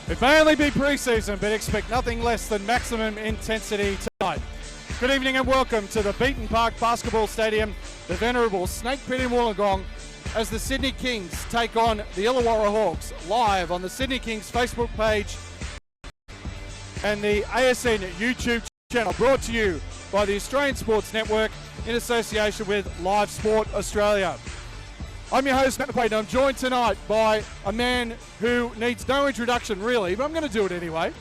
It may only be pre-season, but expect nothing less than maximum intensity tonight. Good evening and welcome to the Beaton Park Basketball Stadium, the venerable Snake Pit in Wollongong, as the Sydney Kings take on the Illawarra Hawks, live on the Sydney Kings Facebook page and the ASN YouTube channel, brought to you by the Australian Sports Network in association with Live Sport Australia. I'm your host, Matt McQuaid, and I'm joined tonight by a man who needs no introduction, really, but I'm going to do it anyway.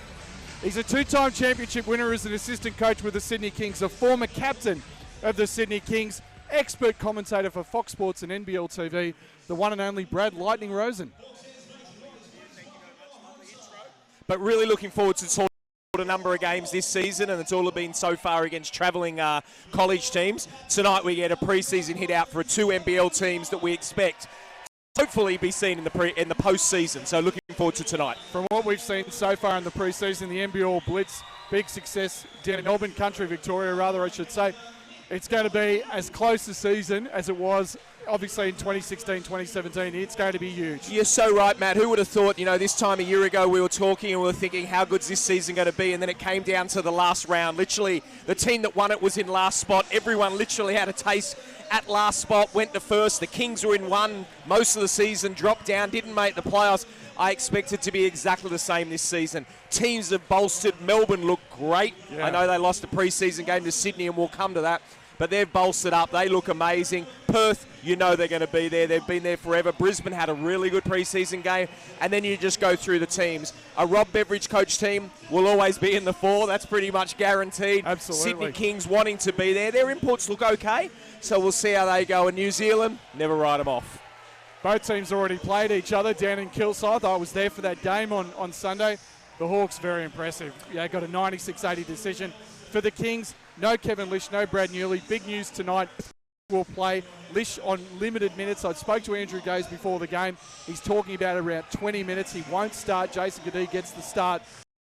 He's a two-time championship winner as an assistant coach with the Sydney Kings, a former captain of the Sydney Kings, expert commentator for Fox Sports and NBL TV, the one and only Brad Lightning Rosen. But really looking forward to a number of games this season, and it's all been so far against travelling college teams. Tonight we get a pre-season hit out for two NBL teams that we expect to hopefully be seen in the post-season. So looking forward to tonight. From what we've seen so far in the pre-season, the NBL Blitz, big success down in Melbourne Country, Victoria, rather I should say. It's going to be as close a season as it was obviously in 2016, 2017. It's going to be huge. You're so right, Matt. Who would have thought, this time a year ago we were talking and we were thinking, how good's this season going to be? And then it came down to the last round. Literally, the team that won it was in last spot. Everyone literally had a taste at last spot, went to first. The Kings were in one most of the season, dropped down, didn't make the playoffs. I expect it to be exactly the same this season. Teams have bolstered. Melbourne looked great. Yeah. I know they lost a pre-season game to Sydney, and we'll come to that. But they've bolstered up. They look amazing. Perth, they're going to be there. They've been there forever. Brisbane had a really good pre-season game. And then you just go through the teams. A Rob Beveridge coach team will always be in the four. That's pretty much guaranteed. Absolutely. Sydney Kings wanting to be there. Their imports look okay. So we'll see how they go. In New Zealand, never write them off. Both teams already played each other down in Kilsyth. I was there for that game on Sunday. The Hawks, very impressive. Got a 96-80 decision. For the Kings, no Kevin Lish, no Brad Newley. Big news tonight. Will play Lish on limited minutes. I spoke to Andrew Gaze before the game. He's talking about around 20 minutes. He won't start. Jason Kadee gets the start.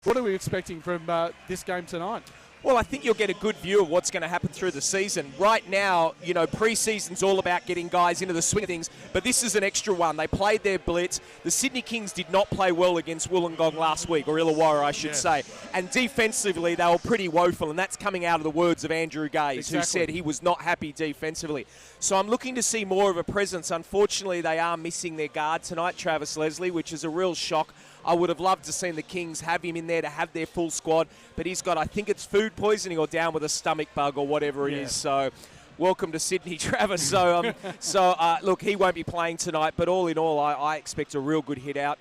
What are we expecting from this game tonight? Well, I think you'll get a good view of what's going to happen through the season. Right now, pre-season's all about getting guys into the swing of things, but this is an extra one. They played their blitz. The Sydney Kings did not play well against Wollongong last week, or Illawarra, I should say. And defensively, they were pretty woeful, and that's coming out of the words of Andrew Gaze, who said he was not happy defensively. So I'm looking to see more of a presence. Unfortunately, they are missing their guard tonight, Travis Leslie, which is a real shock. I would have loved to see the Kings have him in there to have their full squad, but he's got, I think it's food poisoning or down with a stomach bug or whatever it is. So welcome to Sydney, Travis. So, look, he won't be playing tonight, but all in all, I expect a real good hit out.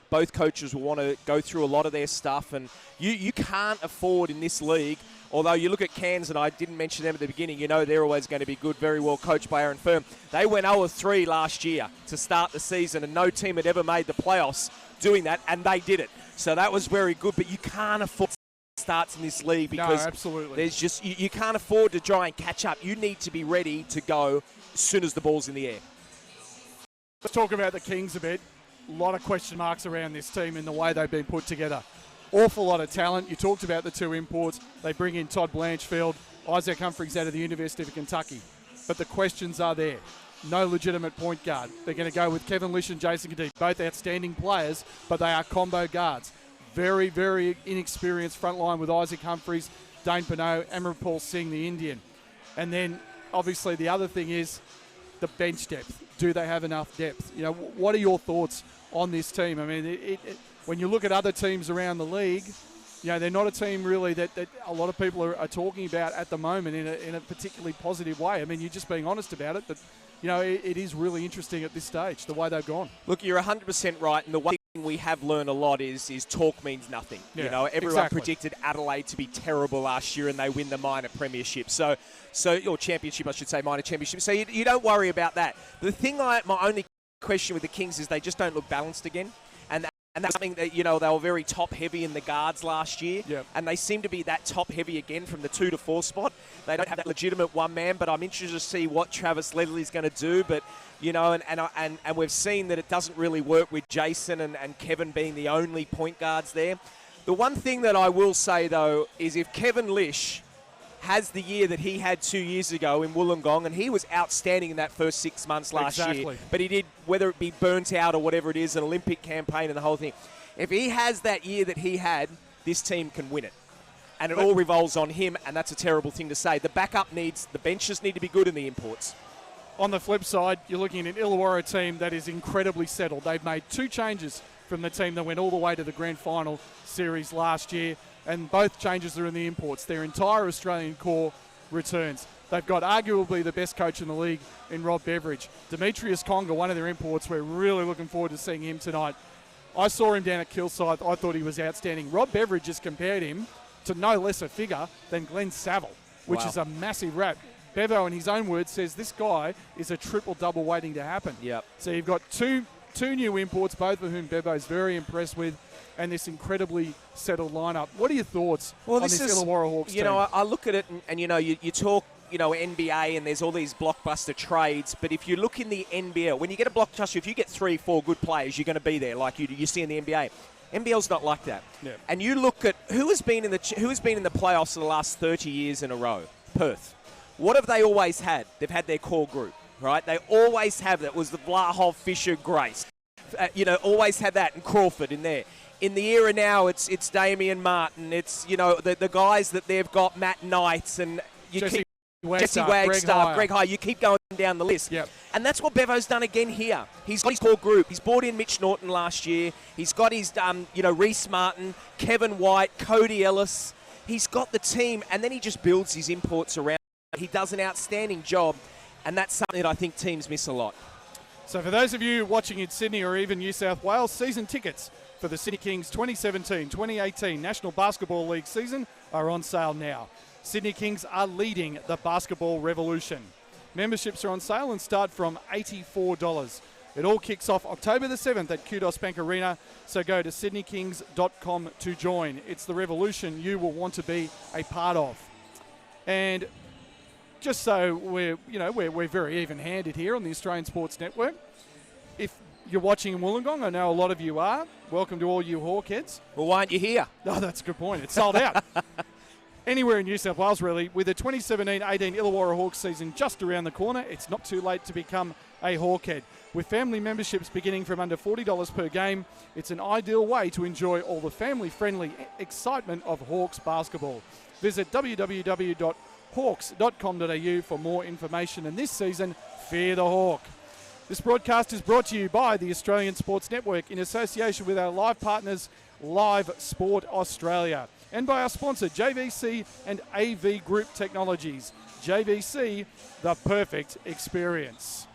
Both coaches will want to go through a lot of their stuff, and you can't afford in this league. Although you look at Cairns, and I didn't mention them at the beginning, they're always going to be good, very well coached by Aaron Firm. They went 0-3 last year to start the season, and no team had ever made the playoffs doing that, and they did it. So that was very good, but you can't afford starts in this league because there's just you can't afford to try and catch up. You need to be ready to go as soon as the ball's in the air. Let's talk about the Kings a bit. A lot of question marks around this team and the way they've been put together. Awful lot of talent. You talked about the two imports. They bring in Todd Blanchfield, Isaac Humphries out of the University of Kentucky. But the questions are there. No legitimate point guard. They're going to go with Kevin Lish and Jason Kadee, both outstanding players, but they are combo guards. Very, very inexperienced front line with Isaac Humphries, Dane Pinot, Amrit Singh, the Indian. And then, obviously, the other thing is the bench depth. Do they have enough depth? What are your thoughts on this team? I mean, when you look at other teams around the league, they're not a team really that a lot of people are talking about at the moment in a particularly positive way. I mean, you're just being honest about it, but it is really interesting at this stage, the way they've gone. Look, you're 100% right, and the one thing we have learned a lot is talk means nothing. Everyone predicted Adelaide to be terrible last year, and they win the minor premiership. So or championship, I should say, minor championship. So you don't worry about that. The thing, my only question with the Kings is they just don't look balanced again. And that's something that, they were very top-heavy in the guards last year. Yep. And they seem to be that top-heavy again from the 2 to 4 spot. They don't have that legitimate one man, but I'm interested to see what Travis Leslie's going to do. But, and we've seen that it doesn't really work with Jason and Kevin being the only point guards there. The one thing that I will say, though, is if Kevin Lish has the year that he had 2 years ago in Wollongong, and he was outstanding in that first 6 months last year. But he did, whether it be burnt out or whatever it is, an Olympic campaign and the whole thing. If he has that year that he had, this team can win it. And it all revolves on him, and that's a terrible thing to say. The the benches need to be good in the imports. On the flip side, you're looking at an Illawarra team that is incredibly settled. They've made 2 changes from the team that went all the way to the grand final series last year, and both changes are in the imports. Their entire Australian core returns. They've got arguably the best coach in the league in Rob Beveridge. Demetrius Conga, one of their imports, we're really looking forward to seeing him tonight. I saw him down at Kilsyth. I thought he was outstanding. Rob Beveridge has compared him to no less a figure than Glenn Saville, which is a massive rap. Bevo, in his own words, says this guy is a triple-double waiting to happen. Yep. So you've got two new imports, both of whom Bevo's very impressed with, and this incredibly settled lineup. What are your thoughts on this Illawarra Hawks team? You know, I look at it, and you know, you talk, you know, NBA, and there's all these blockbuster trades, but if you look in the NBL, when you get a blockbuster, if you get 3-4 good players, you're going to be there, like you see in the NBA. NBL's not like that. Yeah. And you look at who has been in the playoffs for the last 30 years in a row. Perth. What have they always had? They've had their core group, right? They always have that. It was the Vlahov, Fisher, Grace. You know, always had that, and Crawford in there. In the era now, it's Damian Martin. It's, you know, the guys that they've got, Matt Knights, and Jesse Wagstaff, Greg High. You keep going down the list. Yep. And that's what Bevo's done again here. He's got his core group. He's brought in Mitch Norton last year. He's got his, you know, Reece Martin, Kevin White, Cody Ellis. He's got the team, and then he just builds his imports around. He does an outstanding job, and that's something that I think teams miss a lot. So for those of you watching in Sydney or even New South Wales, season tickets for the Sydney Kings 2017-2018 National Basketball League season are on sale now. Sydney Kings are leading the basketball revolution. Memberships are on sale and start from $84. It all kicks off October the 7th at Kudos Bank Arena, so go to sydneykings.com to join. It's the revolution you will want to be a part of. And just so we're very even-handed here on the Australian Sports Network. If you're watching in Wollongong, I know a lot of you are. Welcome to all you Hawkheads. Well, why aren't you here? Oh, that's a good point. It's sold out. Anywhere in New South Wales, really. With the 2017-18 Illawarra Hawks season just around the corner, it's not too late to become a Hawkhead. With family memberships beginning from under $40 per game, it's an ideal way to enjoy all the family-friendly excitement of Hawks basketball. Visit www.hawks.com.au for more information. And this season, fear the Hawk. This broadcast is brought to you by the Australian Sports Network in association with our live partners, Live Sport Australia, and by our sponsor, JVC and AV Group Technologies. JVC, the perfect experience.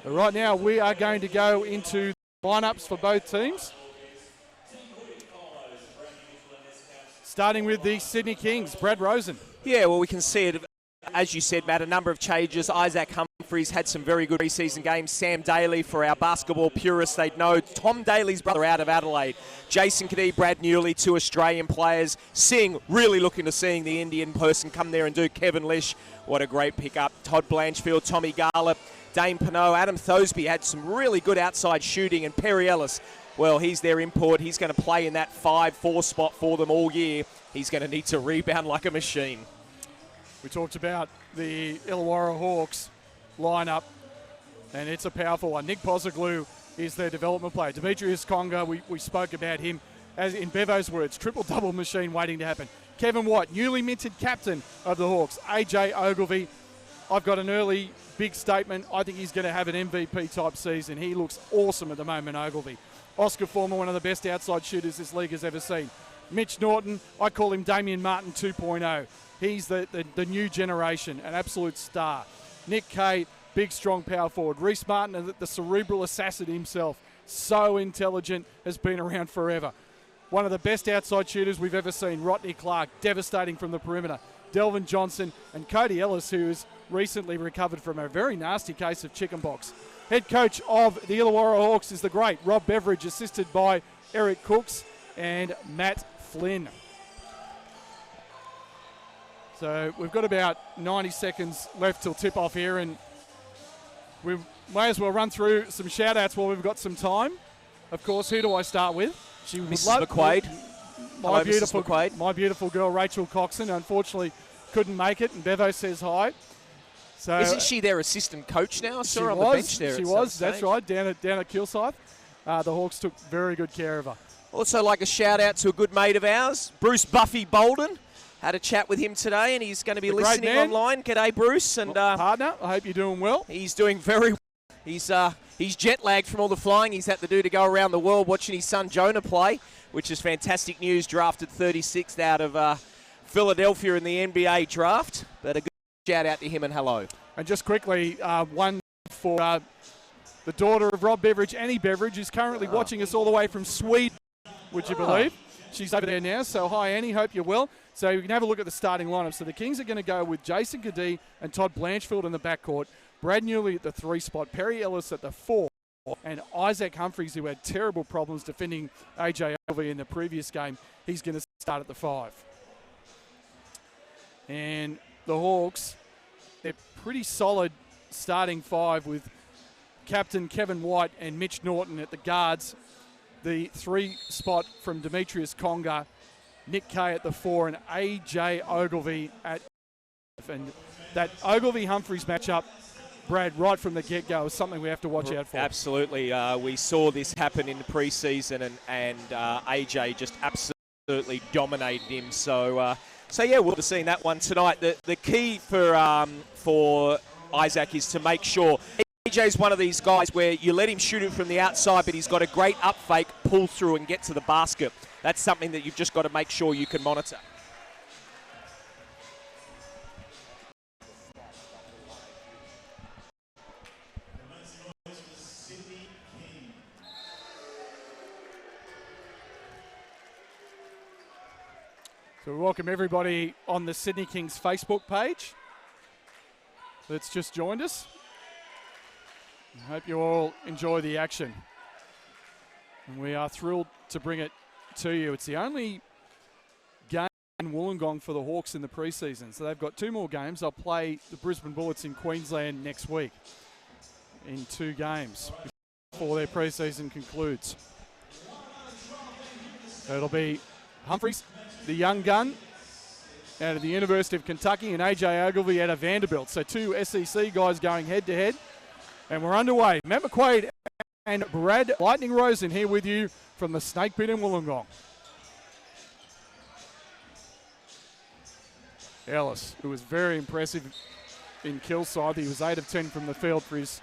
But right now, we are going to go into lineups for both teams. Starting with the Sydney Kings, Brad Rosen. Yeah, well, we can see it, as you said, Matt, a number of changes. Isaac Humphries had some very good preseason games. Sam Daly, for our basketball purists, they'd know. Tom Daly's brother out of Adelaide. Jason Kadee, Brad Newley, 2 Australian players. Singh, really looking to seeing the Indian person come there and do. Kevin Lish, what a great pickup. Todd Blanchfield, Tommy Garlip, Dane Pinot, Adam Thosby had some really good outside shooting, and Perry Ellis, well, he's their import. He's going to play in that 5-4 spot for them all year. He's going to need to rebound like a machine. We talked about the Illawarra Hawks lineup, and it's a powerful one. Nick Pozoglu is their development player. Demetrius Conga, we spoke about him, as in Bevo's words, triple-double machine waiting to happen. Kevin White, newly minted captain of the Hawks. AJ Ogilvy, I've got an early big statement. I think he's going to have an MVP-type season. He looks awesome at the moment, Ogilvy. Oscar Former, one of the best outside shooters this league has ever seen. Mitch Norton, I call him Damian Martin 2.0. He's the new generation, an absolute star. Nick Kay, big, strong power forward. Reece Martin, the cerebral assassin himself, so intelligent, has been around forever. One of the best outside shooters we've ever seen. Rodney Clark, devastating from the perimeter. Delvin Johnson and Cody Ellis, who has recently recovered from a very nasty case of chickenpox. Head coach of the Illawarra Hawks is the great Rob Beveridge, assisted by Eric Cooks and Matt Flynn. So we've got about 90 seconds left till tip-off here, and we may as well run through some shout-outs while we've got some time. Of course, who do I start with? Mrs. McQuaid. My beautiful girl, Rachel Coxon, unfortunately couldn't make it, and Bevo says hi. So isn't she their assistant coach now? I saw her on the bench there. She was, that's right, down at Kilsyth. The Hawks took very good care of her. Also like a shout out to a good mate of ours, Bruce Buffy Bolden. Had a chat with him today and he's going to be listening online. G'day, Bruce. And partner, I hope you're doing well. He's doing very well. He's jet lagged from all the flying he's had to do to go around the world watching his son Jonah play, which is fantastic news. Drafted 36th out of Philadelphia in the NBA draft. But a good shout out to him and hello. And just quickly, one for the daughter of Rob Beveridge, Annie Beveridge, who's currently watching us all the way from Sweden. Would you believe? She's over there now. So hi, Annie. Hope you're well. So you can have a look at the starting lineup. So the Kings are going to go with Jason Cadee and Todd Blanchfield in the backcourt, Brad Newley at the 3 spot, Perry Ellis at the 4, and Isaac Humphries, who had terrible problems defending AJ Ogilvy in the previous game. He's going to start at the 5. And the Hawks, they're pretty solid starting 5 with captain Kevin White and Mitch Norton at the guards. The 3 spot from Demetrius Conga, Nick Kay at the 4, and AJ Ogilvy at 5. And that Ogilvy-Humphries matchup, Brad, right from the get-go is something we have to watch out for. Absolutely. We saw this happen in the preseason and AJ just absolutely dominated him. So yeah, we'll be seeing that one tonight. The key for Isaac is to make sure AJ's one of these guys where you let him shoot it from the outside, but he's got a great up fake, pull through and get to the basket. That's something that you've just got to make sure you can monitor. So we welcome everybody on the Sydney Kings Facebook page that's just joined us. I hope you all enjoy the action. And we are thrilled to bring it to you. It's the only game in Wollongong for the Hawks in the preseason. So they've got 2 more games. They'll play the Brisbane Bullets in Queensland next week in 2 games before their preseason concludes. So it'll be Humphries, the young gun, out of the University of Kentucky, and AJ Ogilvy out of Vanderbilt. So 2 SEC guys going head-to-head. And we're underway. Matt McQuaid and Brad Lightning Rosen here with you from the Snake Pit in Wollongong. Ellis, who was very impressive in Killside. He was 8 of 10 from the field for his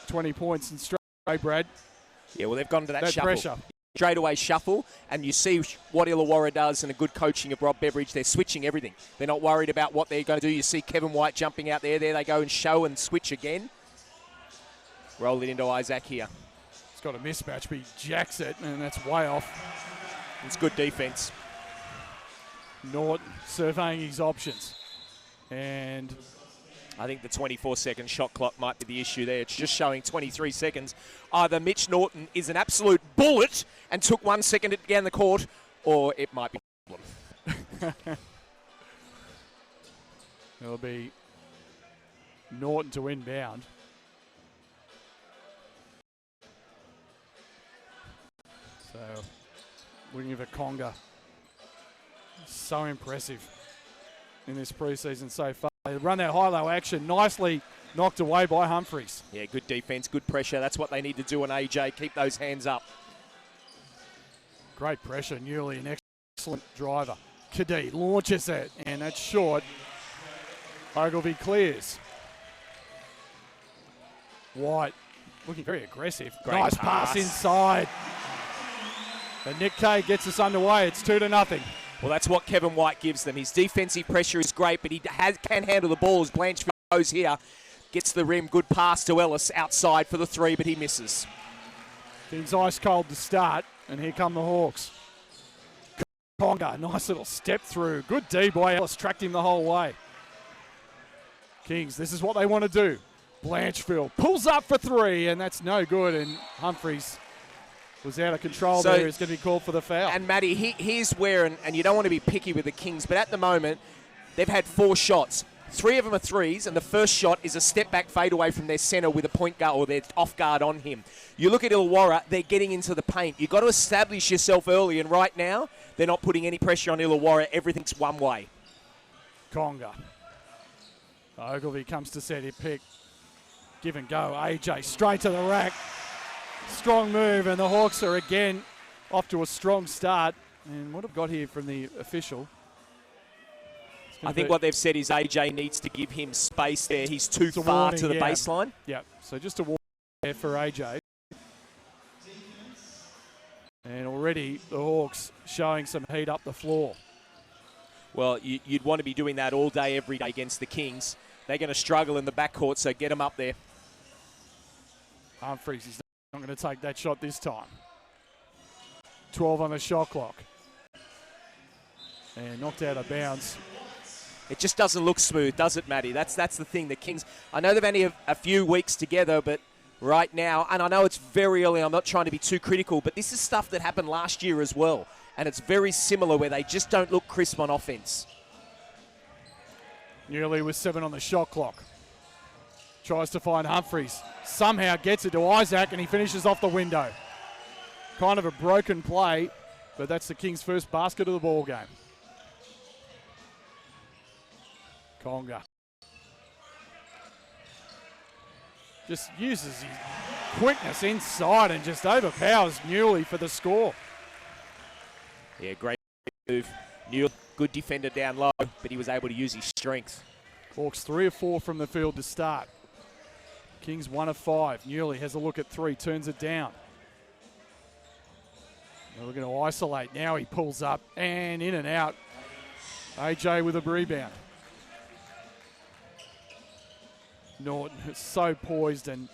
20 points and straight, Brad. Yeah, well, they've gone to that shuffle. Pressure. Straight away shuffle, and you see what Illawarra does and a good coaching of Rob Beveridge. They're switching everything. They're not worried about what they're going to do. You see Kevin White jumping out there. There they go and show and switch again. Roll it into Isaac here. He's got a mismatch, but he jacks it, and that's way off. It's good defense. Norton surveying his options. And I think the 24-second shot clock might be the issue there. It's just showing 23 seconds. Either Mitch Norton is an absolute bullet and took 1 second to get down the court, or it might be a problem. It'll be Norton to inbound. So, looking for Conga. So impressive in this preseason so far. They run that high-low action, nicely knocked away by Humphries. Yeah, good defense, good pressure. That's what they need to do on AJ. Keep those hands up. Great pressure, Newley, an excellent driver. Cadee launches it, and that's short. Ogilvy clears. White looking very aggressive. Great nice pass inside. And Nick Kay gets us underway. It's 2-0. Well, that's what Kevin White gives them. His defensive pressure is great, but he can handle the ball as Blanchfield goes here. Gets the rim, good pass to Ellis outside for the 3, but he misses. Kings ice cold to start, and here come the Hawks. Conga, nice little step through. Good D by Ellis, tracked him the whole way. Kings, this is what they want to do. Blanchfield pulls up for 3, and that's no good, and Humphries was out of control there. He's going to be called for the foul. And Matty, here's where, and you don't want to be picky with the Kings, but at the moment, they've had 4 shots. 3 of them are threes, and the first shot is a step-back fadeaway from their centre with a point guard or their off guard on him. You look at Illawarra, they're getting into the paint. You've got to establish yourself early, and right now, they're not putting any pressure on Illawarra. Everything's one way. Conga. Ogilvy comes to set his pick. Give and go. AJ straight to the rack. Strong move, and the Hawks are again off to a strong start. And what I've got here from the official. I think what they've said is AJ needs to give him space there. He's too far to the baseline. Yeah, so just a warning there for AJ. And already the Hawks showing some heat up the floor. Well, you'd want to be doing that all day, every day against the Kings. They're going to struggle in the backcourt, so get them up there. Humphries is not going to take that shot this time. 12 on the shot clock. And knocked out of bounds. It just doesn't look smooth, does it, Matty? That's the thing. The Kings, I know they've only a few weeks together, but right now, and I know it's very early, I'm not trying to be too critical, but this is stuff that happened last year as well. And it's very similar where they just don't look crisp on offense. Nearly with 7 on the shot clock. Tries to find Humphries. Somehow gets it to Isaac, and he finishes off the window. Kind of a broken play, but that's the Kings' first basket of the ball game. Conga just uses his quickness inside and just overpowers Newley for the score. Yeah, great move. Newley, good defender down low, but he was able to use his strength. Hawks 3 of 4 from the field to start. Kings 1 of 5. Newley has a look at 3, turns it down. We're going to isolate. Now he pulls up and in and out. AJ with a rebound. Norton is so poised and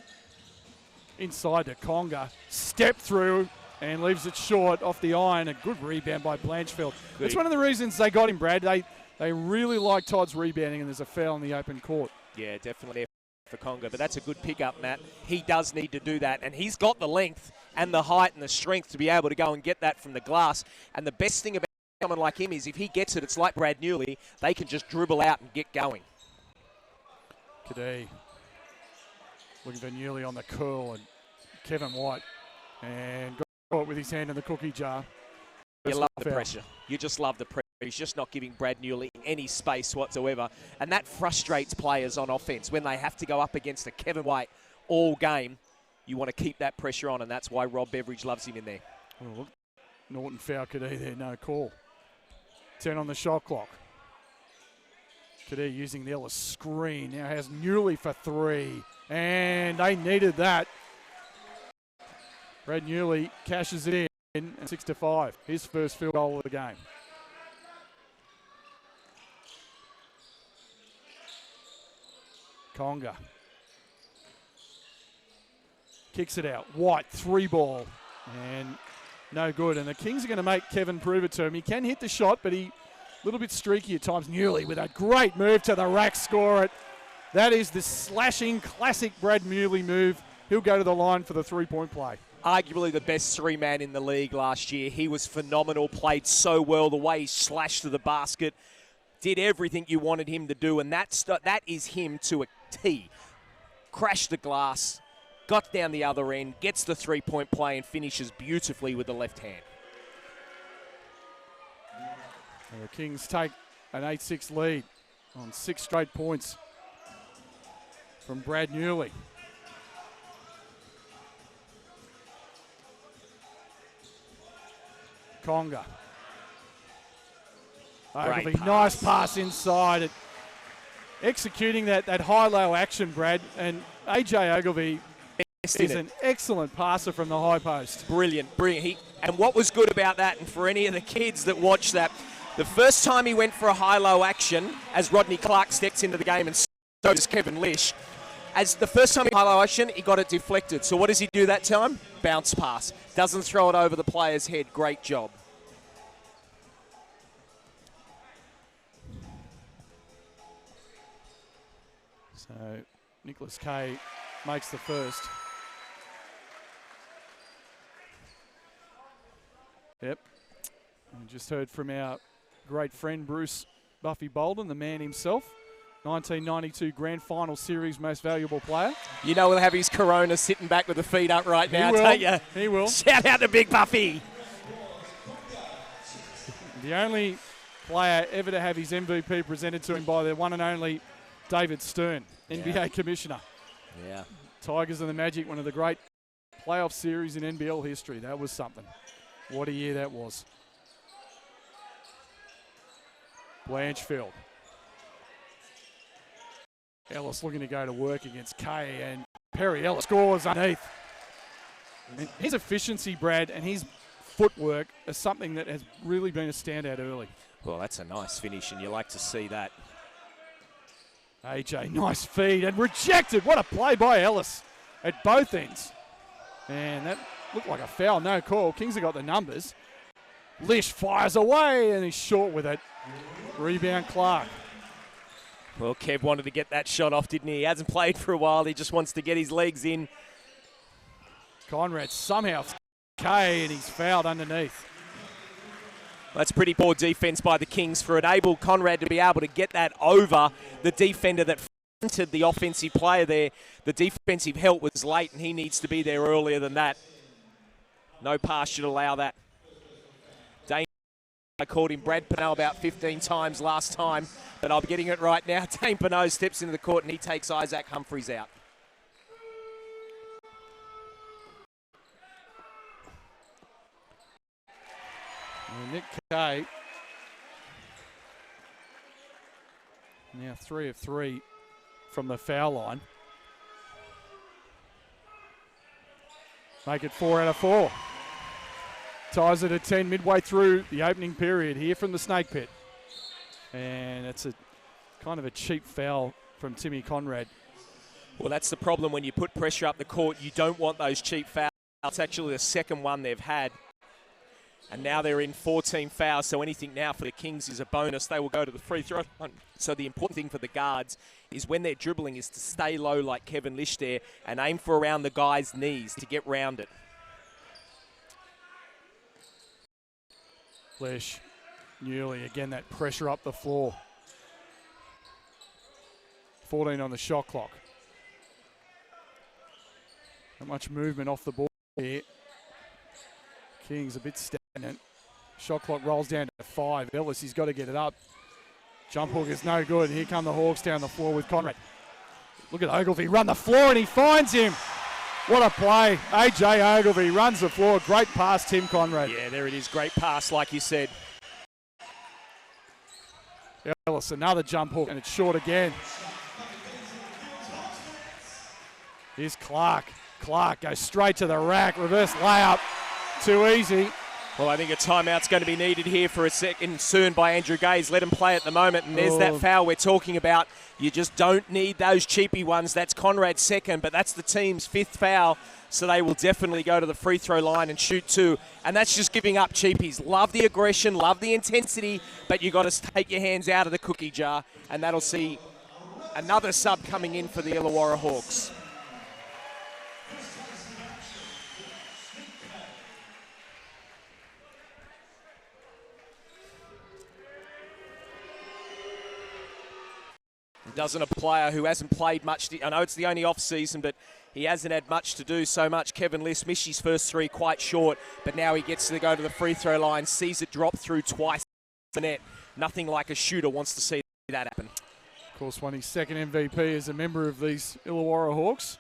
inside to Conga. Step through and leaves it short off the iron. A good rebound by Blanchfield. That's one of the reasons they got him, Brad. They really like Todd's rebounding, and there's a foul in the open court. Yeah, definitely for Conga, but that's a good pickup, Matt. He does need to do that, and he's got the length and the height and the strength to be able to go and get that from the glass. And the best thing about someone like him is if he gets it, it's like Brad Newley, they can just dribble out and get going. Kadee looking for Newley on the curl, and Kevin White, and got it with his hand in the cookie jar. You love the pressure. You just love the pressure. He's just not giving Brad Newley any space whatsoever, and that frustrates players on offense when they have to go up against a Kevin White all game. You want to keep that pressure on, and that's why Rob Beveridge loves him in there. Oh, Norton foul Kadee there, no call. 10 on the shot clock. Kadee using the Ellis screen. Now has Newley for 3. And they needed that. Brad Newley cashes it in, and 6-5. His first field goal of the game. Conga. Kicks it out. White, 3 ball. And no good. And the Kings are going to make Kevin prove it to him. He can hit the shot, but he a little bit streaky at times. Newley with a great move to the rack, score it. That is the slashing, classic Brad Newley move. He'll go to the line for the 3-point play. Arguably the best 3-man in the league last year. He was phenomenal, played so well. The way he slashed to the basket, did everything you wanted him to do, and that is him to a T. Crashed the glass, got down the other end, gets the 3-point play, and finishes beautifully with the left hand. And the Kings take an 8-6 lead on 6 straight points from Brad Newley. Conga. Ogilvy, nice pass inside. Executing that high-low action, Brad. And AJ Ogilvy is an excellent passer from the high post. Brilliant. And what was good about that, and for any of the kids that watch that, the first time he went for a high-low action, as Rodney Clark steps into the game, and so does Kevin Lish, as the first time he high-low action, he got it deflected. So what does he do that time? Bounce pass. Doesn't throw it over the player's head. Great job. So Nicholas Kay makes the first. Yep. We just heard from our great friend Bruce Buffy Bolden, the man himself. 1992 Grand Final Series Most Valuable Player. You know we'll have his Corona sitting back with the feet up right now, don't you? He will. Shout out to Big Buffy. The only player ever to have his MVP presented to him by the one and only David Stern, NBA Commissioner. Yeah. Tigers and the Magic, one of the great playoff series in NBL history. That was something. What a year that was. Blanchfield. Ellis looking to go to work against Kay, and Perry Ellis scores underneath. And his efficiency, Brad, and his footwork is something that has really been a standout early. Well, that's a nice finish, and you like to see that. AJ, nice feed, and rejected. What a play by Ellis at both ends. And that looked like a foul, no call. Kings have got the numbers. Lish fires away, and he's short with it. Rebound, Clark. Well, Kev wanted to get that shot off, didn't he? He hasn't played for a while. He just wants to get his legs in. Conrad somehow Kay, and he's fouled underneath. That's pretty poor defense by the Kings for enable Conrad to be able to get that over the defender that fronted the offensive player there. The defensive help was late, and he needs to be there earlier than that. No pass should allow that. I called him Brad Pinot about 15 times last time, but I'm getting it right now. Dane Pinot steps into the court, and he takes Isaac Humphries out. And Nick Kay, now 3 of 3 from the foul line. Make it 4 out of 4. Ties it at 10 midway through the opening period here from the Snake Pit. And it's a kind of a cheap foul from Timmy Conrad. Well, that's the problem when you put pressure up the court. You don't want those cheap fouls. It's actually the second one they've had. And now they're in 14 fouls, so anything now for the Kings is a bonus. They will go to the free throw line. So the important thing for the guards is when they're dribbling is to stay low like Kevin Lish there and aim for around the guy's knees to get round it. Lish, Newley, again that pressure up the floor. 14 on the shot clock. Not much movement off the ball here. Kings a bit stagnant. Shot clock rolls down to 5. Ellis, he's got to get it up. Jump hook is no good. Here come the Hawks down the floor with Conrad. Look at Ogilvie run the floor, and he finds him. What a play. AJ Ogilvie runs the floor. Great pass, Tim Conrad. Yeah, there it is. Great pass, like you said. Ellis, another jump hook, and it's short again. Here's Clark. Clark goes straight to the rack. Reverse layup. Too easy. Well, I think a timeout's going to be needed here for a second soon by Andrew Gaze. Let him play at the moment, and there's that foul we're talking about. You just don't need those cheapy ones. That's Conrad's second, but that's the team's 5th foul, so they will definitely go to the free throw line and shoot 2. And that's just giving up cheapies. Love the aggression, love the intensity, but you got to take your hands out of the cookie jar, and that'll see another sub coming in for the Illawarra Hawks. Doesn't a player who hasn't played much, I know it's the only off-season, but he hasn't had much to do so much. Kevin Liss missed his first 3 quite short, but now he gets to go to the free throw line, sees it drop through twice the net. Nothing like a shooter wants to see that happen. Of course, won his second MVP as a member of these Illawarra Hawks.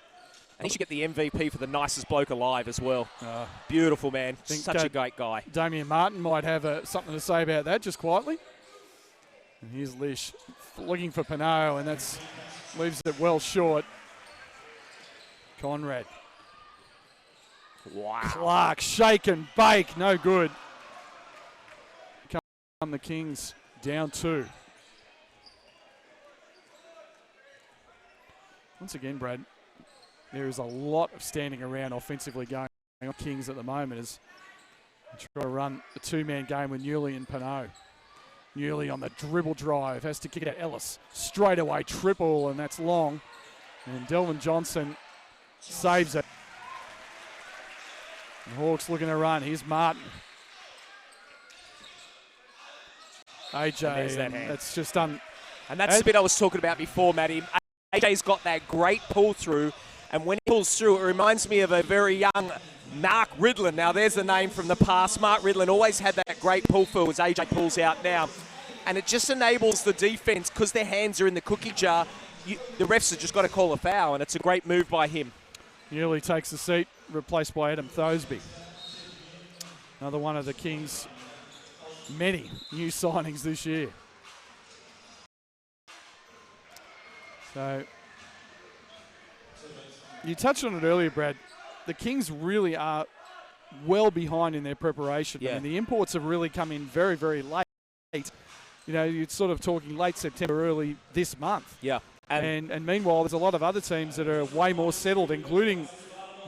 And he should get the MVP for the nicest bloke alive as well. Beautiful, man. Such a great guy. Damian Martin might have something to say about that, just quietly. And here's Lish looking for Pinot, and that's leaves it well short. Conrad. Wow. Clark, shake and bake, no good. Come the Kings down 2. Once again, Brad, there is a lot of standing around offensively going on Kings at the moment as they try to run a 2-man game with Newley and Pinot. Newley on the dribble drive, has to kick it at Ellis. Straight away, triple, and that's long. And Delvin Johnson saves it. The Hawks looking to run. Here's Martin. AJ, that's just done. And that's the bit I was talking about before, Matty. AJ's got that great pull through, and when he pulls through, it reminds me of a very young Mark Ridlin. Now, there's the name from the past. Mark Ridlin always had that great pull through as AJ pulls out now. And it just enables the defense, because their hands are in the cookie jar, the refs have just got to call a foul, and it's a great move by him. Newley takes the seat, replaced by Adam Thosby. Another one of the Kings' many new signings this year. So, you touched on it earlier, Brad. The Kings really are well behind in their preparation. Yeah. I mean, the imports have really come in very, very late. You know, you're sort of talking late September, early this month. Yeah. And meanwhile, there's a lot of other teams that are way more settled, including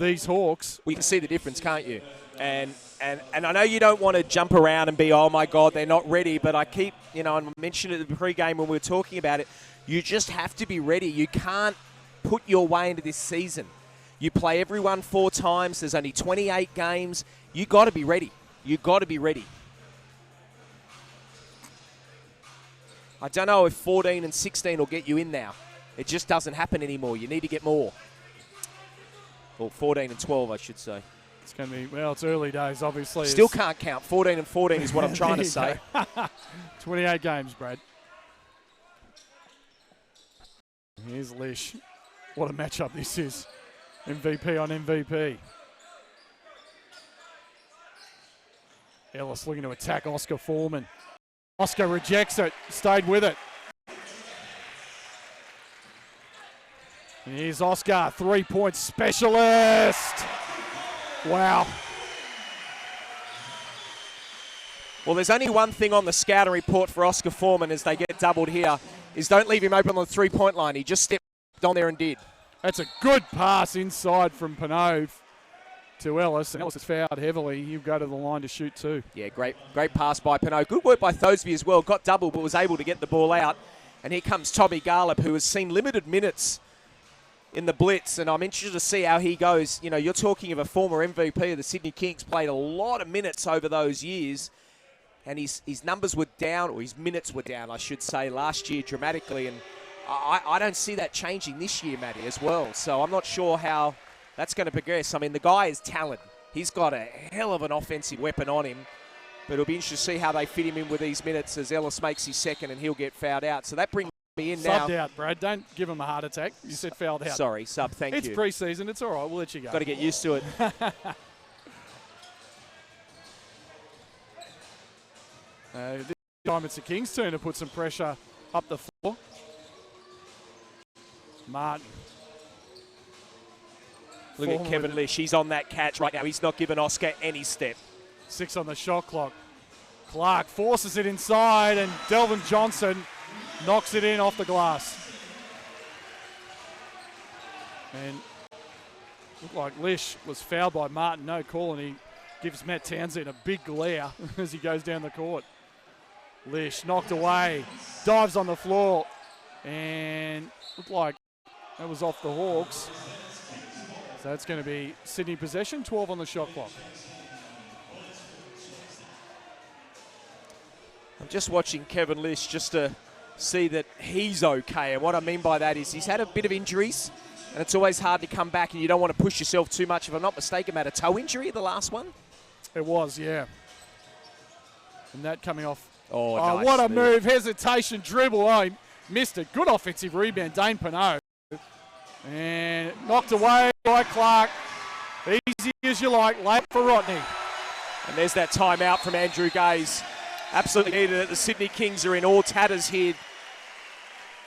these Hawks. We can see the difference, can't you? And I know you don't want to jump around and be, oh my God, they're not ready. But I keep, you know, and I mentioned it at the pre-game when we were talking about it. You just have to be ready. You can't put your way into this season. You play everyone 4 times. There's only 28 games. You got to be ready. You got to be ready. I don't know if 14 and 16 will get you in now. It just doesn't happen anymore. You need to get more. Or 14 and 12, I should say. It's going to be, well, it's early days, obviously. Still can't count. 14 and 14 is what I'm trying to say. 28 games, Brad. Here's Lish. What a matchup this is. MVP on MVP. Ellis looking to attack Oscar Foreman. Oscar rejects it, stayed with it. Here's Oscar, 3-point specialist. Wow. Well, there's only one thing on the scouting report for Oscar Foreman as they get doubled here, is don't leave him open on the 3-point line. He just stepped on there and did. That's a good pass inside from Pinot to Ellis. And Ellis is fouled heavily. He'll go to the line to shoot too. Yeah, great pass by Pinot. Good work by Thosby as well. Got double but was able to get the ball out. And here comes Tommy Garlip, who has seen limited minutes in the blitz, and I'm interested to see how he goes. You know, you're talking of a former MVP of the Sydney Kings, played a lot of minutes over those years, and his numbers were down, or his minutes were down, I should say, last year dramatically, and I don't see that changing this year, Matty, as well. So I'm not sure how that's going to progress. I mean, the guy is talent. He's got a hell of an offensive weapon on him, but it'll be interesting to see how they fit him in with these minutes as Ellis makes his second and he'll get fouled out. So that brings me in now. Subbed out, Brad. Don't give him a heart attack. You said fouled out. Sorry, sub, thank you. It's pre-season. It's all right. We'll let you go. Got to get used to it. This time it's the Kings' turn to put some pressure up the floor. Martin. Look at Kevin Lish. He's on that catch right now. He's not giving Oscar any step. 6 on the shot clock. Clark forces it inside, and Delvin Johnson knocks it in off the glass. And looked like Lish was fouled by Martin. No call, and he gives Matt Townsend a big glare as he goes down the court. Lish knocked away, dives on the floor, and looked like that was off the Hawks. So it's going to be Sydney possession, 12 on the shot clock. I'm just watching Kevin Lish just to see that he's okay. And what I mean by that is he's had a bit of injuries, and it's always hard to come back, and you don't want to push yourself too much. If I'm not mistaken, had a toe injury, the last one? It was, yeah. And that coming off. Oh, nice what a move. Hesitation, dribble. Oh, he missed it. Good offensive rebound, Dane Pinot. And knocked away by Clark. Easy as you like, late for Rodney. And there's that timeout from Andrew Gaze. Absolutely needed it. The Sydney Kings are in all tatters here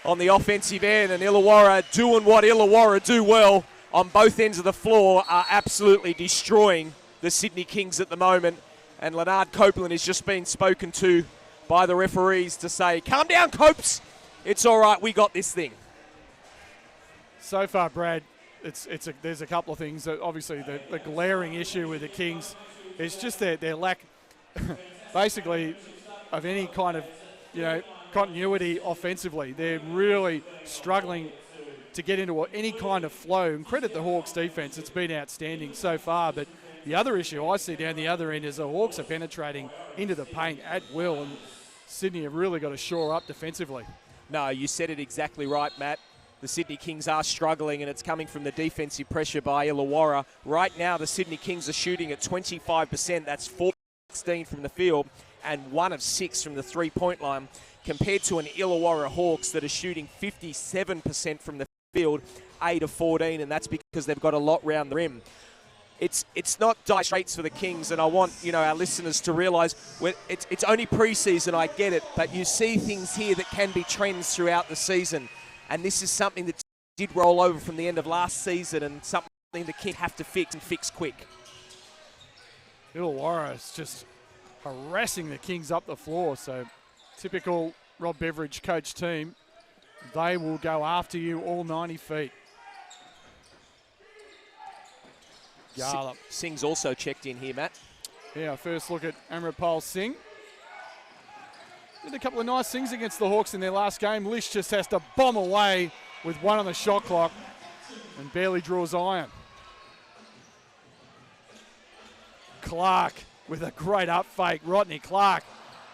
on the offensive end, and Illawarra doing what Illawarra do well on both ends of the floor are absolutely destroying the Sydney Kings at the moment. And Leonard Copeland has just been spoken to by the referees to say, calm down, Copes. It's all right. We got this thing. So far, Brad, there's a couple of things. Obviously, the glaring issue with the Kings is just their lack, basically, of any kind of, continuity offensively. They're really struggling to get into any kind of flow. And credit the Hawks defense. It's been outstanding so far. But the other issue I see down the other end is the Hawks are penetrating into the paint at will. And Sydney have really got to shore up defensively. No, you said it exactly right, Matt. The Sydney Kings are struggling, and it's coming from the defensive pressure by Illawarra. Right now, the Sydney Kings are shooting at 25%. That's 4-16 from the field and 1 of 6 from the three-point line, compared to an Illawarra Hawks that are shooting 57% from the field, 8 of 14, and that's because they've got a lot round the rim. it's not dire straits for the Kings, and I want our listeners to realise it's only pre-season. I get it, but you see things here that can be trends throughout the season, and this is something that did roll over from the end of last season, and something the Kings have to fix and fix quick. Illawarra is just harassing the Kings up the floor. So typical Rob Beveridge coach team. They will go after you all 90 feet. Garlop. Singh's also checked in here, Matt. Yeah, first look at Amritpal Singh. Did a couple of nice things against the Hawks in their last game. Lish just has to bomb away with one on the shot clock and barely draws iron. Clark with a great up fake. Rodney Clark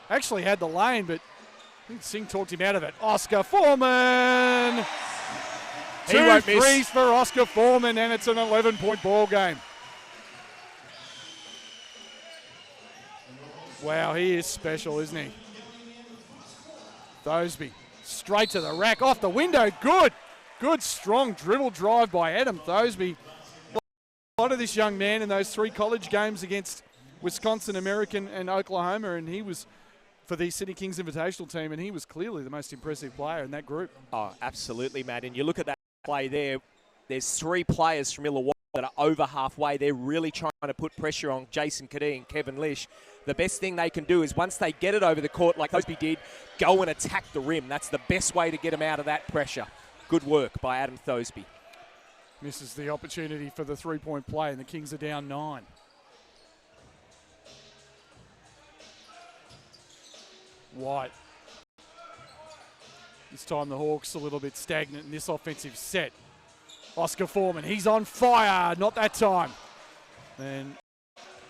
actually had the lane, but I think Singh talked him out of it. Oscar Foreman! Two threes for Oscar Foreman, and it's an 11-point ball game. Wow, he is special, isn't he? Thosby straight to the rack, off the window. Good, strong dribble drive by Adam Thosby. A lot of this young man in those 3 college games against Wisconsin, American, and Oklahoma, and he was for the Sydney Kings Invitational team, and he was clearly the most impressive player in that group. Oh, absolutely, Matt. And you look at that play there, there's 3 players from Illawarra that are over halfway. They're really trying to put pressure on Jason Kadee and Kevin Lish. The best thing they can do is once they get it over the court, like Thosby did, go and attack the rim. That's the best way to get them out of that pressure. Good work by Adam Thosby. Misses the opportunity for the 3-point play, and the Kings are down 9. White. This time the Hawks a little bit stagnant in this offensive set. Oscar Foreman, he's on fire. Not that time. And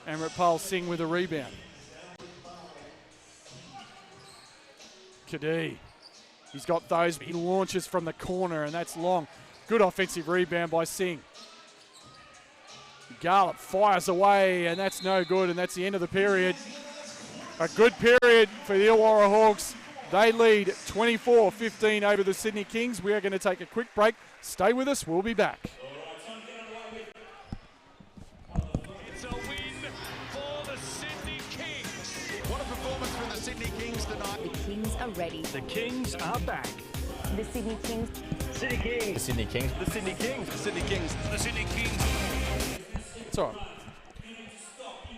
Amritpal Singh with a rebound. Kadee. He's got those. He launches from the corner, and that's long. Good offensive rebound by Singh. Garlop fires away, and that's no good, and that's the end of the period. A good period for the Illawarra Hawks. They lead 24-15 over the Sydney Kings. We are going to take a quick break. Stay with us. We'll be back. It's a win for the Sydney Kings. What a performance from the Sydney Kings tonight. The Kings are ready. The Kings are back. The Sydney Kings. Sydney Kings. The Sydney Kings. The Sydney Kings. The Sydney Kings. The Sydney Kings. It's all right.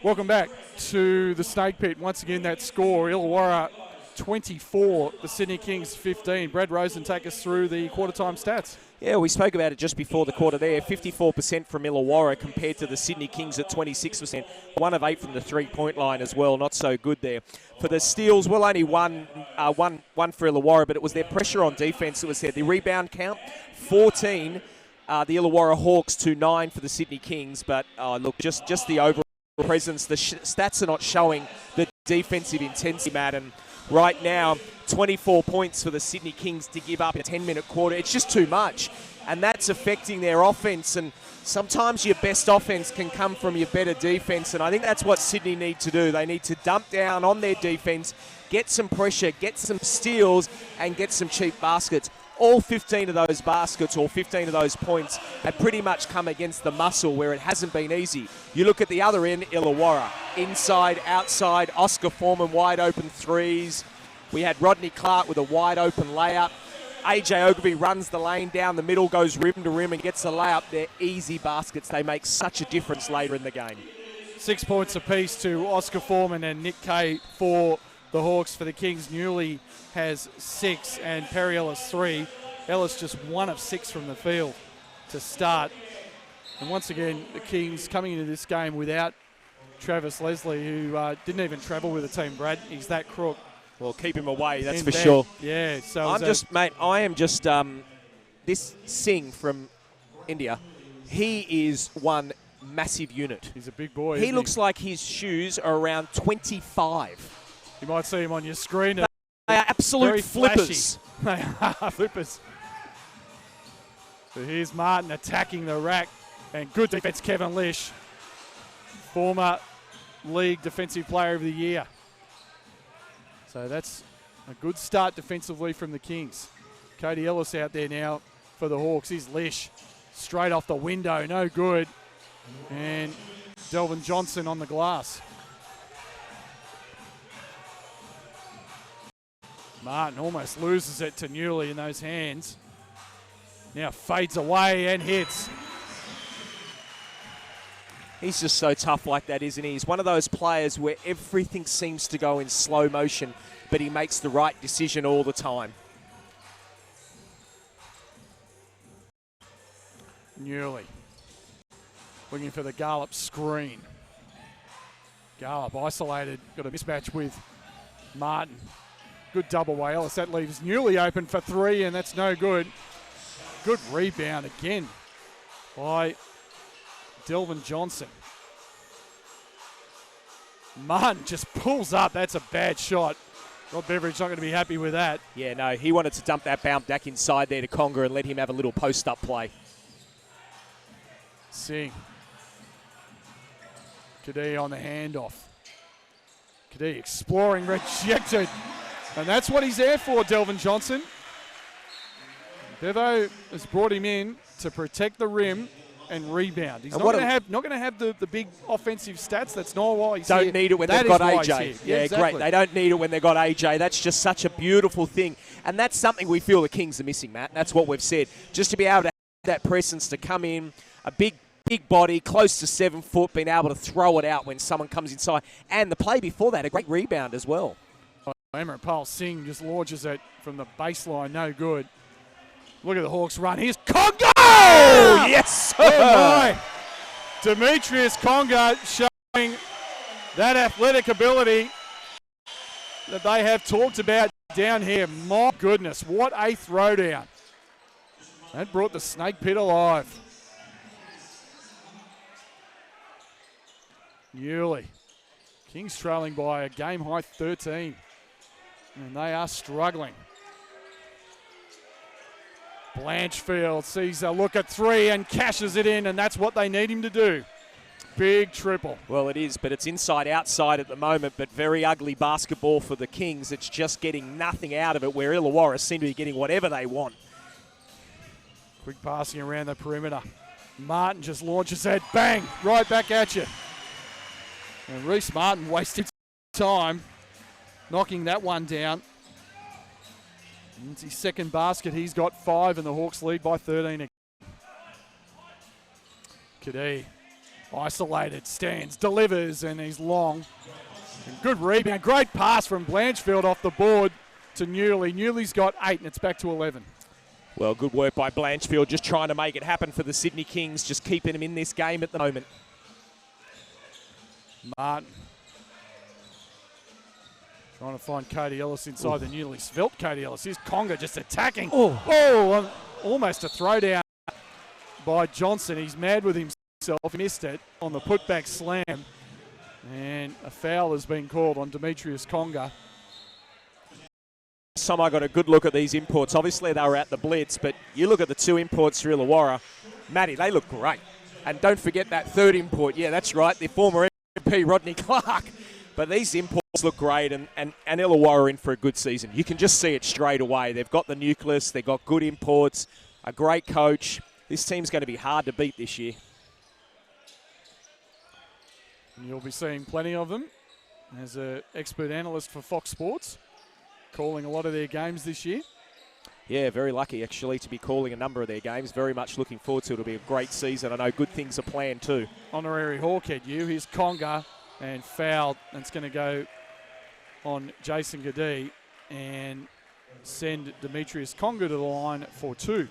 Welcome back to the Snake Pit. Once again, that score, Illawarra 24, the Sydney Kings 15. Brad Rosen, take us through the quarter-time stats. Yeah, we spoke about it just before the quarter there. 54% from Illawarra compared to the Sydney Kings at 26%. 1 of 8 from the three-point line as well. Not so good there. For the steals, well, only one for Illawarra, but it was their pressure on defense that was there. The rebound count, 14. The Illawarra Hawks to 9 for the Sydney Kings. But look, just the overall presence. The stats are not showing the defensive intensity, Matt. And right now, 24 points for the Sydney Kings to give up in a 10-minute quarter. It's just too much, and that's affecting their offense. And sometimes your best offense can come from your better defense, and I think that's what Sydney need to do. They need to dump down on their defense, get some pressure, get some steals, and get some cheap baskets. All 15 of those baskets or 15 of those points have pretty much come against the muscle where it hasn't been easy. You look at the other end, Illawarra. Inside, outside, Oscar Foreman wide open threes. We had Rodney Clark with a wide open layup. AJ Ogilvy runs the lane down the middle, goes rim to rim and gets a layup. They're easy baskets. They make such a difference later in the game. 6 points apiece to Oscar Foreman and Nick Kay for the Hawks. For the Kings, Newley has 6 and Perry Ellis 3. Ellis just 1 of 6 from the field to start. And once again, the Kings coming into this game without Travis Leslie, who didn't even travel with the team, Brad. He's that crook. Well, keep him away, that's In for bed. sure. Yeah, so I am just, this Singh from India, he is one massive unit. he's a big boy. He isn't looks like his shoes are around 25. You might see him on your screen. They are absolute Very flippers. They are flippers. So here's Martin attacking the rack. And good defense, Kevin Lish. Former league defensive player of the year. So that's a good start defensively from the Kings. Cody Ellis out there now for the Hawks. Here's Lish. Straight off the window, no good. And Delvin Johnson on the glass. Martin almost loses it to Newley in those hands. Now fades away and hits. He's just so tough like that, isn't he? He's one of those players where everything seems to go in slow motion, but he makes the right decision all the time. Newley looking for the Garlop screen. Garlop isolated, got a mismatch with Martin. Good double by Ellis. That leaves Newley open for three, and that's no good. Good rebound again by Delvin Johnson. Martin just pulls up. That's a bad shot. Rob Beveridge not going to be happy with that. Yeah, no, he wanted to dump that bounce back inside there to Conger and let him have a little post-up play. Singh. Kadee on the handoff. Kadee exploring, rejected. And that's what he's there for, Delvin Johnson. Bevo has brought him in to protect the rim and rebound. He's not going to have the big offensive stats. That's not why he's here. Don't need it when they've got AJ. Yeah, exactly. Great. They don't need it when they've got AJ. That's just such a beautiful thing. And that's something we feel the Kings are missing, Matt. That's what we've said. Just to be able to have that presence to come in, a big body, close to 7 foot, being able to throw it out when someone comes inside. And the play before that, a great rebound as well. Amritpal Singh just launches it from the baseline. No good. Look at the Hawks run. Here's Conger! Oh, yes, sir. Oh, Demetrius Conger showing that athletic ability that they have talked about down here. My goodness, what a throwdown. That brought the snake pit alive. Newley. Kings trailing by a game-high 13. And they are struggling. Blanchfield sees a look at three and cashes it in, and that's what they need him to do. Big triple. Well, it is, but it's inside-outside at the moment, but very ugly basketball for the Kings. It's just getting nothing out of it, where Illawarra seem to be getting whatever they want. Quick passing around the perimeter. Martin just launches it, bang, right back at you. And Reece Martin wasted time knocking that one down. And it's his second basket. He's got 5, and the Hawks lead by 13. Kadee isolated, stands, delivers, and he's long. And good rebound. Great pass from Blanchfield off the board to Newley. Newley's got 8, and it's back to 11. Well, good work by Blanchfield, just trying to make it happen for the Sydney Kings, just keeping them in this game at the moment. Martin trying to find Cody Ellis inside the newly svelte Cody Ellis. Here's Conger just attacking. Almost a throwdown by Johnson. He's mad with himself. He missed it on the putback slam. And a foul has been called on Demetrius Conger. Some I got a good look at these imports. Obviously they were at the blitz, but you look at the 2 imports for Illawarra. Matty, they look great. And don't forget that 3rd import. Yeah, that's right. The former MP Rodney Clark. But these imports look great, and Illawarra are in for a good season. You can just see it straight away. They've got the nucleus, they've got good imports, a great coach. This team's going to be hard to beat this year. And you'll be seeing plenty of them as an expert analyst for Fox Sports, calling a lot of their games this year. Yeah, very lucky actually to be calling a number of their games. Very much looking forward to it. It'll be a great season. I know good things are planned too. Honorary Hawkhead, here's Conger. And fouled. It's going to go on Jason Kadee and send Demetrius Conger to the line for 2.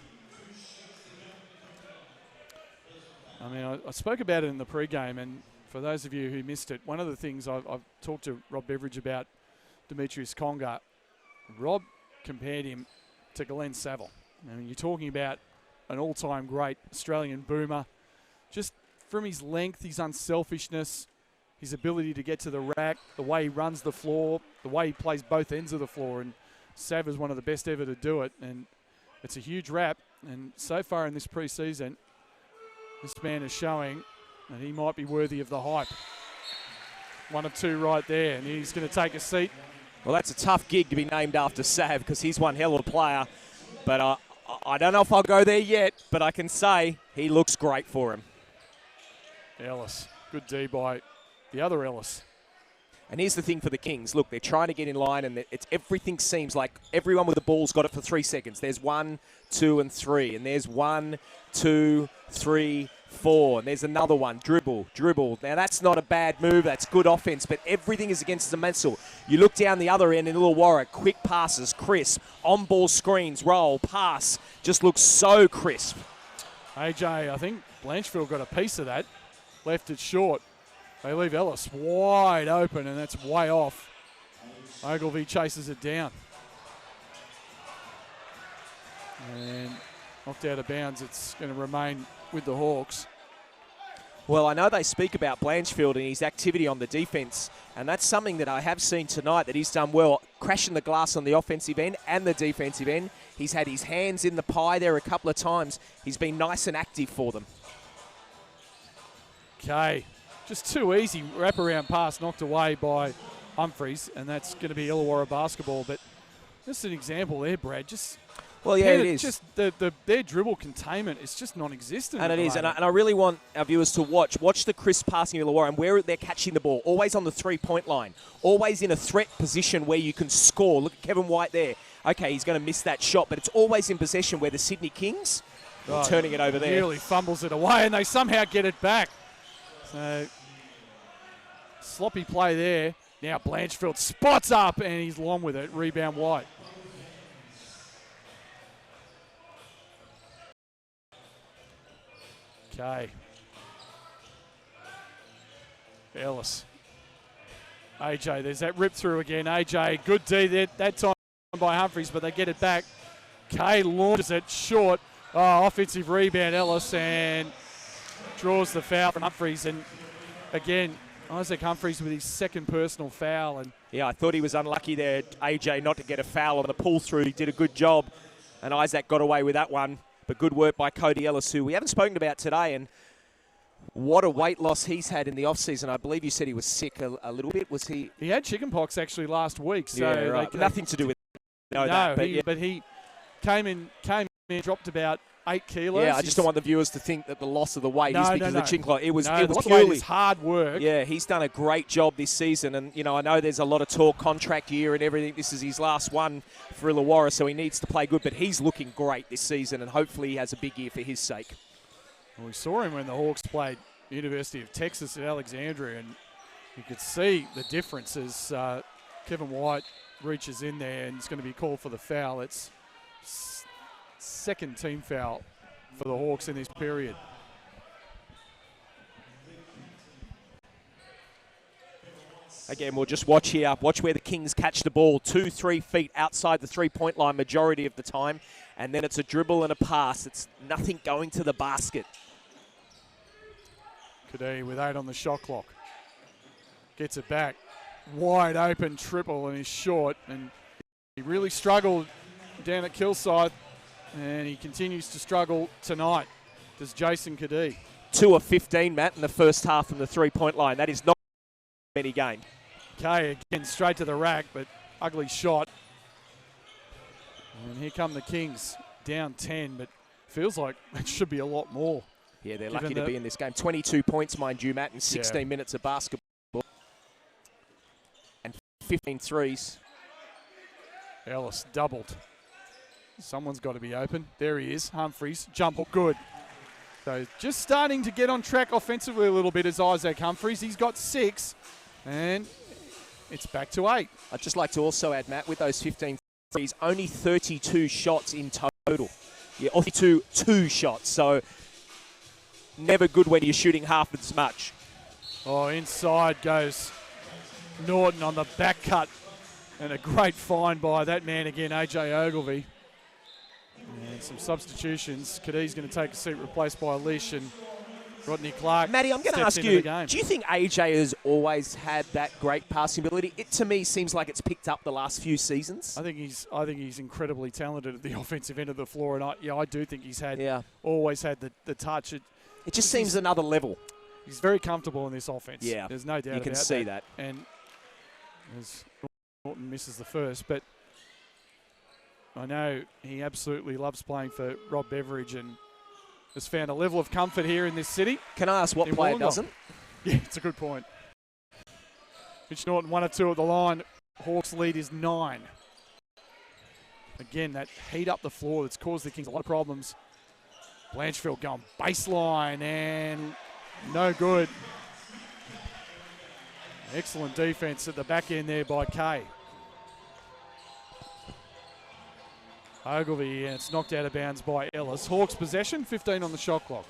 I mean, I spoke about it in the pregame, and for those of you who missed it, one of the things I've talked to Rob Beveridge about Demetrius Conger, Rob compared him to Glenn Saville. I mean, you're talking about an all-time great Australian boomer, just from his length, his unselfishness, his ability to get to the rack, the way he runs the floor, the way he plays both ends of the floor. And Sav is one of the best ever to do it. And it's a huge rap. And so far in this preseason, this man is showing that he might be worthy of the hype. 1 or 2 right there. And he's going to take a seat. Well, that's a tough gig to be named after Sav, because he's one hell of a player. But I don't know if I'll go there yet, but I can say he looks great for him. Ellis. Good D by the other Ellis. And here's the thing for the Kings. Look, they're trying to get in line, and everything seems like everyone with the ball's got it for 3 seconds. There's 1, 2, and 3. And there's 1, 2, 3, 4. And there's another one. Dribble, dribble. Now, that's not a bad move. That's good offense. But everything is against the missile. You look down the other end in Illawarra. Quick passes, crisp. On-ball screens, roll, pass. Just looks so crisp. AJ, I think Blanchfield got a piece of that. Left it short. They leave Ellis wide open, and that's way off. Ogilvie chases it down. And knocked out of bounds. It's going to remain with the Hawks. Well, I know they speak about Blanchfield and his activity on the defence, and that's something that I have seen tonight that he's done well, crashing the glass on the offensive end and the defensive end. He's had his hands in the pie there a couple of times. He's been nice and active for them. Okay. Just too easy. Wraparound pass knocked away by Humphreys, and that's going to be Illawarra basketball. But just an example there, Brad. Well, yeah, it is. Just their dribble containment is just non-existent. And it is. And I really want our viewers to watch the crisp passing of Illawarra and where they're catching the ball. Always on the three-point line. Always in a threat position where you can score. Look at Kevin White there. Okay, he's going to miss that shot, but it's always in possession where the Sydney Kings are turning it over there. Nearly fumbles it away, and they somehow get it back. So, sloppy play there. Now Blanchfield spots up, and he's long with it. Rebound White. Okay. Ellis. AJ, there's that rip through again. AJ, good D there, that time by Humphreys, but they get it back. Kay launches it short. Oh, offensive rebound, Ellis, and draws the foul from Humphreys. And again, Isaac Humphreys with his second personal foul. And yeah, I thought he was unlucky there, AJ, not to get a foul on the pull through. He did a good job, and Isaac got away with that one. But good work by Cody Ellis, who we haven't spoken about today. And what a weight loss he's had in the off-season. I believe you said he was sick a little bit. Was he? He had chickenpox actually last week. So yeah, right. Nothing to do with that. But he came in, dropped about 8 kilos. Yeah, I just don't want the viewers to think that the loss of the weight is because of the chickenpox. It was purely hard work. Yeah, he's done a great job this season. And, you know, I know there's a lot of talk, contract year and everything. This is his last one for Illawarra, so he needs to play good. But he's looking great this season, and hopefully he has a big year for his sake. Well, we saw him when the Hawks played University of Texas at Alexandria, and you could see the difference as Kevin White reaches in there and it's going to be called for the foul. It's second team foul for the Hawks in this period. Again, we'll just watch here. Watch where the Kings catch the ball. 2-3 feet outside the three-point line majority of the time. And then it's a dribble and a pass. It's nothing going to the basket. Kadee with 8 on the shot clock. Gets it back. Wide open triple and he's short. And he really struggled down at Kilsyth. And he continues to struggle tonight. Does Jason Kadee. 2 of 15, Matt, in the first half from the three-point line. That is not any game. Okay, again, straight to the rack, but ugly shot. And here come the Kings, down 10, but feels like it should be a lot more. Yeah, they're lucky to be in this game. 22 points, mind you, Matt, in 16 minutes of basketball. And 15 threes. Ellis doubled. Someone's got to be open. There he is, Humphreys. Jump hook, good. So just starting to get on track offensively a little bit is Isaac Humphreys. He's got 6, and it's back to 8. I'd just like to also add, Matt, with those 15 threes, only 32 shots in total. Yeah, only two shots, so never good when you're shooting half as much. Oh, inside goes Norton on the back cut, and a great find by that man again, AJ Ogilvie. And some substitutions. Kadee's going to take a seat, replaced by Lish, and Rodney Clark. Matty, I'm going to ask you, do you think AJ has always had that great passing ability? It, to me, seems like it's picked up the last few seasons. I think he's incredibly talented at the offensive end of the floor, and I do think he's always had the touch. It just seems another level. He's very comfortable in this offense. Yeah, there's no doubt about that. You can see that. And as Norton misses the first, but I know he absolutely loves playing for Rob Beveridge, and has found a level of comfort here in this city. Can I ask what In player Wollongong. doesn't? Yeah, it's a good point. Mitch Norton 1 or 2 at the line. Hawks lead is 9. Again, that heat up the floor that's caused the Kings a lot of problems. Blanchfield going baseline and no good. Excellent defense at the back end there by Kay. Ogilvy, and it's knocked out of bounds by Ellis. Hawks possession, 15 on the shot clock.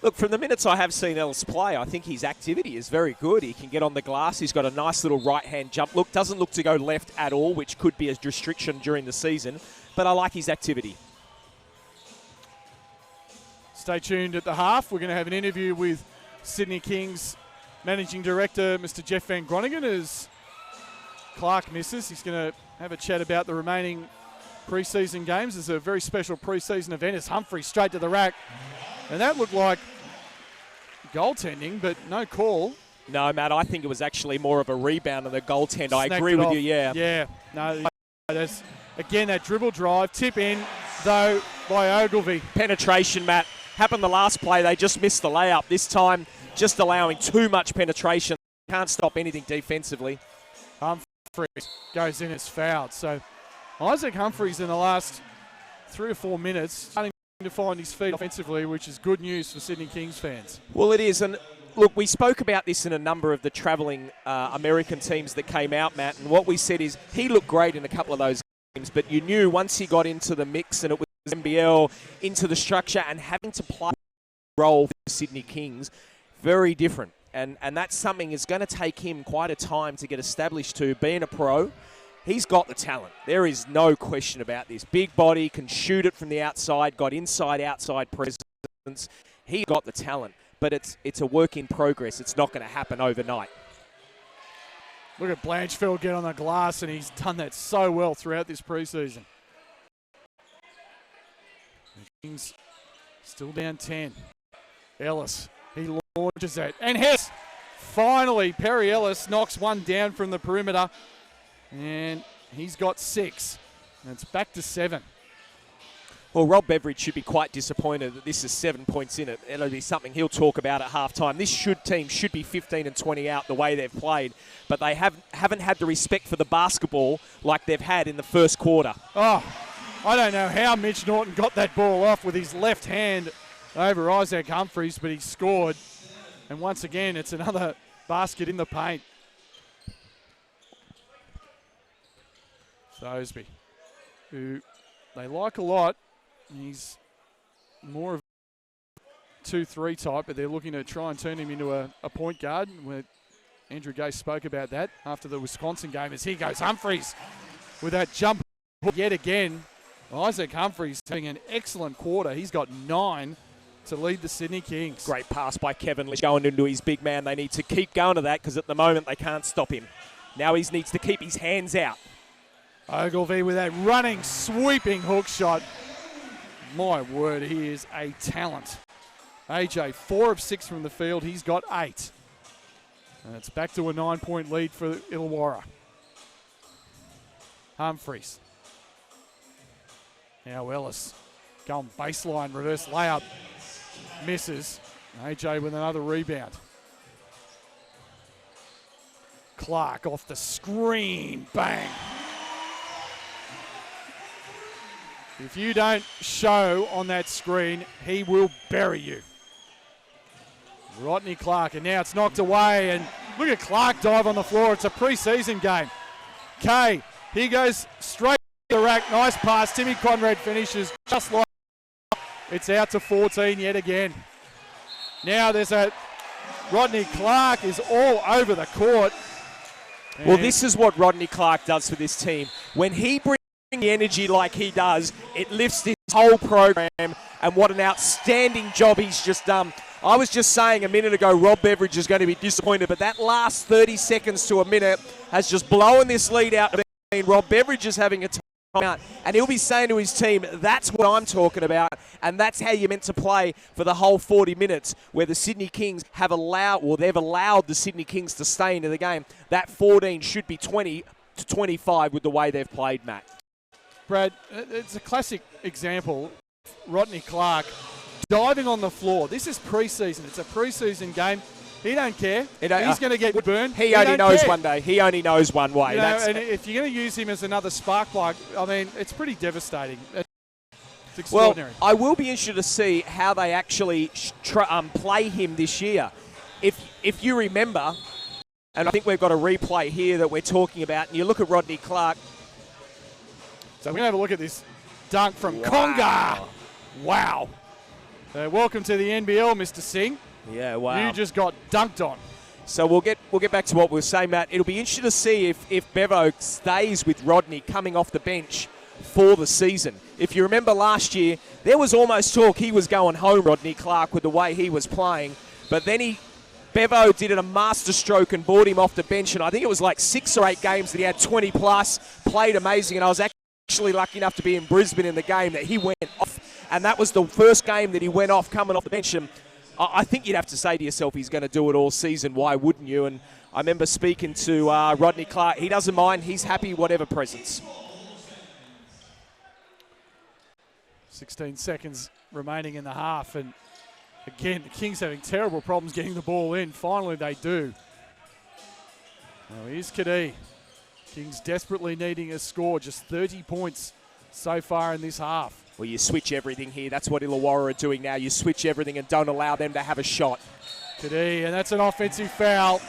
Look, from the minutes I have seen Ellis play, I think his activity is very good. He can get on the glass. He's got a nice little right-hand jump look. Doesn't look to go left at all, which could be a restriction during the season. But I like his activity. Stay tuned at the half. We're going to have an interview with Sydney Kings Managing Director, Mr. Jeff Van Groningen, as Clark misses. He's going to have a chat about the remaining pre-season games. It's a very special pre-season event. It's Humphrey straight to the rack. And that looked like goaltending, but no call. No, Matt, I think it was actually more of a rebound than a goaltend. I Snagged agree it with off. you, yeah. Yeah, no, there's, again, that dribble drive, tip in, though, by Ogilvy. Penetration, Matt. Happened the last play. They just missed the layup. This time, just allowing too much penetration. Can't stop anything defensively. Humphreys goes in as fouled. So Isaac Humphreys in the last 3 or 4 minutes starting to find his feet offensively, which is good news for Sydney Kings fans. Well, it is. And look, we spoke about this in a number of the travelling American teams that came out, Matt. And what we said is he looked great in a couple of those games, but you knew once he got into the mix and it was NBL, into the structure and having to play a role for the Sydney Kings, very different. And that's something that's going to take him quite a time to get established to. Being a pro, he's got the talent. There is no question about this. Big body, can shoot it from the outside, got inside-outside presence. He got the talent, but it's a work in progress. It's not going to happen overnight. Look at Blanchfield get on the glass, and he's done that so well throughout this preseason. The Kings still down 10. Ellis, he launches that, and hits. Finally, Perry Ellis knocks one down from the perimeter, and he's got 6. And it's back to 7. Well, Rob Beveridge should be quite disappointed that this is 7 points in it. It'll be something he'll talk about at halftime. This team should be 15 and 20 out the way they've played, but they haven't had the respect for the basketball like they've had in the first quarter. Oh, I don't know how Mitch Norton got that ball off with his left hand over Isaac Humphreys, but he scored. And once again, it's another basket in the paint. Sosby, who they like a lot. He's more of a 2-3 type, but they're looking to try and turn him into a point guard. Where Andrew Gay spoke about that after the Wisconsin game. As here goes Humphreys with that jump yet again. Isaac Humphreys having an excellent quarter. He's got 9 to lead the Sydney Kings. Great pass by Kevin Lynch going into his big man. They need to keep going to that because at the moment they can't stop him. Now he needs to keep his hands out. Ogilvy with that running, sweeping hook shot. My word, he is a talent. AJ, 4 of 6 from the field. He's got 8. And it's back to a 9-point lead for Illawarra. Humphreys. Now Ellis going baseline, reverse layup. Misses. AJ with another rebound. Clark off the screen. Bang. If you don't show on that screen, he will bury you. Rodney Clark, and now it's knocked away, and look at Clark dive on the floor. It's a preseason game. Kay, he goes straight to the rack. Nice pass. Timmy Conrad finishes just like it's out to 14 yet again. Now there's a Rodney Clark is all over the court. Well, this is what Rodney Clark does for this team. When he brings the energy like he does, it lifts this whole program, and what an outstanding job he's just done. I was just saying a minute ago Rob Beveridge is going to be disappointed, but that last 30 seconds to a minute has just blown this lead out. Rob Beveridge is having a timeout, and he'll be saying to his team, that's what I'm talking about, and that's how you're meant to play for the whole 40 minutes, where the Sydney Kings have allowed, or they've allowed the Sydney Kings to stay into the game. That 14 should be 20 to 25 with the way they've played, Matt. Brad, it's a classic example. Rodney Clark diving on the floor. This is preseason. It's a preseason game. He don't care. He's going to get burned. He only knows care. one day. He only knows one way. You know, and if you're going to use him as another spark plug, I mean, it's pretty devastating. It's extraordinary. Well, I will be interested to see how they actually play him this year. If you remember, and I think we've got a replay here that we're talking about, and you look at Rodney Clark. So we're going to have a look at this dunk from Conga. Wow. Welcome to the NBL, Mr. Singh. Yeah, wow. You just got dunked on. So we'll get back to what we were saying, Matt. It'll be interesting to see if Bevo stays with Rodney coming off the bench for the season. If you remember last year, there was almost talk he was going home, Rodney Clark, with the way he was playing. But then Bevo did a master stroke and brought him off the bench, and I think it was like 6 or 8 games that he had 20 plus, played amazing, and I was actually lucky enough to be in Brisbane in the game that he went off, and that was the first game that he went off coming off the bench. And I think you'd have to say to yourself he's going to do it all season. Why wouldn't you? And I remember speaking to Rodney Clark. He doesn't mind. He's happy whatever presence. 16 seconds remaining in the half. And again, the Kings having terrible problems getting the ball in. Finally, they do. Now, here's Kadee. Kings desperately needing a score. Just 30 points so far in this half. Well, you switch everything here. That's what Illawarra are doing now. You switch everything and don't allow them to have a shot. Kadee, and that's an offensive foul.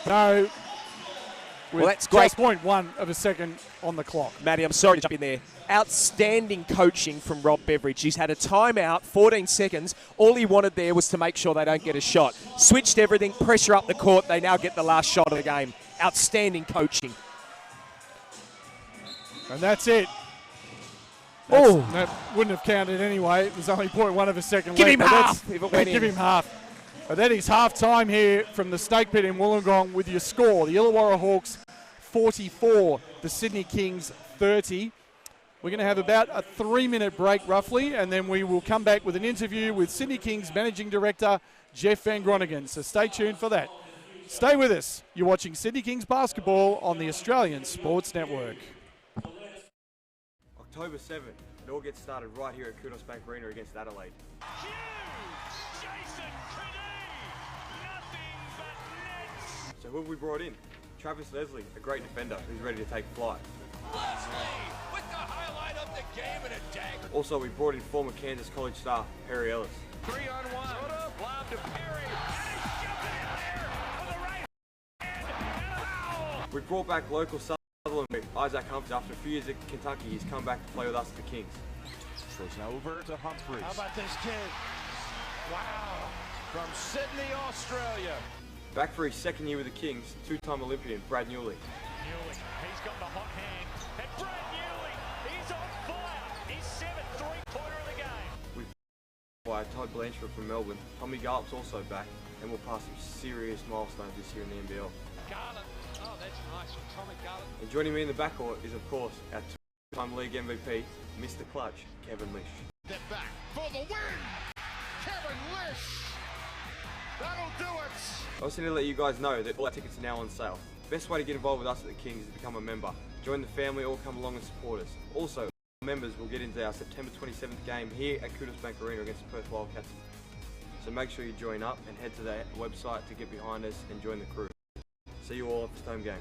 No. Well, that's great. 0.1 of a second on the clock. Matty, I'm sorry to jump in there. Outstanding coaching from Rob Beveridge. He's had a timeout, 14 seconds. All he wanted there was to make sure they don't get a shot. Switched everything, pressure up the court. They now get the last shot of the game. Outstanding coaching. And that's it. That wouldn't have counted anyway. It was only 0.1 of a second. Give him left, half if it went in. Give him half. But that is half time here from the Stake Pit in Wollongong with your score. The Illawarra Hawks 44, the Sydney Kings 30. We're going to have about a 3-minute break roughly, and then we will come back with an interview with Sydney Kings Managing Director Jeff Van Groningen. So stay tuned for that. Stay with us. You're watching Sydney Kings basketball on the Australian Sports Network. October 7th, it all gets started right here at Kudos Bank Arena against Adelaide. Huge! Jason Kadee! Nothing but nets! So who have we brought in? Travis Leslie, a great defender who's ready to take flight. Leslie with the highlight of the game and a dagger. Also, we brought in former Kansas College star Perry Ellis. 3-on-1. Lob to Perry. And he's jumping in there with the right hand. And a foul! We brought back local Sutherland Isaac Humphries. After a few years at Kentucky, he's come back to play with us at the Kings. Throws it over to Humphries. How about this kid? Wow. From Sydney, Australia. Back for his second year with the Kings, 2-time Olympian Brad Newley. Newley, he's got the hot hand. And Brad Newley, he's on fire. His 7th three-pointer of the game. By Todd Blanchard from Melbourne. Tommy Gallup's also back, and we'll pass some serious milestones this year in the NBL. Garland. Oh, that's nice from Tommy Garland. And joining me in the backcourt is, of course, our 2-time league MVP, Mr. Clutch, Kevin Lish. Step back for the win! Kevin Lish! That'll do it! I also need to let you guys know that all our tickets are now on sale. Best way to get involved with us at the Kings is to become a member. Join the family or come along and support us. Also, members will get into our September 27th game here at Kudos Bank Arena against the Perth Wildcats. So make sure you join up and head to the website to get behind us and join the crew. See you all at the home game.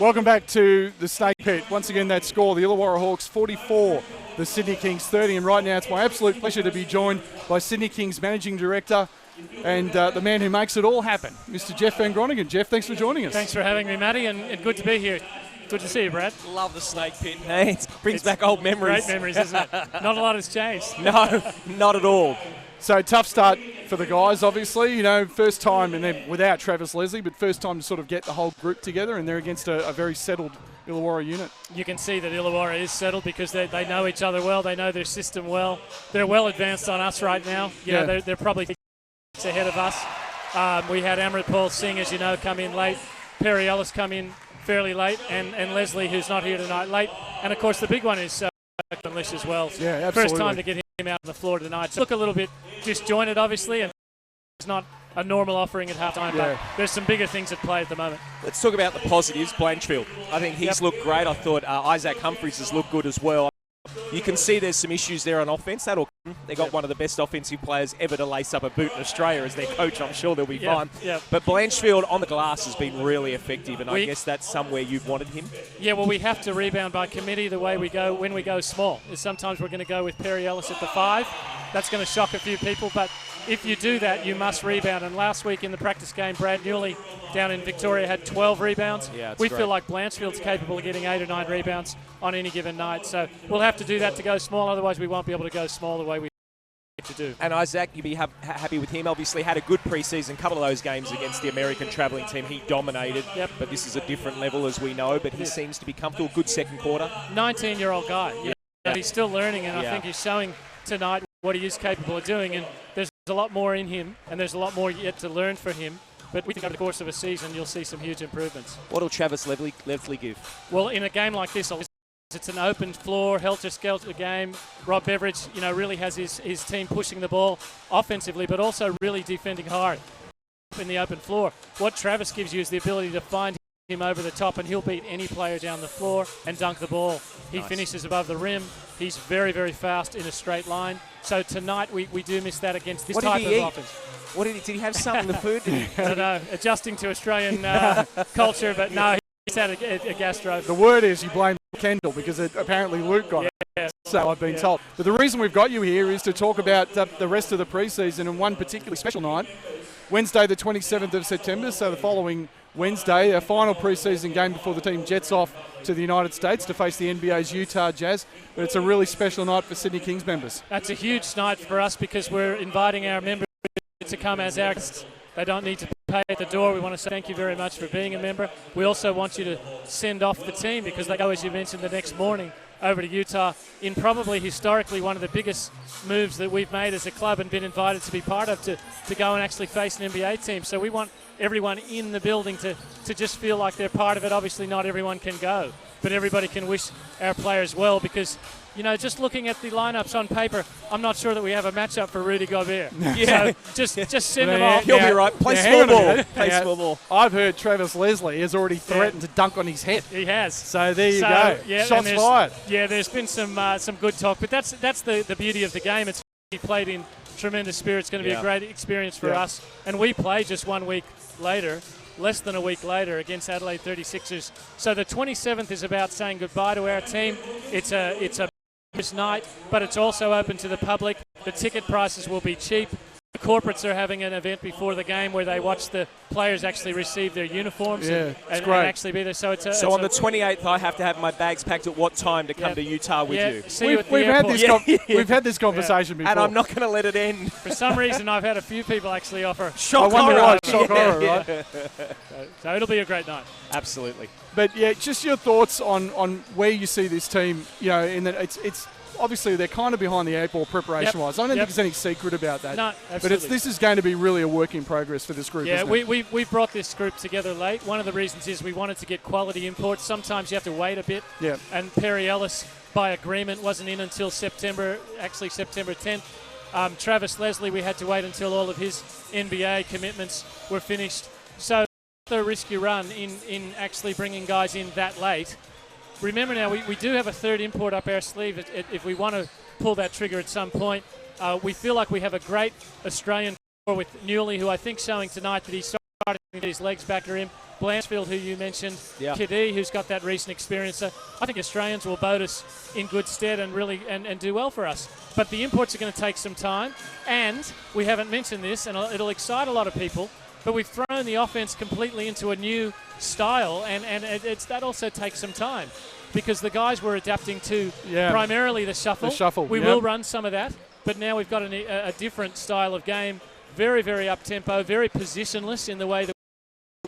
Welcome back to the Snake Pit. Once again, that score, the Illawarra Hawks 44, the Sydney Kings 30. And right now, it's my absolute pleasure to be joined by Sydney Kings Managing Director and the man who makes it all happen, Mr. Jeff Van Groningen. Jeff, thanks for joining us. Thanks for having me, Matty, and good to be here. Good to see you, Brad. Love the Snake Pit. Hey, it brings back old memories. Great memories, isn't it? Not a lot has changed. No, not at all. So tough start for the guys, obviously. You know, first time, and then without Travis Leslie, but first time to sort of get the whole group together, and they're against a very settled Illawarra unit. You can see that Illawarra is settled because they know each other well. They know their system well. They're well advanced on us right now. You know, they're probably ahead of us. We had Amrit Paul Singh, as you know, come in late. Perry Ellis come in fairly late, and Leslie, who's not here tonight, late. And, of course, the big one is Lish as well. Yeah, absolutely. First time to get him out on the floor tonight. So look a little bit disjointed, obviously, and it's not a normal offering at halftime, but there's some bigger things at play at the moment. Let's talk about the positives. Blanchfield, I think he's looked great. I thought Isaac Humphries has looked good as well. You can see there's some issues there on offense. That'll come. They got one of the best offensive players ever to lace up a boot in Australia as their coach. I'm sure they'll be fine. But Blanchfield on the glass has been really effective, and I guess that's somewhere you've wanted him. Yeah, well, we have to rebound by committee the way we go when we go small. Sometimes we're going to go with Perry Ellis at the 5. That's going to shock a few people, but if you do that, you must rebound. And last week in the practice game, Brad Newley down in Victoria had 12 rebounds. Yeah, we feel like Blanchfield's capable of getting 8 or 9 rebounds on any given night. So we'll have to do that to go small, otherwise we won't be able to go small the way we to do. And Isaac, you'd be happy with him. Obviously had a good preseason, couple of those games against the American travelling team. He dominated, but this is a different level as we know, but he seems to be comfortable. Good second quarter. 19-year-old guy. He's still learning, and I think he's showing tonight what he is capable of doing, and there's a lot more in him, and there's a lot more yet to learn for him. But we think over the course of a season, you'll see some huge improvements. What will Travis Leslie give? Well, in a game like this, it's an open floor, helter-skelter game. Rob Beveridge, really has his team pushing the ball offensively, but also really defending hard in the open floor. What Travis gives you is the ability to find him over the top, and he'll beat any player down the floor and dunk the ball. He finishes above the rim. He's very, very fast in a straight line. So tonight we do miss that against this type of offense. What did he have something in the food? I don't know, adjusting to Australian culture, but no, he's had a gastro. The word is you blame Kendall because apparently Luke got it. So I've been told. But the reason we've got you here is to talk about the rest of the preseason and one particularly special night, Wednesday the 27th of September, so the following Wednesday, a final preseason game before the team jets off to the United States to face the NBA's Utah Jazz. But it's a really special night for Sydney Kings members. That's a huge night for us because we're inviting our members to come as our guests. They don't need to pay at the door. We want to say thank you very much for being a member. We also want you to send off the team because they go, as you mentioned, the next morning over to Utah in probably historically one of the biggest moves that we've made as a club and been invited to be part of to go and actually face an NBA team. So we want everyone in the building to just feel like they're part of it. Obviously not everyone can go, but everybody can wish our players well because, just looking at the lineups on paper, I'm not sure that we have a matchup for Rudy Gobert. So just send them off. He'll be right. Play small ball. Play small ball. I've heard Travis Leslie has already threatened to dunk on his head. He has. So there you go. Shots fired. Yeah, there's been some good talk, but that's the beauty of the game. He played in tremendous spirit. It's going to be a great experience for us. And we play just 1 week later, less than a week later, against Adelaide 36ers. So the 27th is about saying goodbye to our team. It's a night, but it's also open to the public. The ticket prices will be cheap. The corporates are having an event before the game where they watch the players actually receive their uniforms and actually be there. So on the 28th, I have to have my bags packed at what time to come to Utah with you? We've had this conversation before. And I'm not going to let it end. For some reason, I've had a few people actually offer shock horror, right? So it'll be a great night. Absolutely. But just your thoughts on where you see this team. In that it's obviously they're kind of behind the 8 ball preparation-wise. I don't think there's any secret about that. No, absolutely. But this is going to be really a work in progress for this group. Yeah, isn't it? we brought this group together late. One of the reasons is we wanted to get quality imports. Sometimes you have to wait a bit. Yeah. And Perry Ellis, by agreement, wasn't in until September 10th. Travis Leslie, we had to wait until all of his NBA commitments were finished. So a risky run in actually bringing guys in that late. Remember now, we do have a third import up our sleeve if we want to pull that trigger at some point. We feel like we have a great Australian core with Newley, who I think showing tonight that he's starting to get his legs back to him. Blanchfield, who you mentioned, Yeah. Kadee, who's got that recent experience. So I think Australians will boat us in good stead and really and do well for us. But the imports are going to take some time, and we haven't mentioned this, and it'll excite a lot of people, but we've thrown the offense completely into a new style, and that also takes some time because the guys were adapting to primarily the shuffle. We will run some of that, but now we've got a different style of game, very, very up-tempo, very positionless in the way that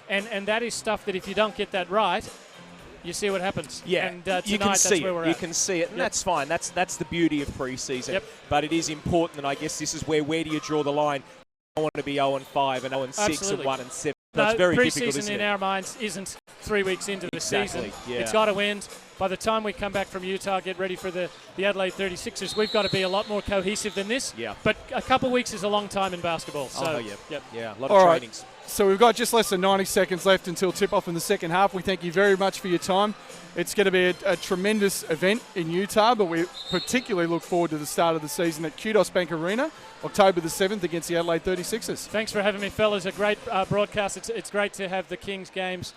and that is stuff that if you don't get that right, you see what happens. Yeah, and tonight you can that's see where it. we're You at. can see it, and that's fine. That's the beauty of pre-season. Yep. But it is important, and I guess this is where do you draw the line? I want to be 0-5 and 0-6 Absolutely. and 1-7. No, That's very difficult, pre-season isn't in it? our minds isn't 3 weeks into the Exactly, season. yeah. It's got to end. By the time we come back from Utah, get ready for the Adelaide 36ers, we've got to be a lot more cohesive than this. Yeah. But a couple of weeks is a long time in basketball. So, yeah, a lot All of right. trainings. So we've got just less than 90 seconds left until tip-off in the second half. We thank you very much for your time. It's going to be a tremendous event in Utah, but we particularly look forward to the start of the season at Kudos Bank Arena, October the 7th against the Adelaide 36ers. Thanks for having me, fellas. A great broadcast. It's great to have the Kings games,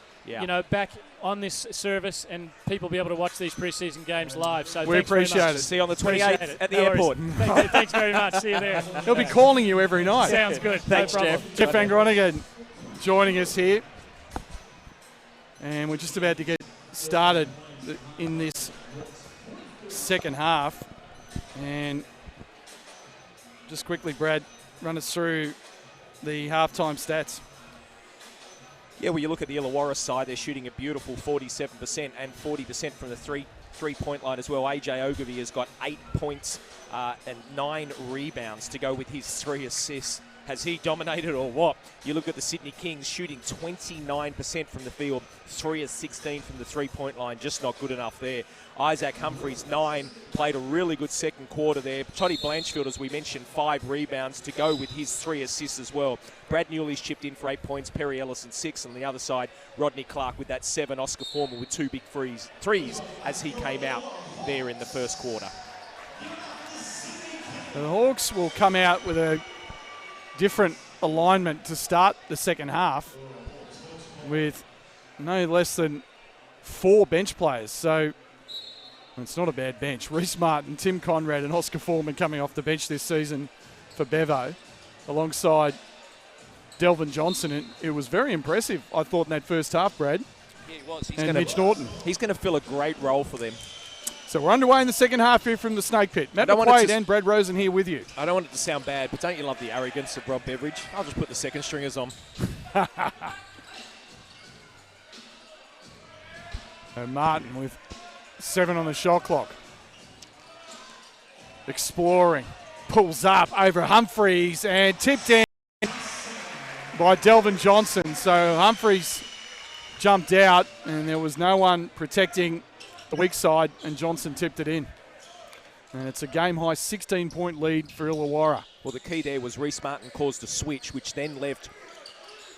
back on this service and people be able to watch these preseason games live. So we thanks very appreciate much. it. See you on the Appreciate 28th it. at the No worries. airport. Thanks very much. See you there. He'll be calling you every night. Sounds good. Thanks, no problem. Jeff. Jeff Van Groningen joining us here. And we're just about to get started in this second half. And just quickly, Brad, run us through the halftime stats. Yeah, well, you look at the Illawarra side, they're shooting a beautiful 47% and 40% from the three-point line as well. AJ Ogilvy has got 8 points and 9 rebounds to go with his 3 assists. Has he dominated or what? You look at the Sydney Kings shooting 29% from the field, 3 of 16 from the three-point line, just not good enough there. Isaac Humphries, 9, played a really good second quarter there. Toddy Blanchfield, as we mentioned, 5 rebounds to go with his 3 assists as well. Brad Newley's chipped in for 8 points, Perry Ellison 6. On the other side, Rodney Clark with that 7, Oscar Foreman with 2 big threes as he came out there in the first quarter. The Hawks will come out with a different alignment to start the second half with no less than 4 bench players. So it's not a bad bench. Reece Martin, Tim Conrad and Oscar Foreman coming off the bench this season for Bevo alongside Delvin Johnson. And it was very impressive, I thought, in that first half, Brad. Yeah, he was. And Mitch Norton. He's going to fill a great role for them. So we're underway in the second half here from the Snake Pit. Matt McQuaid and Brad Rosen here with you. I don't want it to sound bad, but don't you love the arrogance of Rob Beveridge? I'll just put the second stringers on. Martin with 7 on the shot clock. Exploring. Pulls up over Humphries and tipped in by Delvin Johnson. So Humphries jumped out and there was no one protecting the weak side, and Johnson tipped it in. And it's a game-high 16-point lead for Illawarra. Well, the key there was Reece Martin caused a switch, which then left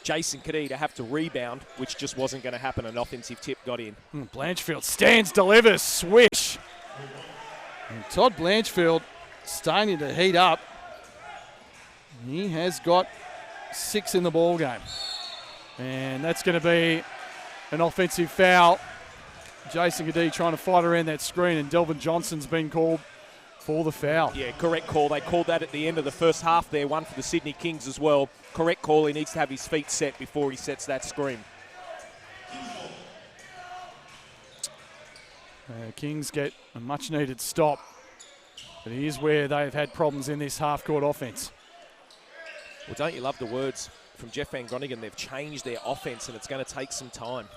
Jason Kadee to have to rebound, which just wasn't going to happen. An offensive tip got in. Blanchfield stands, delivers, swish. And Todd Blanchfield starting to heat up. He has got 6 in the ball game. And that's going to be an offensive foul. Jason Kadee trying to fight around that screen, and Delvin Johnson's been called for the foul. Yeah, correct call. They called that at the end of the first half there, one for the Sydney Kings as well. Correct call. He needs to have his feet set before he sets that screen. Kings get a much-needed stop. But here's where they've had problems in this half-court offense. Well, don't you love the words from Jeff Van Groningen? They've changed their offense, and it's going to take some time.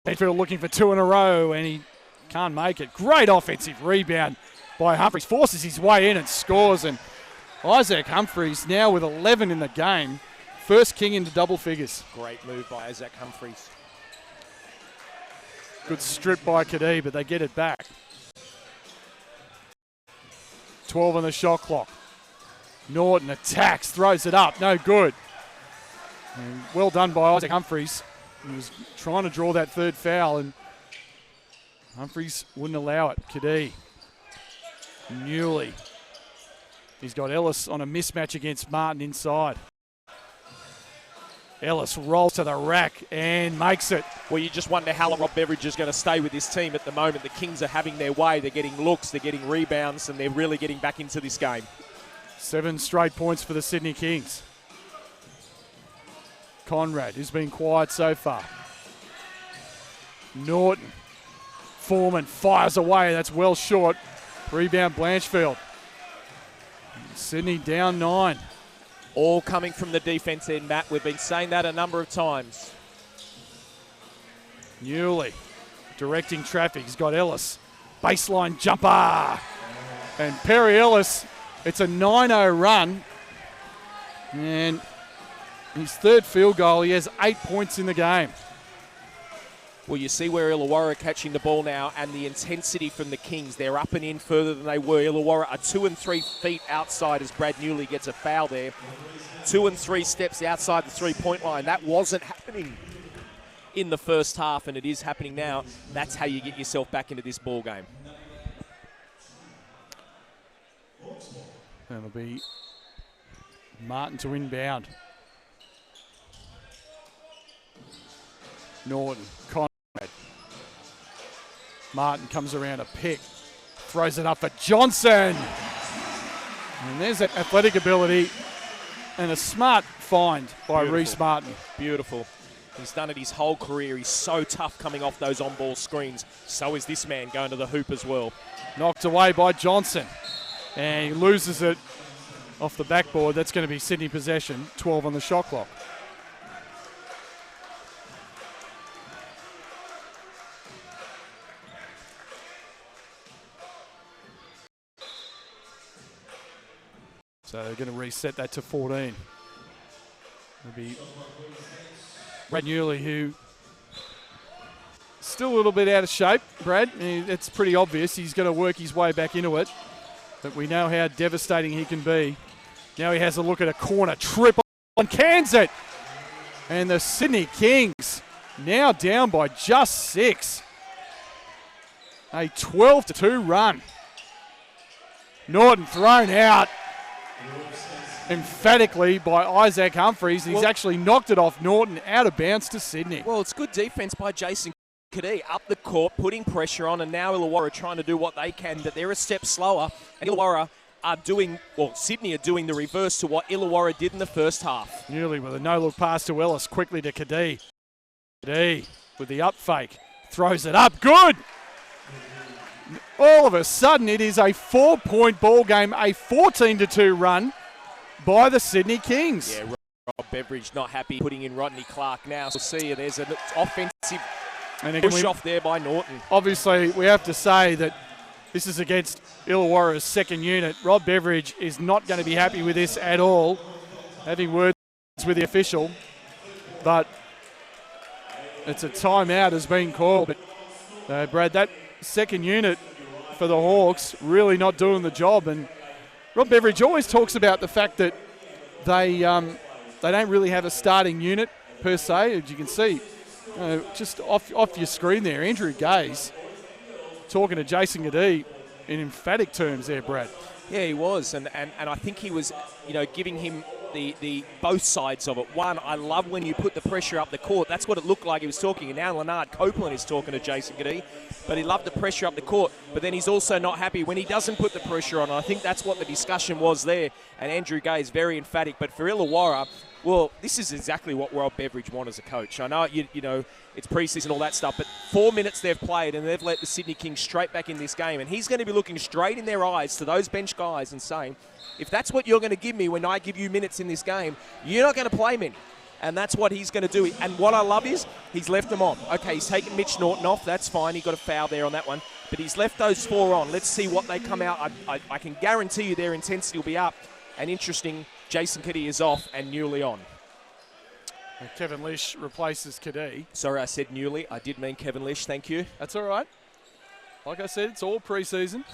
Blanchfield looking for 2 in a row, and he can't make it. Great offensive rebound by Humphries. Forces his way in and scores. And Isaac Humphries now with 11 in the game. First King into double figures. Great move by Isaac Humphries. Good strip by Kadee, but they get it back. 12 on the shot clock. Norton attacks, throws it up. No good. And well done by Isaac Humphries. He was trying to draw that third foul, and Humphries wouldn't allow it. Kadee. Newley. He's got Ellis on a mismatch against Martin inside. Ellis rolls to the rack and makes it. Well, you just wonder how long Rob Beveridge is going to stay with this team at the moment. The Kings are having their way. They're getting looks, they're getting rebounds, and they're really getting back into this game. 7 straight points for the Sydney Kings. Conrad, who's been quiet so far. Norton. Foreman fires away. That's well short. Rebound Blanchfield. Sydney down 9. All coming from the defense end, Matt. We've been saying that a number of times. Newley directing traffic. He's got Ellis. Baseline jumper. And Perry Ellis, it's a 9-0 run. And his third field goal, he has 8 points in the game. Well, you see where Illawarra are catching the ball now and the intensity from the Kings. They're up and in further than they were. Illawarra are 2 and 3 feet outside as Brad Newley gets a foul there. 2 and 3 steps outside the three-point line. That wasn't happening in the first half, and it is happening now. That's how you get yourself back into this ball game. That'll be Martin to inbound. Norton, Conrad. Martin comes around a pick, throws it up for Johnson. And there's that athletic ability and a smart find by Reece Martin. Beautiful. He's done it his whole career. He's so tough coming off those on-ball screens. So is this man going to the hoop as well. Knocked away by Johnson. And he loses it off the backboard. That's going to be Sydney possession, 12 on the shot clock. So they're going to reset that to 14. It'll be Brad Newley, who still a little bit out of shape, Brad. It's pretty obvious. He's going to work his way back into it. But we know how devastating he can be. Now he has a look at a corner. Trip on, cans it. And the Sydney Kings now down by just 6. A 12-2 run. Norton thrown out emphatically by Isaac Humphries. He's actually knocked it off Norton out of bounds to Sydney. Well, it's good defense by Jason Kadee up the court, putting pressure on, and now Illawarra trying to do what they can, but they're a step slower. And Illawarra are doing, well, Sydney are doing the reverse to what Illawarra did in the first half. Newley with a no-look pass to Ellis, quickly to Kadee. Kadee with the up fake, throws it up, good! All of a sudden, it is a 4-point ball game, a 14-2 run by the Sydney Kings. Yeah, Rob Beveridge not happy putting in Rodney Clark now. So see, there's an offensive push off there by Norton. Obviously, we have to say that this is against Illawarra's second unit. Rob Beveridge is not going to be happy with this at all, having words with the official. But it's a timeout has been called. But Brad, that second unit for the Hawks really not doing the job. And Rob Beveridge always talks about the fact that they don't really have a starting unit per se. As you can see, just off your screen there, Andrew Gaze talking to Jason Kadee in emphatic terms there, Brad. Yeah, he was, and I think he was, giving him the both sides of it. One, I love when you put the pressure up the court. That's what it looked like he was talking. And now Leonard Copeland is talking to Jason Kadee, but he loved the pressure up the court. But then he's also not happy when he doesn't put the pressure on. And I think that's what the discussion was there. And Andrew Gay is very emphatic. But for Illawarra, well, this is exactly what Rob Beveridge wants as a coach. I know, it's preseason and all that stuff, but 4 minutes they've played and they've let the Sydney Kings straight back in this game. And he's going to be looking straight in their eyes to those bench guys and saying, if that's what you're going to give me when I give you minutes in this game, you're not going to play many. And that's what he's going to do. And what I love is he's left them on. Okay, he's taken Mitch Norton off. That's fine. He got a foul there on that one. But he's left those 4 on. Let's see what they come out. I can guarantee you their intensity will be up. And interesting, Jason Kadee is off and Newley on. And Kevin Lish replaces Kadee. Sorry, I said Newley. I did mean Kevin Lish. Thank you. That's all right. Like I said, it's all preseason.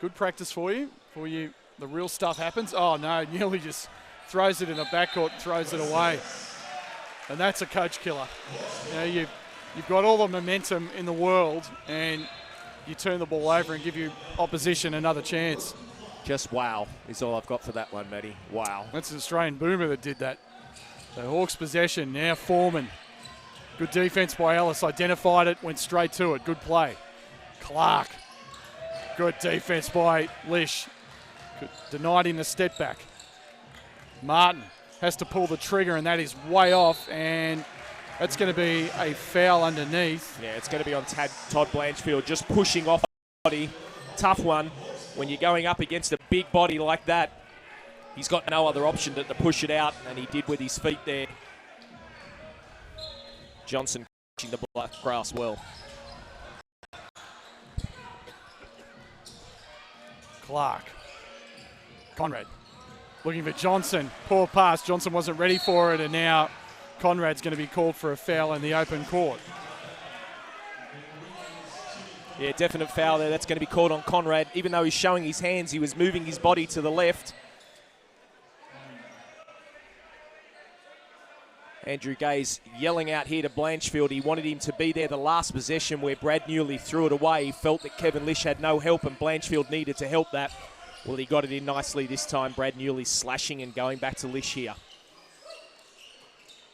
Good practice for you. The real stuff happens. Oh, no, Newley just throws it in the backcourt and throws it away. And that's a coach killer. You've got all the momentum in the world and you turn the ball over and give your opposition another chance. Just wow is all I've got for that one, Matty. Wow. That's an Australian boomer that did that. The Hawks possession, now Foreman. Good defense by Ellis, identified it, went straight to it. Good play. Clark. Good defense by Lish. Denied him the step back. Martin has to pull the trigger, and that is way off, and that's going to be a foul underneath. Yeah, it's going to be on Todd Blanchfield, just pushing off body. Tough one. When you're going up against a big body like that, he's got no other option than to push it out, and he did with his feet there. Johnson catching the black grass well. Clark. Conrad looking for Johnson. Poor pass. Johnson wasn't ready for it, and now Conrad's going to be called for a foul in the open court. Yeah, definite foul there. That's going to be called on Conrad. Even though he's showing his hands, he was moving his body to the left. Andrew Gay's yelling out here to Blanchfield. He wanted him to be there the last possession where Brad Newley threw it away. He felt that Kevin Lish had no help and Blanchfield needed to help that. Well, he got it in nicely this time. Brad Newley slashing and going back to Lish here.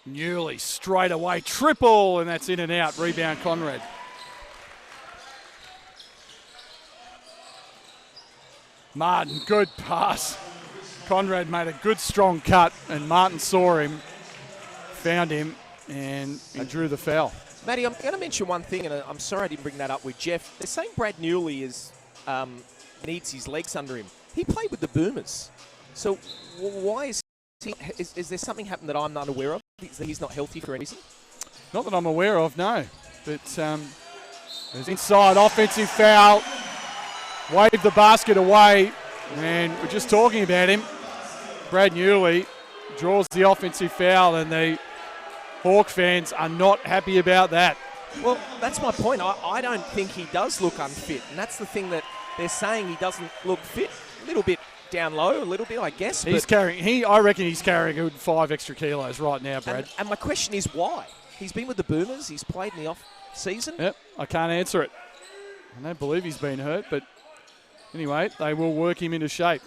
Newley straight away, triple, and that's in and out. Rebound Conrad. Martin, good pass. Conrad made a good strong cut, and Martin saw him, found him, and he drew the foul. Matty, I'm going to mention one thing, and I'm sorry I didn't bring that up with Jeff. They're saying Brad Newley needs his legs under him. He played with the Boomers. So why is there something happened that I'm not aware of? He's not healthy for any reason? Not that I'm aware of, no. But there's inside offensive foul. Waved the basket away, and we're just talking about him. Brad Newley draws the offensive foul, and the Hawk fans are not happy about that. Well, that's my point. I don't think he does look unfit, and that's the thing that they're saying he doesn't look fit. A little bit down low, a little bit, I guess. I reckon he's carrying a good 5 extra kilos right now, Brad. And my question is why? He's been with the Boomers. He's played in the off-season. Yep, I can't answer it. I don't believe he's been hurt, but anyway, they will work him into shape.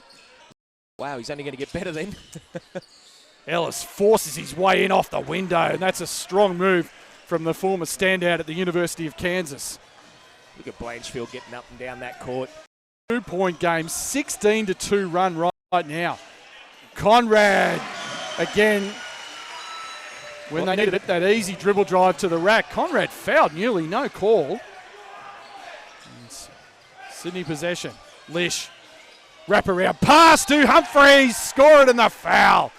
Wow, he's only going to get better then. Ellis forces his way in off the window, and that's a strong move from the former standout at the University of Kansas. Look at Blanchfield getting up and down that court. 2-point game, 16-2 run right now. Conrad, again, when they needed it, that easy dribble drive to the rack. Conrad fouled Newley, no call. Sydney possession. Lish, wrap around, pass to Humphreys, score it in the foul.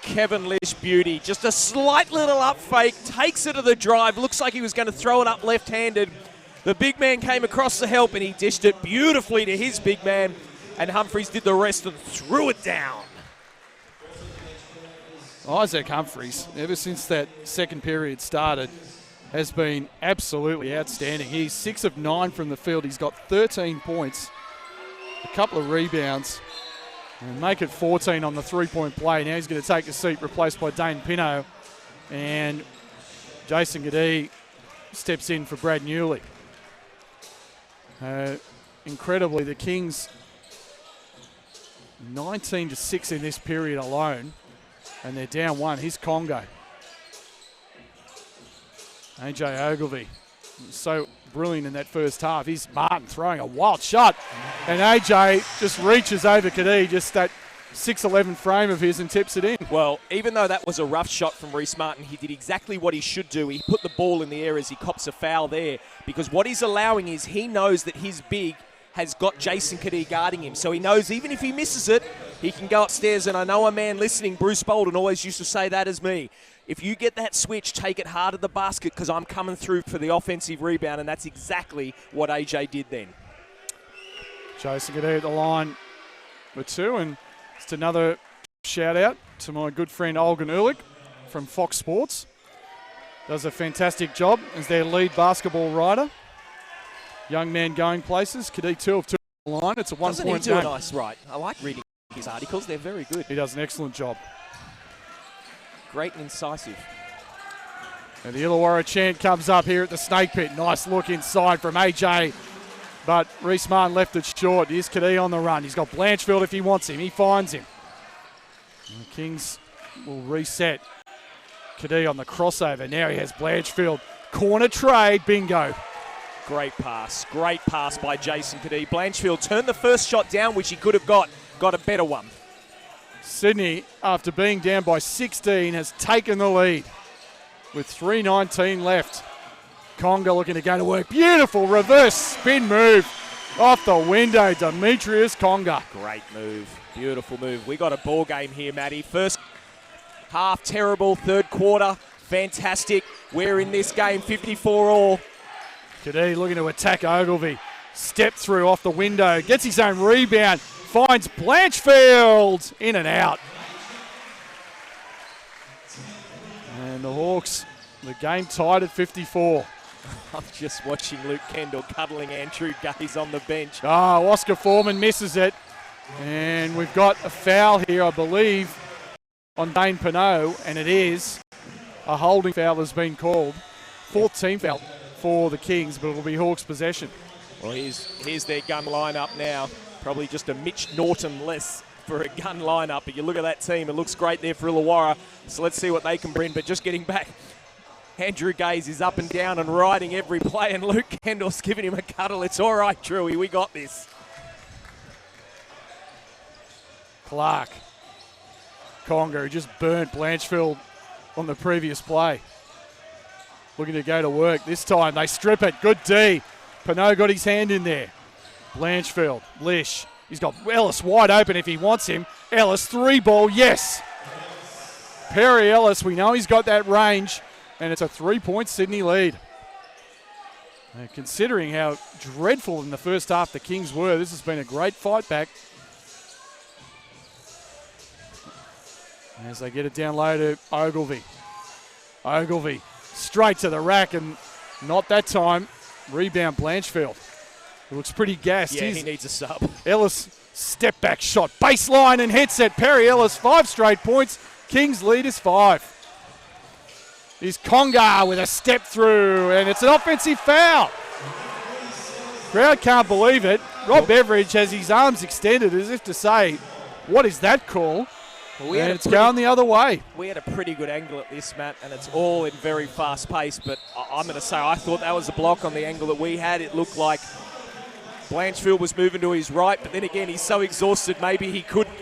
Kevin Lish beauty, just a slight little up fake, takes it to the drive, looks like he was going to throw it up left-handed. The big man came across to help, and he dished it beautifully to his big man, and Humphreys did the rest and threw it down. Isaac Humphreys, ever since that second period started, has been absolutely outstanding. He's 6 of 9 from the field. He's got 13 points, a couple of rebounds, and make it 14 on the 3-point play. Now he's going to take a seat, replaced by Dane Pino, and Jason Gadee steps in for Brad Newley. Incredibly, the Kings 19-6 in this period alone, and they're down 1. Here's Congo. AJ Ogilvy, so brilliant in that first half. Here's Martin throwing a wild shot, and AJ just reaches over Kadee, just that 6'11" frame of his, and tips it in. Well, even though that was a rough shot from Reece Martin, he did exactly what he should do. He put the ball in the air as he cops a foul there, because what he's allowing is he knows that his big has got Jason Kadee guarding him. So he knows even if he misses it, he can go upstairs. And I know a man listening, Bruce Bolden, always used to say that as me. If you get that switch, take it hard at the basket, because I'm coming through for the offensive rebound, and that's exactly what AJ did then. Jason Kadee at the line for 2, and just another shout out to my good friend Olgun Ehrlich from Fox Sports. Does a fantastic job as their lead basketball writer. Young man going places. Kadee 2 of 2 on the line. It's a 1-point game. Doesn't he do a nice right? I like reading his articles. They're very good. He does an excellent job. Great and incisive. And the Illawarra chant comes up here at the Snake Pit. Nice look inside from AJ, but Reece Martin left it short. Here's Kadee on the run. He's got Blanchfield if he wants him. He finds him. And the Kings will reset. Kadee on the crossover. Now he has Blanchfield. Corner trade, bingo. Great pass by Jason Kadee. Blanchfield turned the first shot down, which he could have got a better one. Sydney, after being down by 16, has taken the lead with 3:19 left. Conga looking to go to work. Beautiful reverse spin move off the window. Demetrius Conga. Great move. Beautiful move. We got a ball game here, Matty. First half terrible. Third quarter fantastic. We're in this game 54 all. Kadee looking to attack Ogilvie. Step through off the window. Gets his own rebound. Finds Blanchfield. In and out. And the Hawks, the game tied at 54. I'm just watching Luke Kendall cuddling Andrew Gaze on the bench. Oh, Oscar Foreman misses it. And we've got a foul here, I believe, on Dane Pinot, and it is. A holding foul has been called. Fourth team foul for the Kings, but it'll be Hawks' possession. Well, here's their gun lineup now. Probably just a Mitch Norton less for a gun lineup, but you look at that team, it looks great there for Illawarra. So let's see what they can bring, but just getting back. Andrew Gaze is up and down and riding every play, and Luke Kendall's giving him a cuddle. It's all right, Drewy, we got this. Clark. Conga, who just burnt Blanchfield on the previous play. Looking to go to work. This time they strip it. Good D. Pinot got his hand in there. Blanchfield. Lish. He's got Ellis wide open if he wants him. Ellis, 3-ball, yes. Perry Ellis, we know he's got that range, and it's a 3-point Sydney lead. And considering how dreadful in the first half the Kings were, this has been a great fight back. As they get it down low to Ogilvie. Ogilvie straight to the rack, and not that time. Rebound Blanchfield. It looks pretty gassed. Yeah, he needs a sub. Ellis, step back shot, baseline and hits it. Perry Ellis, 5 straight points. Kings lead is 5. Here's Conga with a step through, and it's an offensive foul. Crowd can't believe it. Rob Beveridge has his arms extended as if to say, what is that call? Well, and it's going the other way. We had a pretty good angle at this, Matt, and it's all in very fast pace, but I'm going to say I thought that was a block on the angle that we had. It looked like Blanchfield was moving to his right, but then again, he's so exhausted, maybe he couldn't.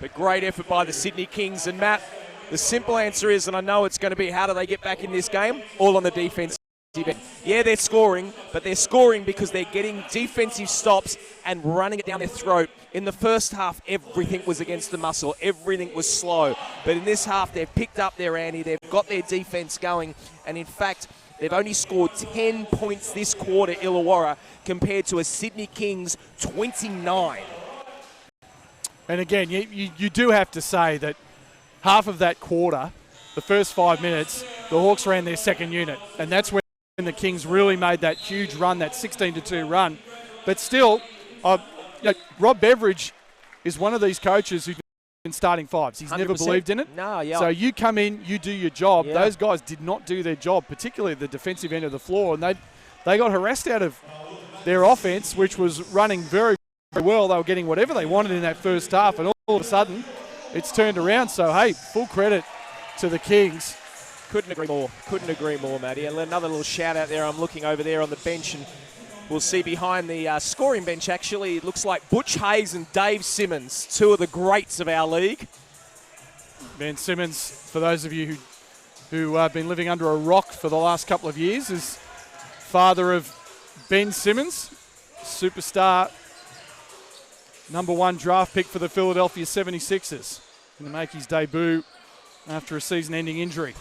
But great effort by the Sydney Kings. And Matt, the simple answer is, and I know it's going to be, how do they get back in this game? All on the defense. Yeah, they're scoring, but they're scoring because they're getting defensive stops and running it down their throat. In the first half, everything was against the muscle. Everything was slow. But in this half, they've picked up their ante. They've got their defense going. And in fact, they've only scored 10 points this quarter, Illawarra, compared to a Sydney Kings 29. And again, you do have to say that half of that quarter, the first 5 minutes, the Hawks ran their second unit. And that's when the Kings really made that huge run, that 16-2 run. But still, Rob Beveridge is one of these coaches who's been starting fives. He's 100%. Never believed in it. No, yeah. So you come in, you do your job. Yeah. Those guys did not do their job, particularly at the defensive end of the floor, and they got harassed out of their offense, which was running very, very well. They were getting whatever they wanted in that first half, and all of a sudden, it's turned around. So, hey, full credit to the Kings. Couldn't agree more. Couldn't agree more, Matty. And another little shout out there. I'm looking over there on the bench, and we'll see behind the scoring bench, actually, it looks like Butch Hayes and Dave Simmons, two of the greats of our league. Ben Simmons, for those of you who have been living under a rock for the last couple of years, is father of Ben Simmons, superstar, #1 draft pick for the Philadelphia 76ers. Going to make his debut after a season-ending injury.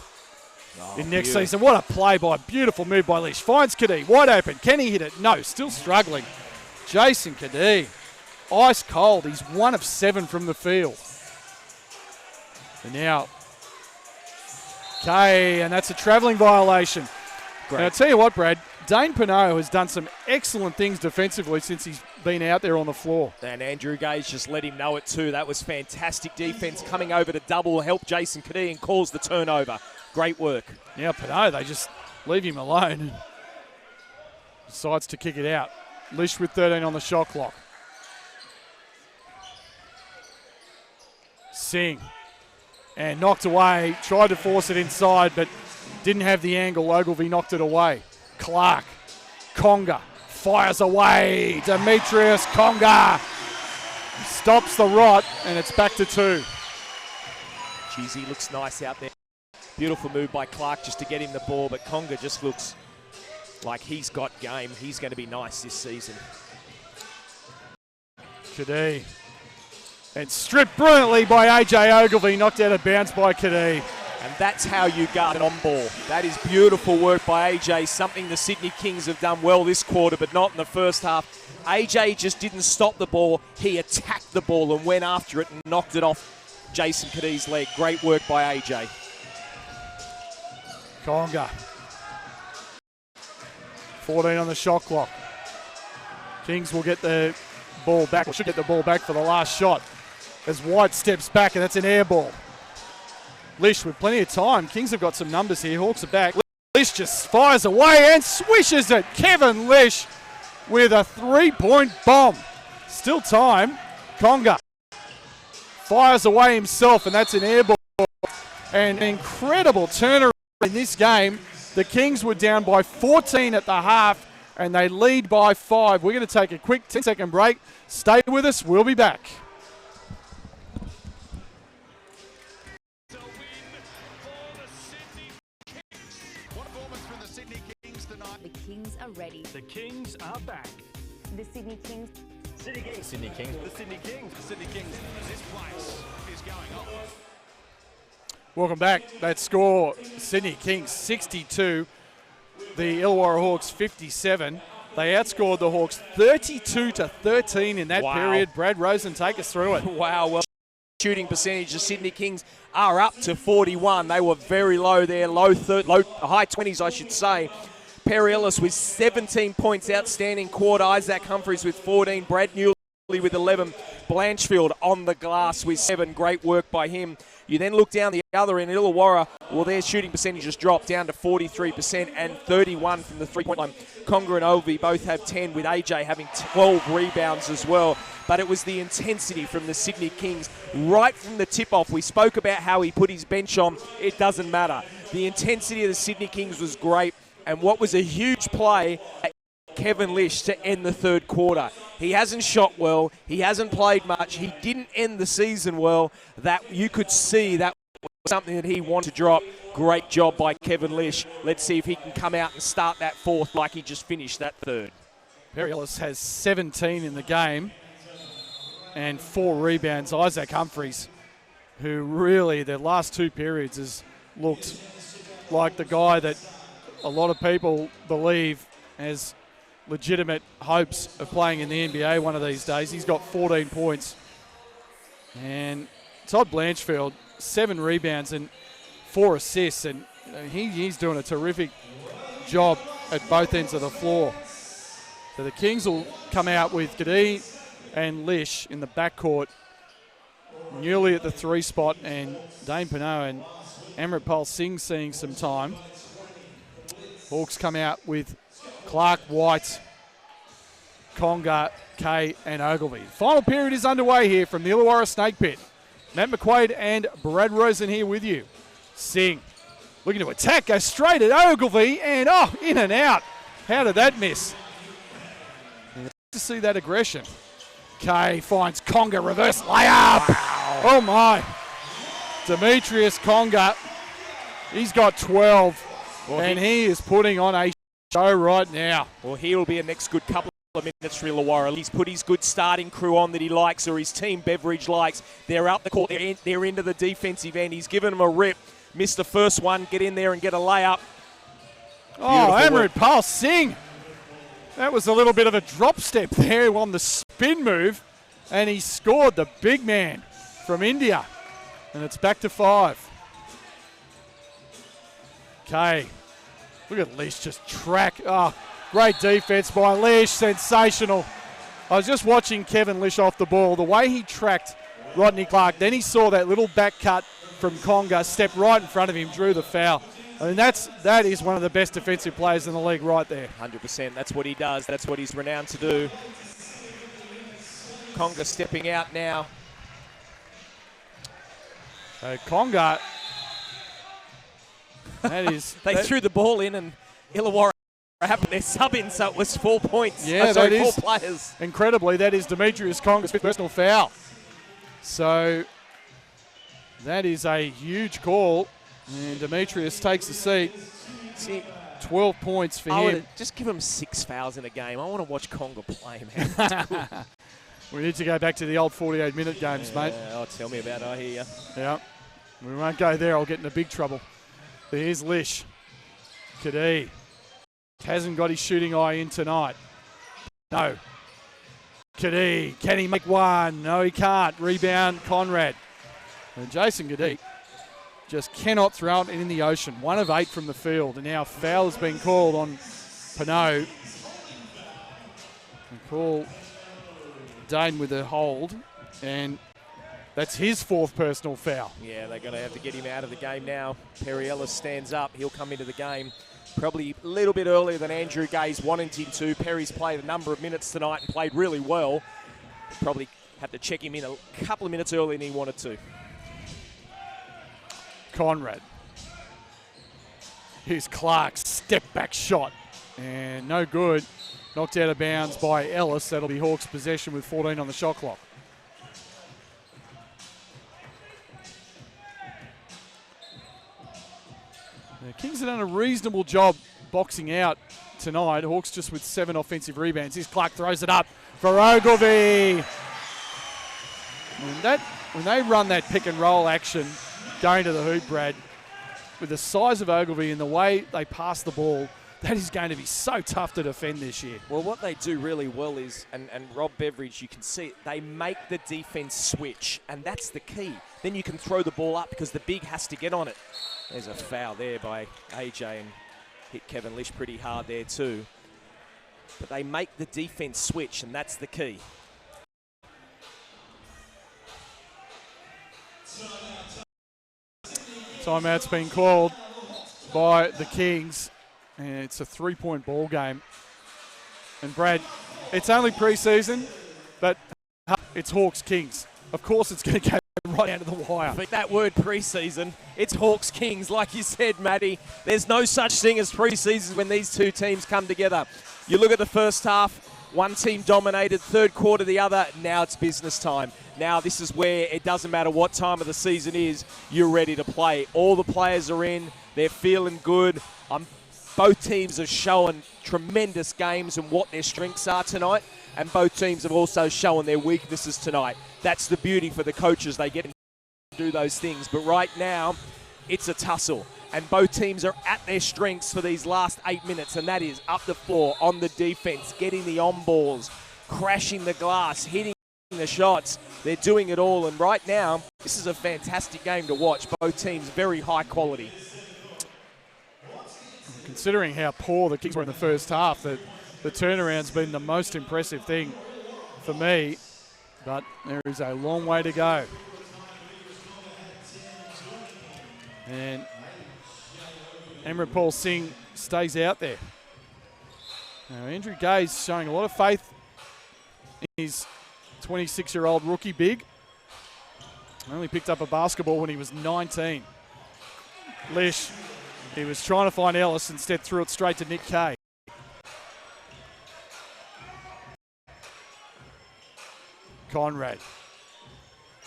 In next season. What a play by, beautiful move by Lish. Finds Kadee, wide open. Can he hit it? No, still struggling. Jason Kadee, ice cold. He's 1 of 7 from the field. And now, Kay, and that's a travelling violation. Great. And I'll tell you what, Brad, Dane Pinot has done some excellent things defensively since he's been out there on the floor. And Andrew Gaze just let him know it too. That was fantastic defense coming over to double, help Jason Kadee, and calls the turnover. Great work. Now Pinot, they just leave him alone and decides to kick it out. Lish with 13 on the shot clock. Singh And knocked away, tried to force it inside, but didn't have the angle. Ogilvie knocked it away. Clark, Conga, fires away. Demetrius Conga stops the rot, and it's back to 2. Jeez, he looks nice out there. Beautiful move by Clark just to get him the ball, but Conga just looks like he's got game. He's going to be nice this season. Kadee. And stripped brilliantly by AJ Ogilvie, knocked out of bounds by Kadee. And that's how you guard an on ball. That is beautiful work by AJ, something the Sydney Kings have done well this quarter, but not in the first half. AJ just didn't stop the ball. He attacked the ball and went after it and knocked it off Jason Kadee's leg. Great work by AJ. Conga. 14 on the shot clock. Kings will get the ball back, or should get the ball back for the last shot. As White steps back, and that's an air ball. Lish with plenty of time. Kings have got some numbers here. Hawks are back. Lish just fires away and swishes it. Kevin Lish with a 3-point bomb. Still time. Conga fires away himself, and that's an air ball. An incredible turnaround in this game. The Kings were down by 14 at the half, and they lead by 5. We're going to take a quick 10-second break. Stay with us. We'll be back. The Kings are ready. The Kings are back. The Sydney Kings. Sydney Kings. Sydney Kings. The Sydney Kings. The Sydney Kings. This place is going on. Welcome back. That score, Sydney Kings 62, the Illawarra Hawks 57. They outscored the Hawks 32-13 in that period. Brad Rosen, take us through it. Wow, well, shooting percentage, the Sydney Kings are up to 41. They were very low there, high 20s, I should say. Perry Ellis with 17 points, outstanding quarter. Isaac Humphries with 14. Brad Newley with 11. Blanchfield on the glass with 7. Great work by him. You then look down the other end, Illawarra, well, their shooting percentages dropped down to 43% and 31 from the three-point line. Conga and Ovi both have 10, with AJ having 12 rebounds as well. But it was the intensity from the Sydney Kings right from the tip-off. We spoke about how he put his bench on. It doesn't matter. The intensity of the Sydney Kings was great. And what was a huge play, Kevin Lish to end the third quarter. He hasn't shot well. He hasn't played much. He didn't end the season well. That you could see that was something that he wanted to drop. Great job by Kevin Lish. Let's see if he can come out and start that fourth like he just finished that third. Perry Ellis has 17 in the game and 4 rebounds. Isaac Humphries, who really, the last 2 periods has looked like the guy that a lot of people believe has legitimate hopes of playing in the NBA one of these days. He's got 14 points. And Todd Blanchfield, 7 rebounds and 4 assists. And he's doing a terrific job at both ends of the floor. So the Kings will come out with Kadee and Lish in the backcourt. Newley at the 3 spot, and Dane Pinot and Amritpal Singh seeing some time. Hawks come out with Clark, White, Conga, Kay and Ogilvie. Final period is underway here from the Illawarra Snake Pit. Matt McQuaid and Brad Rosen here with you. Singh looking to attack, goes straight at Ogilvie, and in and out. How did that miss? To see that aggression. Kay finds Conga, reverse layup. Wow. Oh my. Demetrius Conga, he's got 12. Well, and he is putting on a show right now. Well, he'll be a next good couple of minutes for Illawarra. He's put his good starting crew on that he likes, or his team Beveridge likes. They're up the court. They're into the defensive end. He's given them a rip. Missed the first one. Get in there and get a layup. Amritpal Singh. That was a little bit of a drop step there on the spin move. And he scored, the big man from India. And it's back to 5. Okay, look at Lish just track. Great defense by Lish, sensational. I was just watching Kevin Lish off the ball. The way he tracked Rodney Clark, then he saw that little back cut from Conga, stepped right in front of him, drew the foul. I mean, that is one of the best defensive players in the league right there. 100%, that's what he does. That's what he's renowned to do. Conga stepping out now. So Conga. That is. They threw the ball in and Illawarra happened their sub in, so it was 4 points. Yeah, sorry, that is 4 players. Incredibly, that is Demetrius Conga's fifth personal foul. So that is a huge call. And Demetrius takes the seat. See, 12 points for I him. would just give him 6 fouls in a game. I want to watch Conga play, man. We need to go back to the old 48-minute games, mate. Oh, tell me about it. I hear you. Yeah. We won't go there. I'll get into big trouble. But here's Lish. Kadee. Hasn't got his shooting eye in tonight. No. Kadee. Can he make one? No, he can't. Rebound, Conrad. And Jason Kadee just cannot throw it in the ocean. 1 of 8 from the field. And now a foul has been called on Pinot. And call Dane with a hold. And that's his 4th personal foul. Yeah, they're going to have to get him out of the game now. Perry Ellis stands up. He'll come into the game probably a little bit earlier than Andrew Gay's wanted him to. Perry's played a number of minutes tonight and played really well. Probably had to check him in a couple of minutes earlier than he wanted to. Conrad. Here's Clark's step-back shot. And no good. Knocked out of bounds by Ellis. That'll be Hawks' possession with 14 on the shot clock. The Kings have done a reasonable job boxing out tonight. Hawks just with 7 offensive rebounds. Here's Clark, throws it up for Ogilvy. When they run that pick and roll action going to the hoop, Brad, with the size of Ogilvy and the way they pass the ball, that is going to be so tough to defend this year. Well, what they do really well is, and Rob Beveridge, you can see it, they make the defense switch, and that's the key. Then you can throw the ball up because the big has to get on it. There's a foul there by AJ and hit Kevin Lish pretty hard there too. But they make the defense switch, and that's the key. Timeout's been called by the Kings, and it's a 3-point ball game. And Brad, it's only pre-season, but it's Hawks Kings. Of course it's going to go right down to the wire. But that word pre-season, it's Hawks Kings, like you said, Matty. There's no such thing as pre-season when these two teams come together. You look at the first half, one team dominated, third quarter the other. Now it's business time. Now this is where it doesn't matter what time of the season is, you're ready to play. All the players are in, they're feeling good. Both teams have shown tremendous games and what their strengths are tonight, and both teams have also shown their weaknesses tonight. That's the beauty for the coaches. They get to do those things. But right now, it's a tussle, and both teams are at their strengths for these last 8 minutes, and that is up the floor, on the defense, getting the on-balls, crashing the glass, hitting the shots. They're doing it all, and right now, this is a fantastic game to watch. Both teams very high quality. Considering how poor the Kings were in the first half, the turnaround's been the most impressive thing for me, but there is a long way to go. And Amrit Paul Singh stays out there. Now, Andrew Gay's showing a lot of faith in his 26-year-old rookie big. Only picked up a basketball when he was 19. Lish, he was trying to find Ellis, instead threw it straight to Nick Kay. Conrad.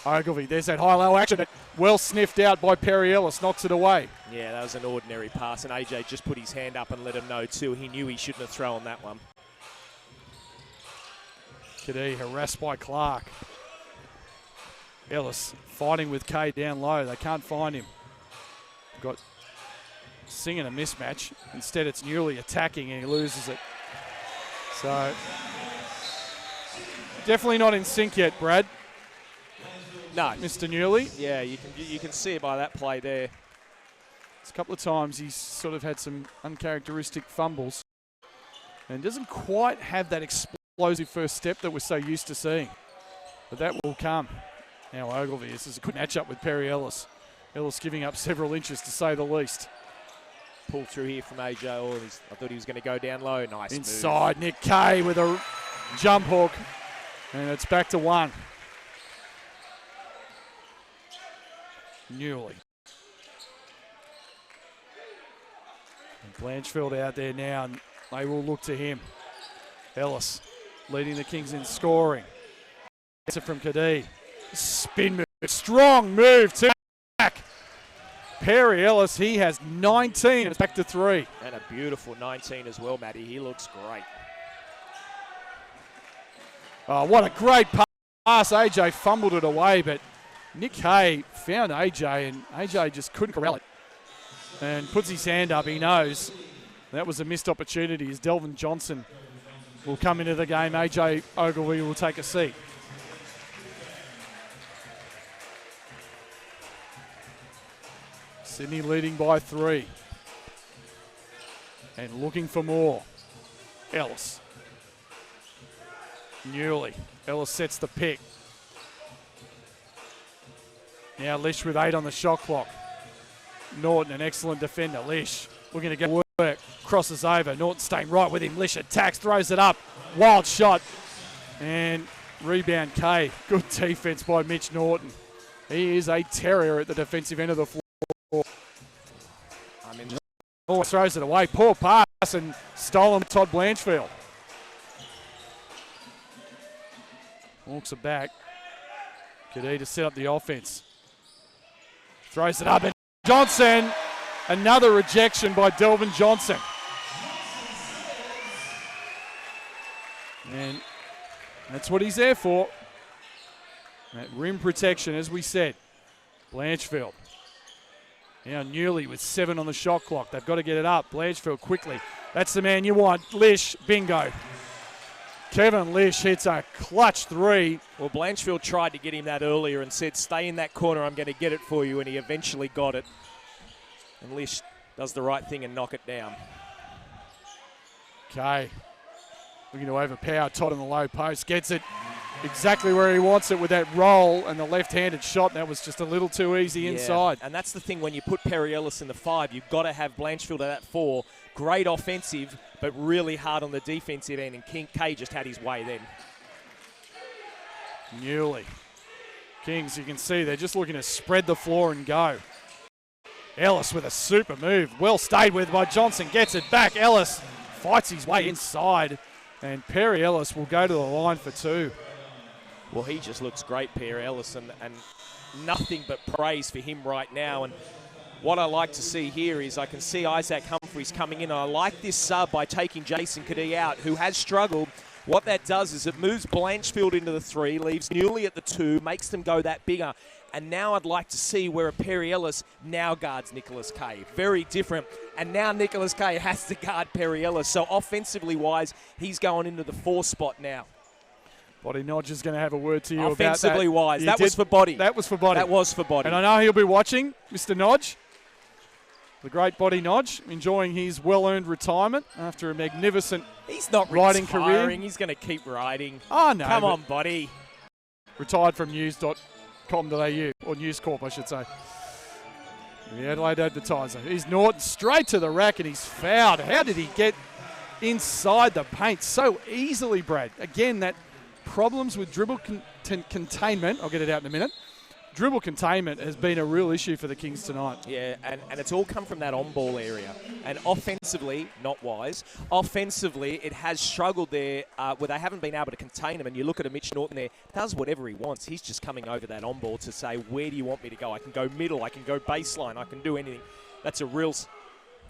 Ogilvy, there's that high-low action. Well sniffed out by Perry Ellis, knocks it away. Yeah, that was an ordinary pass, and AJ just put his hand up and let him know too. He knew he shouldn't have thrown that one. Kadee harassed by Clark. Ellis fighting with Kay down low. They can't find him. Got Singh in a mismatch. Instead, it's Newley attacking, and he loses it. So, definitely not in sync yet, Brad. No. Mr. Newley. Yeah, you can see it by that play there. A couple of times he's sort of had some uncharacteristic fumbles and doesn't quite have that explosive first step that we're so used to seeing. But that will come. Now Ogilvy, this is a good matchup with Perry Ellis. Ellis giving up several inches to say the least. Pull through here from AJ. Oh, I thought he was going to go down low. Nice inside, move. Nick Kay with a jump hook. And it's back to one. Newley. And Blanchfield out there now, and they will look to him. Ellis leading the Kings in scoring. Gets it from Kadee. Spin move, strong move to back. Perry Ellis, he has 19, and it's back to 3. And a beautiful 19 as well, Matty. He looks great. Oh, what a great pass. AJ fumbled it away, but Nick Hay found AJ, and AJ just couldn't corral it. And puts his hand up. He knows that was a missed opportunity as Delvin Johnson will come into the game. AJ Ogilvie will take a seat. Sydney leading by 3. And looking for more. Ellis. Newley. Ellis sets the pick. Now Lish with 8 on the shot clock. Norton, an excellent defender. Lish looking to get work. Crosses over. Norton staying right with him. Lish attacks, throws it up. Wild shot. And rebound Kay. Good defense by Mitch Norton. He is a terrier at the defensive end of the floor. Always throws it away. Poor pass and stolen by Todd Blanchfield. Walks it back. Kadee to set up the offense. Throws it up and Johnson. Another rejection by Delvin Johnson. And that's what he's there for. That rim protection, as we said. Blanchfield. Now Newley with 7 on the shot clock. They've got to get it up. Blanchfield quickly. That's the man you want. Lish, bingo. Kevin Lish hits a clutch 3. Well, Blanchfield tried to get him that earlier and said, stay in that corner, I'm going to get it for you, and he eventually got it. And Lish does the right thing and knock it down. Okay. Looking to overpower Todd in the low post. Gets it exactly where he wants it with that roll and the left-handed shot. That was just a little too easy inside. And that's the thing, when you put Perry Ellis in the 5, you've got to have Blanchfield at that 4. Great offensive, but really hard on the defensive end, and Kay just had his way then. Newley. Kings, you can see they're just looking to spread the floor and go. Ellis with a super move. Well stayed with by Johnson. Gets it back. Ellis fights his way inside, and Perry Ellis will go to the line for 2. Well, he just looks great, Perry Ellis, and nothing but praise for him right now. And what I like to see here is I can see Isaac Humphries coming in. And I like this sub by taking Jason Kadee out, who has struggled. What that does is it moves Blanchfield into the 3, leaves Newley at the 2, makes them go that bigger. And now I'd like to see where a Perry Ellis now guards Nicholas Kay. Very different. And now Nicholas Kay has to guard Perry Ellis. So offensively wise, he's going into the 4 spot now. Body Nodge is going to have a word to you about that. Offensively wise, that was for Body. That was for Body. That was for Body. And I know he'll be watching, Mr. Nodge. The great Body Nodge, enjoying his well-earned retirement after a magnificent He's not riding career. He's going to keep riding. Oh, no. Come on, Body. Retired from news.com.au, or News Corp, I should say. The Adelaide Advertiser. He's Norton straight to the rack, and he's fouled. How did he get inside the paint so easily, Brad? Again, that problems with dribble containment. I'll get it out in a minute. Dribble containment has been a real issue for the Kings tonight. Yeah, and it's all come from that on-ball area. And offensively, not wise, offensively it has struggled there where they haven't been able to contain him. And you look at a Mitch Norton there, does whatever he wants. He's just coming over that on-ball to say, where do you want me to go? I can go middle, I can go baseline, I can do anything. That's a real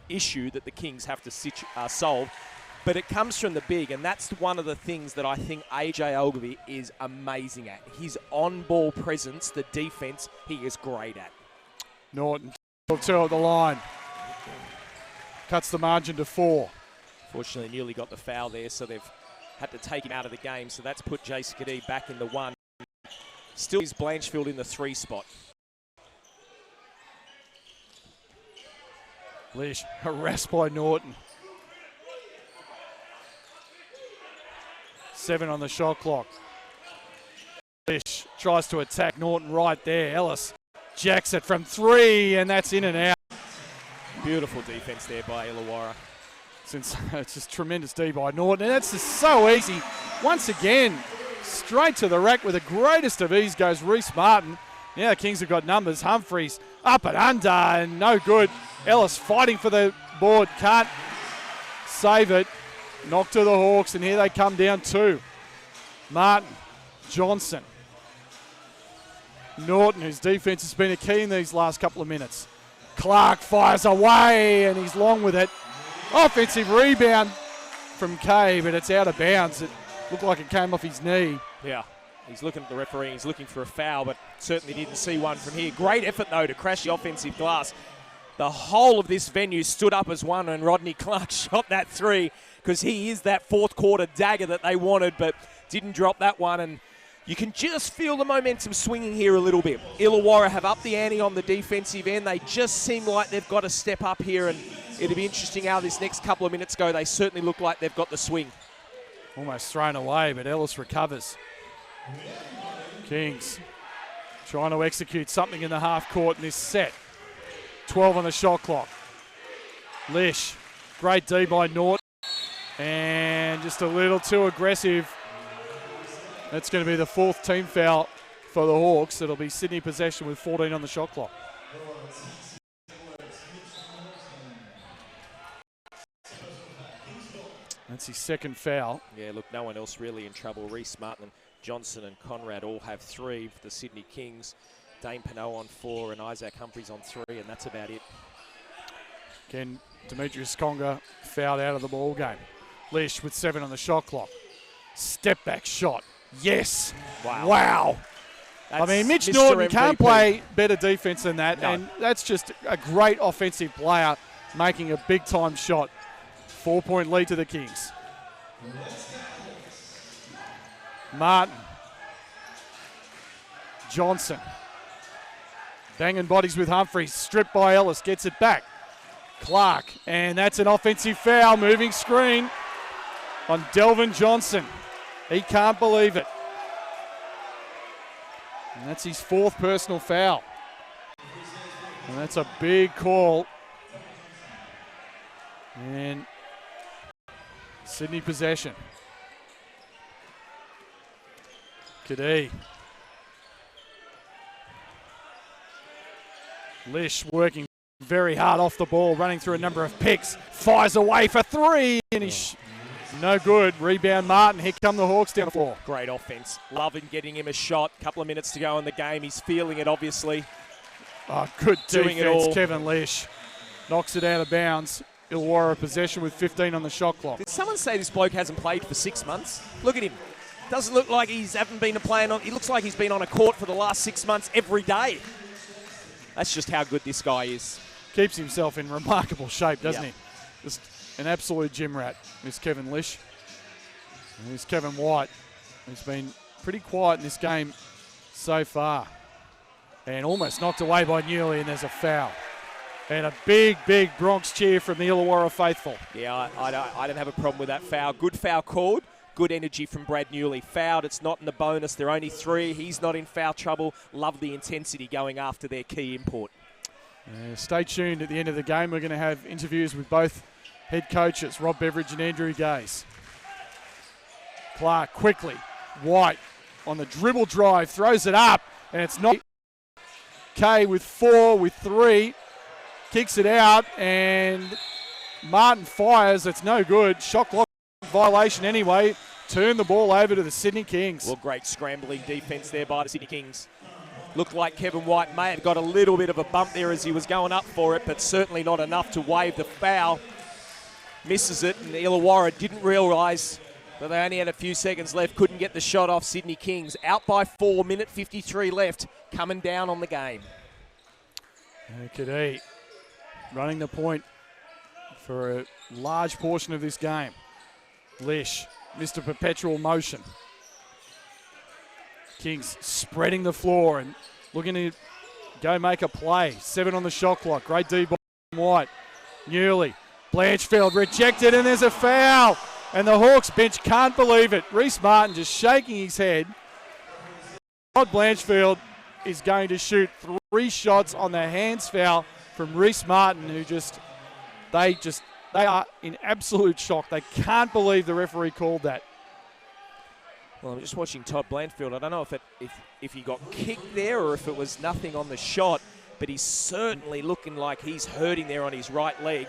issue that the Kings have to solve. But it comes from the big, and that's one of the things that I think AJ Ogilvie is amazing at. His on-ball presence, the defense, he is great at. Norton, 2 at the line. Cuts the margin to 4. Fortunately, nearly got the foul there, so they've had to take him out of the game. So that's put Jason Kadee back in the 1. Still is Blanchfield in the 3 spot. Lish harassed by Norton. 7 on the shot clock. Lish tries to attack Norton right there. Ellis jacks it from 3, and that's in and out. Beautiful defense there by Illawarra. It's just tremendous D by Norton, and that's just so easy. Once again, straight to the rack with the greatest of ease goes Reece Martin, Yeah, the Kings have got numbers. Humphreys up and under and no good. Ellis fighting for the board, can't save it. Knock to the Hawks, and here they come down 2. Martin, Johnson, Norton, whose defence has been a key in these last couple of minutes. Clark fires away, and he's long with it. Offensive rebound from Kay, but it's out of bounds. It looked like it came off his knee. Yeah, he's looking at the referee. He's looking for a foul, but certainly didn't see one from here. Great effort, though, to crash the offensive glass. The whole of this venue stood up as one, and Rodney Clark shot that 3 because he is that fourth quarter dagger that they wanted, but didn't drop that one. And you can just feel the momentum swinging here a little bit. Illawarra have upped the ante on the defensive end. They just seem like they've got to step up here, and it'll be interesting how this next couple of minutes go. They certainly look like they've got the swing. Almost thrown away, but Ellis recovers. Kings trying to execute something in the half court in this set. 12 on the shot clock. Lish, great D by Norton, and just a little too aggressive. That's going to be the 4th team foul for the Hawks. It'll be Sydney possession with 14 on the shot clock. That's his 2nd foul. Yeah, look, no one else really in trouble. Reece Martin, Johnson and Conrad all have 3 for the Sydney Kings. Dane Pinot on 4 and Isaac Humphreys on 3, and that's about it. Again, Demetrius Conger fouled out of the ball game. Lish with 7 on the shot clock. Step back shot. Yes. Wow. I mean, Mitch Mr. Norton can't MVP. play better defense than that, No. and that's just a great offensive player making a big-time shot. 4-point lead to the Kings. Martin. Johnson. Banging bodies with Humphreys. Stripped by Ellis. Gets it back. Clark. And that's an offensive foul. Moving screen on Delvin Johnson. He can't believe it. And that's his 4th personal foul. And that's a big call. And Sydney possession. Kadee. Lish working very hard off the ball, running through a number of picks. Fires away for 3, and he's no good. Rebound Martin. Here come the Hawks down the floor. Great offense. Loving getting him a shot. Couple of minutes to go in the game. He's feeling it, obviously. Oh, good Doing it defense. all. Kevin Lish knocks it out of bounds. Illawarra possession with 15 on the shot clock. Did someone say this bloke hasn't played for 6 months? Look at him. Doesn't look like he hasn't been playing on. He looks like he's been on a court for the last 6 months every day. That's just how good this guy is. Keeps himself in remarkable shape, doesn't Yeah. he? Just an absolute gym rat, Miss Kevin Lish. And here's Kevin White, who's been pretty quiet in this game so far. And almost knocked away by Newley, and there's a foul. And a big, big Bronx cheer from the Illawarra faithful. Yeah, I don't have a problem with that foul. Good foul called. Good energy from Brad Newley. Fouled, it's not in the bonus. They're only 3. He's not in foul trouble. Love the intensity going after their key import. Stay tuned at the end of the game. We're going to have interviews with both head coaches, Rob Beveridge and Andrew Gaze. Clark quickly. White on the dribble drive, throws it up, and it's not. Kay with 4, with 3. Kicks it out, and Martin fires. It's no good. Shot clock violation anyway. Turn the ball over to the Sydney Kings. Well, great scrambling defense there by the Sydney Kings. Looked like Kevin White may have got a little bit of a bump there as he was going up for it, but certainly not enough to waive the foul. Misses it, and Illawarra didn't realise that they only had a few seconds left. Couldn't get the shot off. Sydney Kings out by 4, minute 53 left, coming down on the game. Kadee running the point for a large portion of this game. Lish, Mr. Perpetual Motion. Kings spreading the floor and looking to go make a play. 7 on the shot clock. Great D by White. Newley. Blanchfield rejected, and there's a foul. And the Hawks bench can't believe it. Reece Martin just shaking his head. Rod Blanchfield is going to shoot 3 shots on the hands foul from Reece Martin, who they are in absolute shock. They can't believe the referee called that. Well, I'm just watching Todd Blanchfield. I don't know if he got kicked there or if it was nothing on the shot, but he's certainly looking like he's hurting there on his right leg.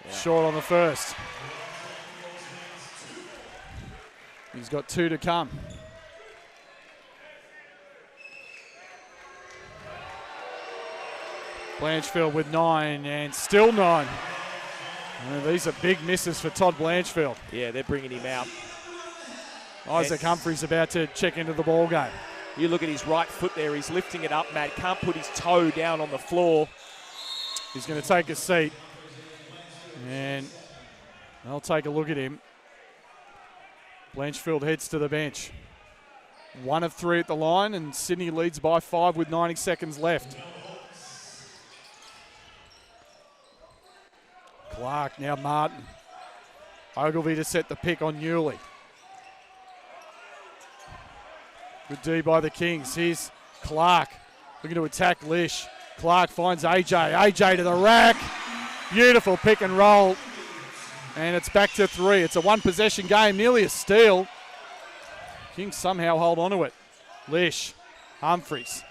Yeah. Short on the first. He's got 2 to come. Blanchfield with 9 and still 9. These are big misses for Todd Blanchfield. Yeah, they're bringing him out. Isaac Humphrey's about to check into the ball game. You look at his right foot there. He's lifting it up, Matt. Can't put his toe down on the floor. He's going to take a seat. And they'll take a look at him. Blanchfield heads to the bench. 1 of 3 at the line, and Sydney leads by 5 with 90 seconds left. Clark, now Martin. Ogilvie to set the pick on Newley. Good D by the Kings. Here's Clark looking to attack Lish. Clark finds AJ. AJ to the rack. Beautiful pick and roll. And it's back to 3. It's a 1-possession game, nearly a steal. Kings somehow hold on to it. Lish, Humphreys.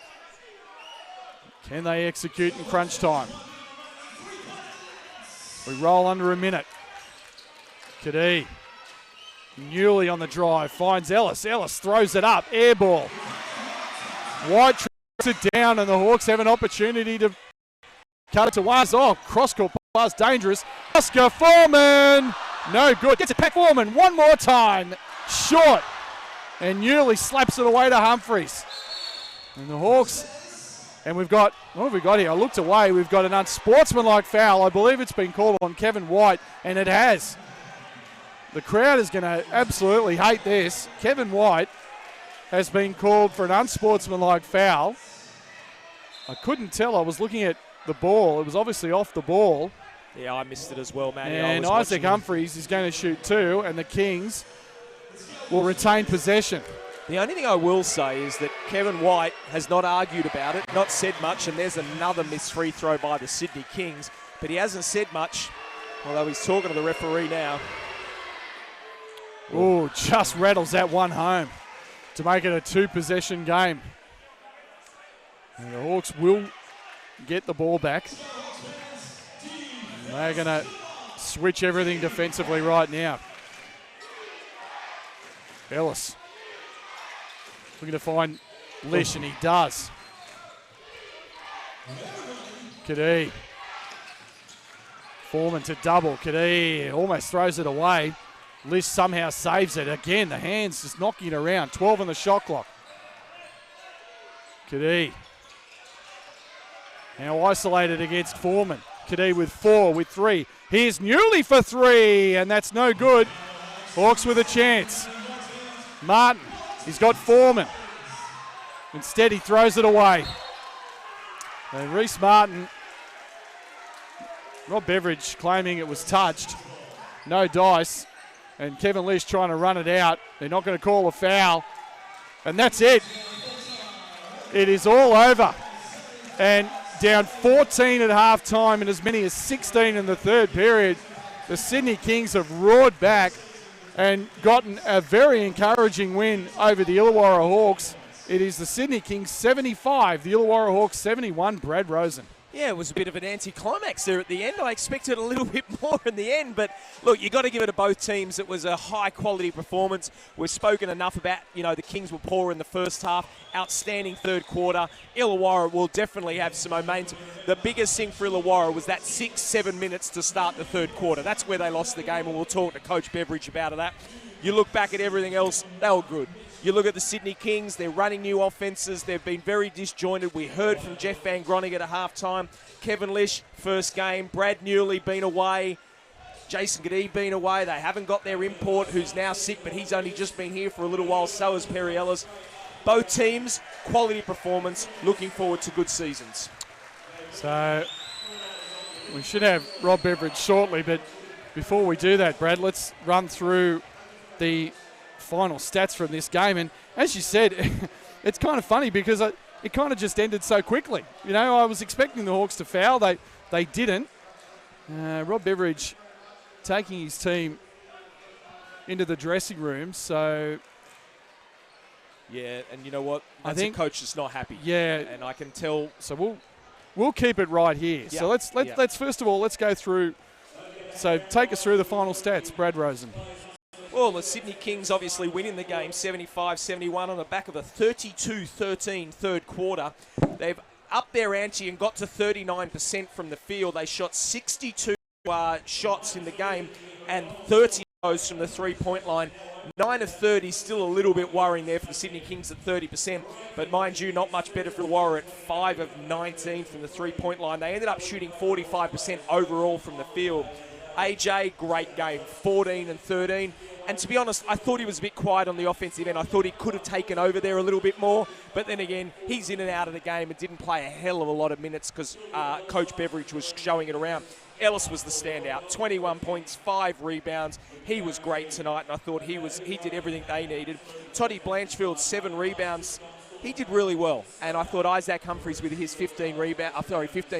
Can they execute in crunch time? We roll under a minute. Kadee. Newley on the drive. Finds Ellis. Ellis throws it up. Air ball. White tracks it down, and the Hawks have an opportunity to cut it to one. Oh, cross-court pass dangerous. Oscar Foreman. No good. Gets it back Foreman one more time. Short. And Newley slaps it away to Humphreys. And the Hawks... And we've got, what have we got here? I looked away. We've got an unsportsmanlike foul. I believe it's been called on Kevin White, and it has. The crowd is going to absolutely hate this. Kevin White has been called for an unsportsmanlike foul. I couldn't tell. I was looking at the ball. It was obviously off the ball. Yeah, I missed it as well, Matty. And Isaac Humphreys is going to shoot 2, and the Kings will retain possession. The only thing I will say is that Kevin White has not argued about it, not said much, and there's another missed free throw by the Sydney Kings, but he hasn't said much, although he's talking to the referee now. Oh, just rattles that one home to make it a 2-possession game. And the Hawks will get the ball back. And they're going to switch everything defensively right now. Ellis. Looking to find Lish, and he does. Kadee. Foreman to double. Kadee almost throws it away. Lish somehow saves it. Again, the hands just knocking it around. 12 on the shot clock. Kadee. Now isolated against Foreman. Kadee with 4, with 3. Here's Newley for 3, and that's no good. Hawks with a chance. Martin. He's got Foreman. Instead, he throws it away. And Reece Martin, Rob Beveridge claiming it was touched. No dice. And Kevin Lish trying to run it out. They're not going to call a foul. And that's it. It is all over. And down 14 at halftime and as many as 16 in the third period, the Sydney Kings have roared back and gotten a very encouraging win over the Illawarra Hawks. It is the Sydney Kings 75, the Illawarra Hawks 71. Brad Rosen. Yeah, it was a bit of an anticlimax there at the end. I expected a little bit more in the end, but look, you've got to give it to both teams. It was a high-quality performance. We've spoken enough about, the Kings were poor in the first half. Outstanding third quarter. Illawarra will definitely have some momentum. The biggest thing for Illawarra was that 6-7 minutes to start the third quarter. That's where they lost the game, and we'll talk to Coach Beveridge about that. You look back at everything else, they were good. You look at the Sydney Kings, they're running new offences. They've been very disjointed. We heard from Jeff Van Groningen at halftime. Kevin Lish, first game. Brad Newley been away. Jason Kadee been away. They haven't got their import, who's now sick, but he's only just been here for a little while. So has Perry Ellis. Both teams, quality performance. Looking forward to good seasons. So we should have Rob Beveridge shortly, but before we do that, Brad, let's run through the final stats from this game. And as you said, it's kind of funny because it kind of just ended so quickly. I was expecting the Hawks to foul. They didn't. Rob Beveridge taking his team into the dressing room. So Yeah, and you know what? I That's think a coach that's not happy. yeah, And I can tell. so we'll keep it right here. Yeah. So let's first of all let's go through. So take us through the final stats, Brad Rosen. Well, the Sydney Kings obviously winning the game 75-71 on the back of a 32-13 third quarter. They've upped their ante and got to 39% from the field. They shot 62 shots in the game and 30 of those from the three-point line. 9 of 30, still a little bit worrying there for the Sydney Kings at 30%. But mind you, not much better for the Illawarra at 5 of 19 from the three-point line. They ended up shooting 45% overall from the field. AJ, great game, 14 and 13. And to be honest, I thought he was a bit quiet on the offensive end. I thought he could have taken over there a little bit more. But then again, he's in and out of the game and didn't play a hell of a lot of minutes because Coach Beveridge was showing it around. Ellis was the standout, 21 points, 5 rebounds. He was great tonight, and I thought he did everything they needed. Toddy Blanchfield, 7 rebounds. He did really well, and I thought Isaac Humphries with his 15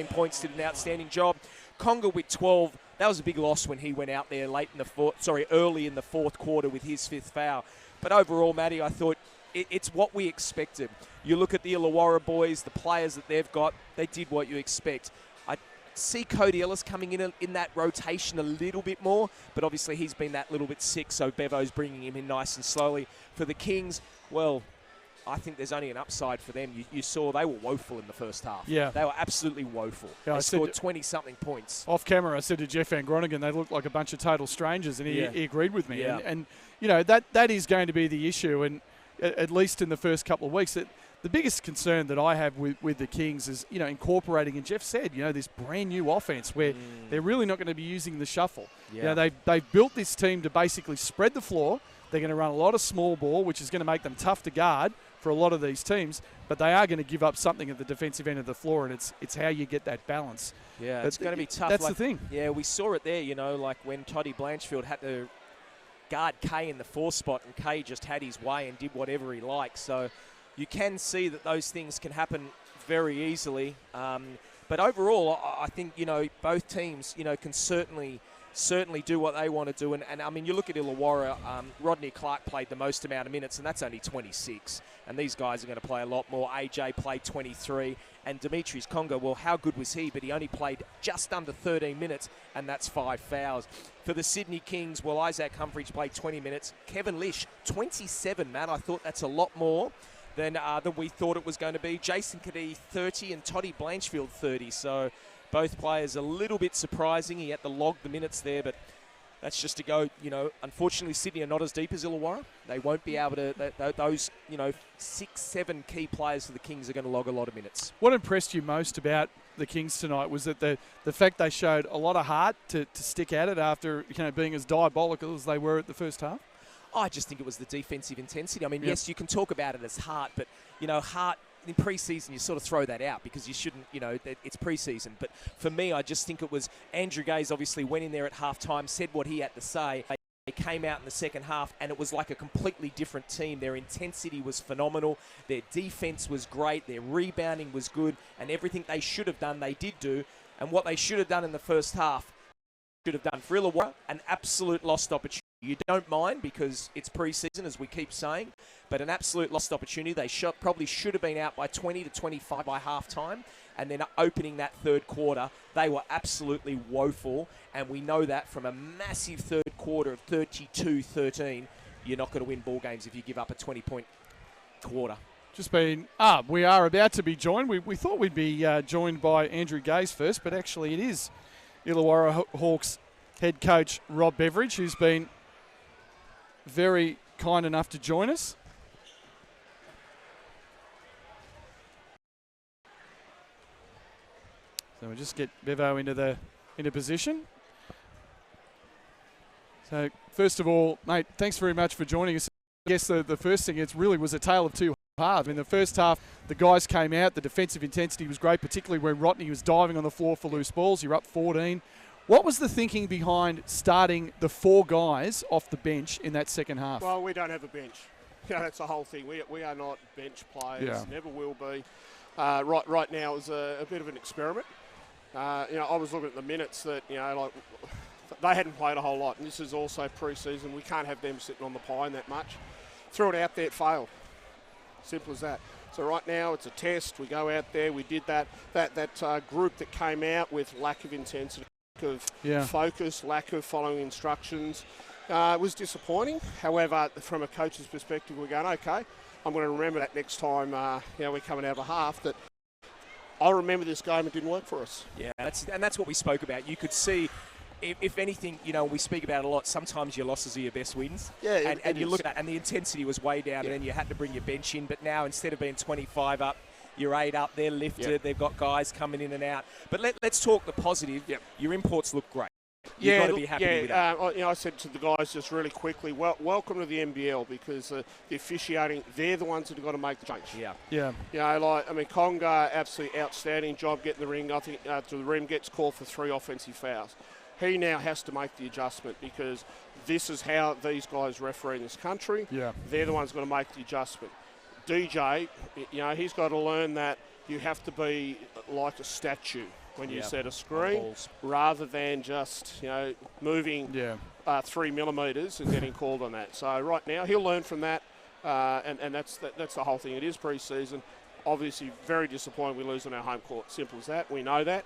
points did an outstanding job. Conga with 12. That was a big loss when he went out there early in the fourth quarter with his 5th foul. But overall, Matty, I thought it's what we expected. You look at the Illawarra boys, the players that they've got, they did what you expect. I see Cody Ellis coming in that rotation a little bit more, but obviously he's been that little bit sick, so Bevo's bringing him in nice and slowly. For the Kings, well, I think there's only an upside for them. You saw they were woeful in the first half. Yeah. They were absolutely woeful. Yeah, they scored 20-something points. Off camera, I said to Jeff Van Groningen, they looked like a bunch of total strangers, and he agreed with me. Yeah. And you know, that is going to be the issue, and at least in the first couple of weeks. The biggest concern that I have with the Kings is, you know, incorporating, and Jeff said, you know, this brand new offense where they're really not going to be using the shuffle. Yeah. You know, they've built this team to basically spread the floor. They're going to run a lot of small ball, which is going to make them tough to guard for a lot of these teams, but they are going to give up something at the defensive end of the floor, and it's how you get that balance. Yeah, it's going to be tough. That's the thing. Yeah, we saw it there, you know, like when Toddy Blanchfield had to guard Kay in the 4 spot, and Kay just had his way and did whatever he liked. So you can see that those things can happen very easily. But overall, I think, you know, both teams, you know, can certainly do what they want to do. And I mean, you look at Illawarra, Rodney Clark played the most amount of minutes, and that's only 26. And these guys are going to play a lot more. AJ played 23. And Demetrius Conga, well, how good was he? But he only played just under 13 minutes, and that's 5 fouls. For the Sydney Kings, well, Isaac Humphries played 20 minutes. Kevin Lish, 27, man. I thought that's a lot more than we thought it was going to be. Jason Kadee, 30, and Toddy Blanchfield, 30. So both players a little bit surprising. He had to log the minutes there, but that's just to go, you know, unfortunately Sydney are not as deep as Illawarra. They won't be able to, those, you know, 6-7 key players for the Kings are going to log a lot of minutes. What impressed you most about the Kings tonight was that the fact they showed a lot of heart to stick at it after, you know, being as diabolical as they were at the first half? I just think it was the defensive intensity. I mean, yes, you can talk about it as heart, but, you know, heart in pre-season, you sort of throw that out because you shouldn't, you know, it's pre-season. But for me, I just think it was Andrew Gaze obviously went in there at halftime, said what he had to say. They came out in the second half, and it was like a completely different team. Their intensity was phenomenal. Their defense was great. Their rebounding was good. And everything they should have done, they did do. And what they should have done in the first half, should have done for Illawarra, an absolute lost opportunity. You don't mind because it's pre-season, as we keep saying, but an absolute lost opportunity. They probably should have been out by 20 to 25 by half-time, and then opening that third quarter, they were absolutely woeful, and we know that from a massive third quarter of 32-13, you're not going to win ball games if you give up a 20-point quarter. We are about to be joined. We thought we'd be joined by Andrew Gaze first, but actually it is Illawarra Hawks head coach Rob Beveridge, who's been very kind enough to join us. So we'll just get Bevo into position. So first of all, mate, thanks very much for joining us. I guess the first thing, it really was a tale of two halves. In the first half, the guys came out. The defensive intensity was great, particularly when Rodney was diving on the floor for loose balls. You're up 14. What was the thinking behind starting the 4 guys off the bench in that second half? Well, we don't have a bench. You know, that's the whole thing. We are not bench players. Never will be. Right now is a bit of an experiment. You know, I was looking at the minutes that, you know, like they hadn't played a whole lot, and this is also pre-season. We can't have them sitting on the pine that much. Threw it out there, it failed. Simple as that. So right now it's a test. We go out there. We did that group that came out with lack of intensity, lack of focus, lack of following instructions. It was disappointing. However, from a coach's perspective, we're going, okay, I'm going to remember that next time we're coming out of a half, that I'll remember this game, it didn't work for us. Yeah, that's what we spoke about. You could see, if anything, we speak about it a lot, sometimes your losses are your best wins. Yeah, and you look at that, and the intensity was way down, and then you had to bring your bench in. But now, instead of being 25 up, you're 8 up, they're lifted, they've got guys coming in and out. But let's talk the positive. Your imports look great. You've got to be happy with that. I said to the guys just really quickly, welcome to the NBL, because the officiating, they're the ones that have got to make the change. Yeah. Conga, absolutely outstanding job getting the ring. I think to the rim, gets called for 3 offensive fouls. He now has to make the adjustment, because this is how these guys referee in this country. Yeah. They're the ones going to make the adjustment. DJ, he's got to learn that you have to be like a statue when you set a screen, rather than just moving 3 millimetres and getting called on that. So right now he'll learn from that, and that's the whole thing. It is pre-season. Obviously, very disappointing we lose on our home court. Simple as that. We know that.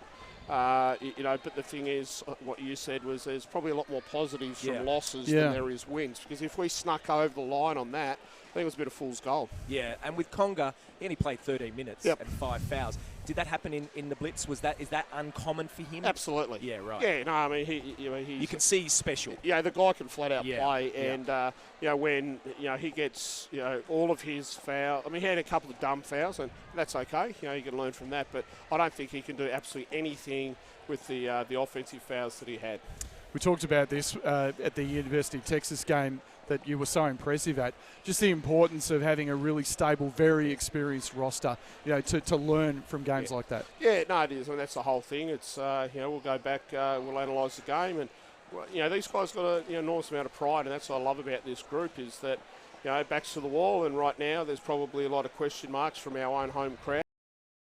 But the thing is, what you said was there's probably a lot more positives from losses than there is wins. Because if we snuck over the line on that, I think it was a bit of fool's gold. Yeah, and with Conga, he only played 13 minutes and 5 fouls. Did that happen in the Blitz? Is that uncommon for him? Absolutely. Yeah, right. Yeah, no, I mean, you can see he's special. Yeah, the guy can flat out play, and when he gets all of his foul. I mean, he had a couple of dumb fouls, and that's okay. You can learn from that, but I don't think he can do absolutely anything with the offensive fouls that he had. We talked about this at the University of Texas game that you were so impressive at. Just the importance of having a really stable, very experienced roster, to learn from games like that. Yeah, no, it is. I mean, that's the whole thing. It's, we'll go back, we'll analyse the game, and, these guys got an enormous amount of pride, and that's what I love about this group, is that, backs to the wall, and right now there's probably a lot of question marks from our own home crowd.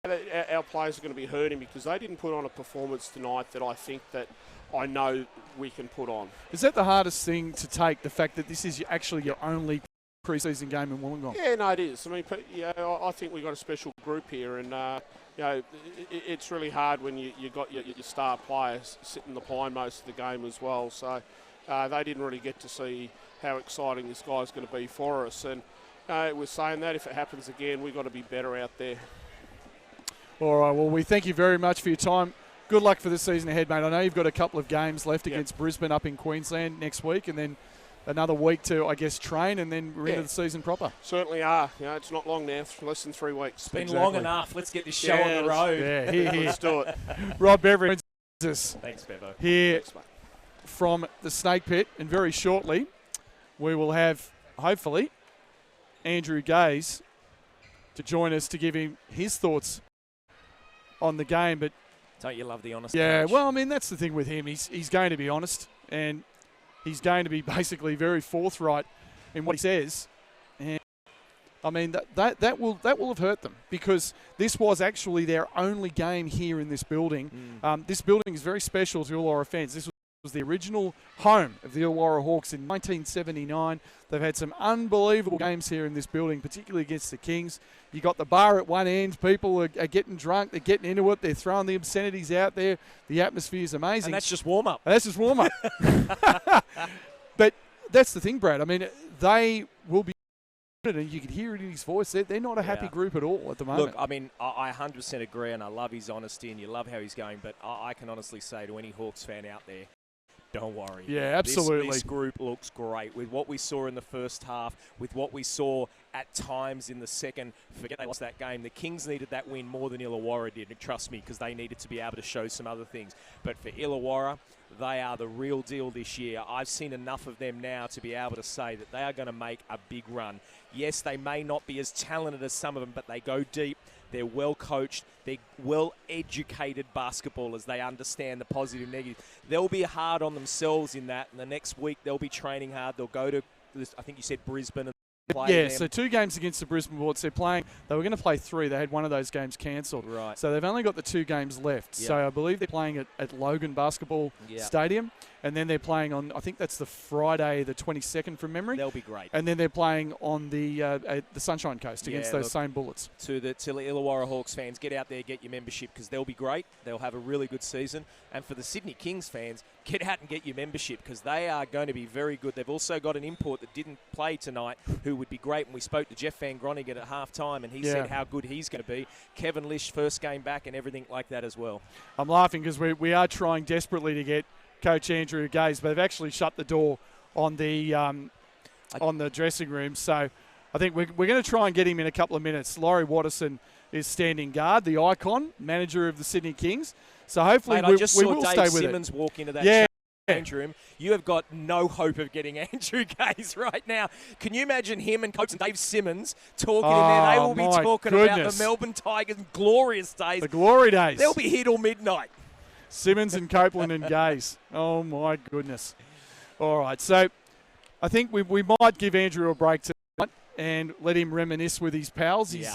Our players are going to be hurting because they didn't put on a performance tonight that I know we can put on. Is that the hardest thing to take, the fact that this is actually your only pre-season game in Wollongong? Yeah, no, it is. I mean, I think we've got a special group here, and it's really hard when you got your star players sitting in the pine most of the game as well. So they didn't really get to see how exciting this guy's going to be for us. And we're saying that if it happens again, we've got to be better out there. All right, well, we thank you very much for your time. Good luck for the season ahead, mate. I know you've got a couple of games left against Brisbane up in Queensland next week, and then another week to, I guess, train, and then we're into the season proper. Certainly are. It's not long now, less than 3 weeks. It's been long enough. Let's get this show on the road. Yeah, let's do it. Rob Beveridge. Thanks, Bevo. Here from the Snake Pit, and very shortly we will have, hopefully, Andrew Gaze to join us to give him his thoughts on the game. But don't you love the honesty? Yeah, coach? Well, I mean, that's the thing with him. He's going to be honest, and he's going to be basically very forthright in what he says. And I mean, that will have hurt them, because this was actually their only game here in this building. This building is very special to Illawarra fans. This was the original home of the Illawarra Hawks in 1979. They've had some unbelievable games here in this building, particularly against the Kings. You got the bar at one end. People are getting drunk. They're getting into it. They're throwing the obscenities out there. The atmosphere is amazing. And that's just warm-up. But that's the thing, Brad. I mean, they will be, and you can hear it in his voice. They're not a happy group at all at the moment. Look, I mean, I 100% agree, and I love his honesty, and you love how he's going. But I can honestly say to any Hawks fan out there, don't worry. Yeah, absolutely. This group looks great. With what we saw in the first half, with what we saw at times in the second, forget they lost that game. The Kings needed that win more than Illawarra did, and trust me, because they needed to be able to show some other things. But for Illawarra, they are the real deal this year. I've seen enough of them now to be able to say that they are going to make a big run. Yes, they may not be as talented as some of them, but they go deep. They're well coached. They're well educated basketballers. They understand the positive and negative. They'll be hard on themselves in that. And the next week they'll be training hard. They'll go to, I think you said Brisbane, and Yeah, so 2 games against the Brisbane Bullets. They're playing. They were going to play 3. They had one of those games cancelled. Right. So they've only got the 2 games left. Yep. So I believe they're playing at Logan Basketball Stadium. And then they're playing on, I think that's the Friday the 22nd from memory. They'll be great. And then they're playing on the Sunshine Coast against those same Bullets. To the Illawarra Hawks fans, get out there, get your membership, because they'll be great. They'll have a really good season. And for the Sydney Kings fans, get out and get your membership, because they are going to be very good. They've also got an import that didn't play tonight who would be great. And we spoke to Jeff Van Groningen at halftime, and he said how good he's going to be. Kevin Lish, first game back and everything like that as well. I'm laughing because we are trying desperately to get Coach Andrew Gaze, but they've actually shut the door on the dressing room. So I think we're going to try and get him in a couple of minutes. Laurie Watterson is standing guard, the icon, manager of the Sydney Kings. So hopefully Mate, I just we saw will Dave stay with Simmons it. walk into that change room. You have got no hope of getting Andrew Gaze right now. Can you imagine him and Coach Dave Simmons talking in there? They will be talking about the Melbourne Tigers' glorious days. The glory days. They'll be here till midnight. Simmons and Copeland and Gaze. Oh, my goodness. All right, so I think we might give Andrew a break tonight and let him reminisce with his pals. He's,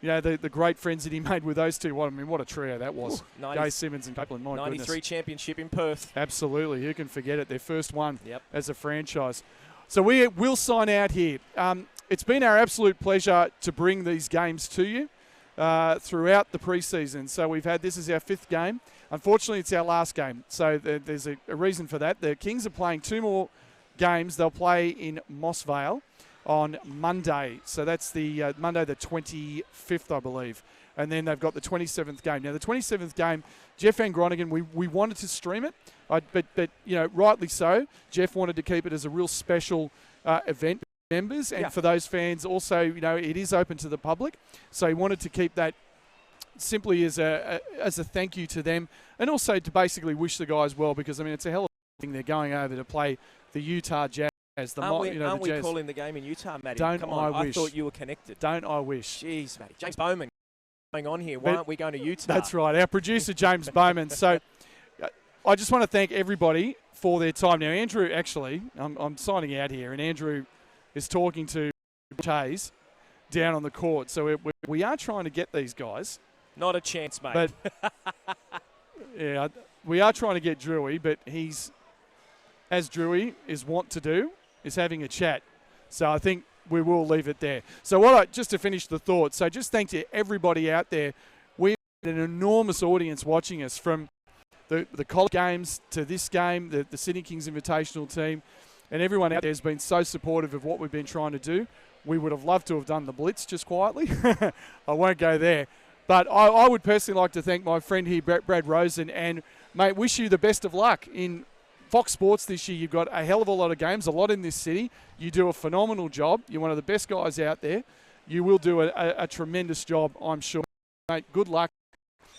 you know, the great friends that he made with those two. What a trio that was. Gaze, Simmons and Copeland, my 93 goodness. championship in Perth. Absolutely. Who can forget it? Their first one as a franchise. So we will sign out here. It's been our absolute pleasure to bring these games to you throughout the preseason. So we've had, this is our 5th game. Unfortunately, it's our last game. So there's a reason for that. The Kings are playing 2 more games. They'll play in Moss Vale on Monday. So that's the Monday the 25th, I believe. And then they've got the 27th game. Now, the 27th game, Jeff Van Groningen, we wanted to stream it, but you know, rightly so. Jeff wanted to keep it as a real special event for members, and for those fans also, you know, it is open to the public. So he wanted to keep that simply as a thank you to them, and also to basically wish the guys well, because I mean it's a hell of a thing. They're going over to play the Utah Jazz. Aren't we calling the game in Utah, Matty? Come on, I thought you were connected. Don't I wish? Jeez, Matty. James Bowman going on here. Why aren't we going to Utah? That's right, our producer James Bowman. So I just want to thank everybody for their time. Now, Andrew, actually, I'm signing out here, and Andrew is talking to Hayes down on the court. So we are trying to get these guys. Not a chance, mate. But yeah, we are trying to get Drewy, but he's, as Drewy is wont to do, is having a chat. So I think we will leave it there. So just to finish the thought, so just thank to everybody out there. We had an enormous audience watching us, from the college games to this game, the Sydney Kings Invitational team, and everyone out there has been so supportive of what we've been trying to do. We would have loved to have done the Blitz just quietly. I won't go there. But I would personally like to thank my friend here, Brad Rosen, and, mate, wish you the best of luck. In Fox Sports this year, you've got a hell of a lot of games, a lot in this city. You do a phenomenal job. You're one of the best guys out there. You will do a tremendous job, I'm sure. Mate, good luck.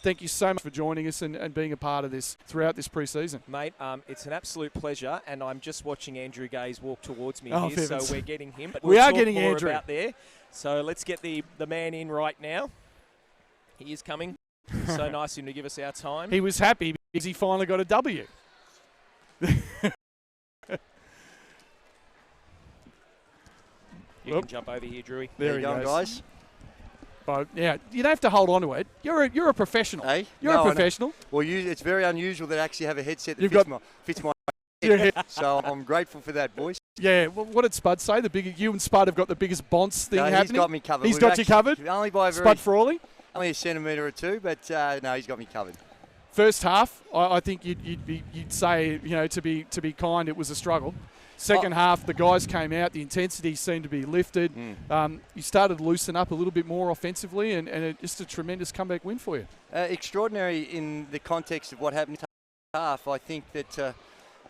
Thank you so much for joining us and being a part of this throughout this preseason. Mate, it's an absolute pleasure, and I'm just watching Andrew Gaze walk towards me here, heavens. so we're getting him. But We we'll are talk getting more Andrew about there. So let's get the man in right now. He is coming. So nice of him to give us our time. He was happy because he finally got a W. You can jump over here, Drewy. There he goes, goes, guys. Oh, yeah, you don't have to hold on to it. You're a professional. Hey? You're a professional. Well, it's very unusual that I actually have a headset that fits my head. So I'm grateful for that, boys. Yeah, well, what did Spud say? You and Spud have got the biggest bonce thing happening. He's got me covered. He's got you covered? Only by Spud Frawley? Only a centimetre or two, but no, he's got me covered. First half, I think you'd say, you know, to be kind, it was a struggle. Second half, the guys came out. The intensity seemed to be lifted. You started to loosen up a little bit more offensively, and just a tremendous comeback win for you. Extraordinary in the context of what happened in the half. I think that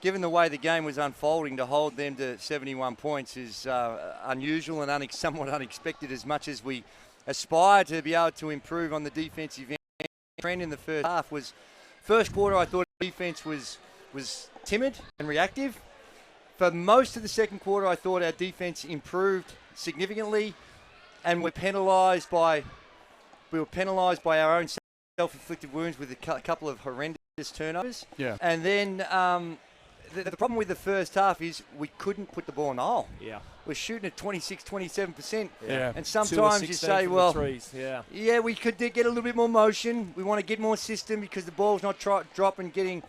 given the way the game was unfolding, to hold them to 71 points is unusual and somewhat unexpected, as much as we aspire to be able to improve on the defensive end. Trend in the first half was, first quarter I thought defense was timid and reactive. For most of the second quarter, I thought our defense improved significantly, and we were penalised by our own self-inflicted wounds with a couple of horrendous turnovers. Yeah. And then the problem with the first half is we couldn't put the ball in the hole. Yeah. We're shooting at 27%. Yeah. And sometimes you say, well, yeah, we could get a little bit more motion. We want to get more system because the ball's not dropping, getting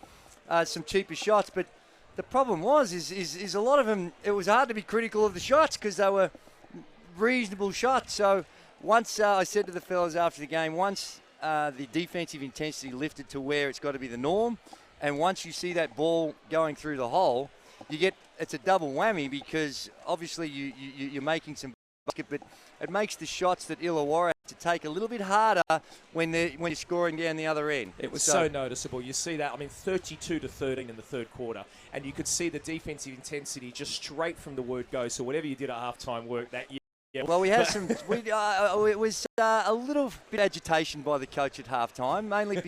some cheaper shots. But the problem is a lot of them, it was hard to be critical of the shots because they were reasonable shots. So once I said to the fellas after the game, once the defensive intensity lifted to where it's got to be the norm, and once you see that ball going through the hole, it's a double whammy because obviously you're making some basket, but it makes the shots that Illawarra have to take a little bit harder when you're scoring down the other end. It was so noticeable. You see that, 32-13 in the third quarter, and you could see the defensive intensity just straight from the word go. So whatever you did at halftime worked that year. Yeah. Well, we had some. It was a little bit agitation by the coach at halftime, mainly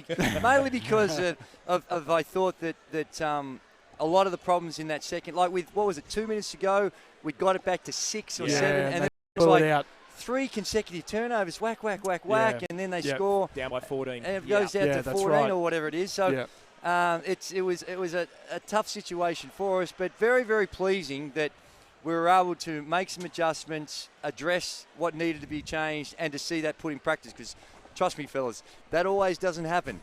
because of I thought that a lot of the problems in that second, like with 2 minutes to go, we got it back to 6 or 7, and then it was like 3 consecutive turnovers, whack, and then they score down by 14, and it goes out to 14 or whatever it is. So it was a tough situation for us, but very, very pleasing that we were able to make some adjustments, address what needed to be changed, and to see that put in practice. Because trust me, fellas, that always doesn't happen,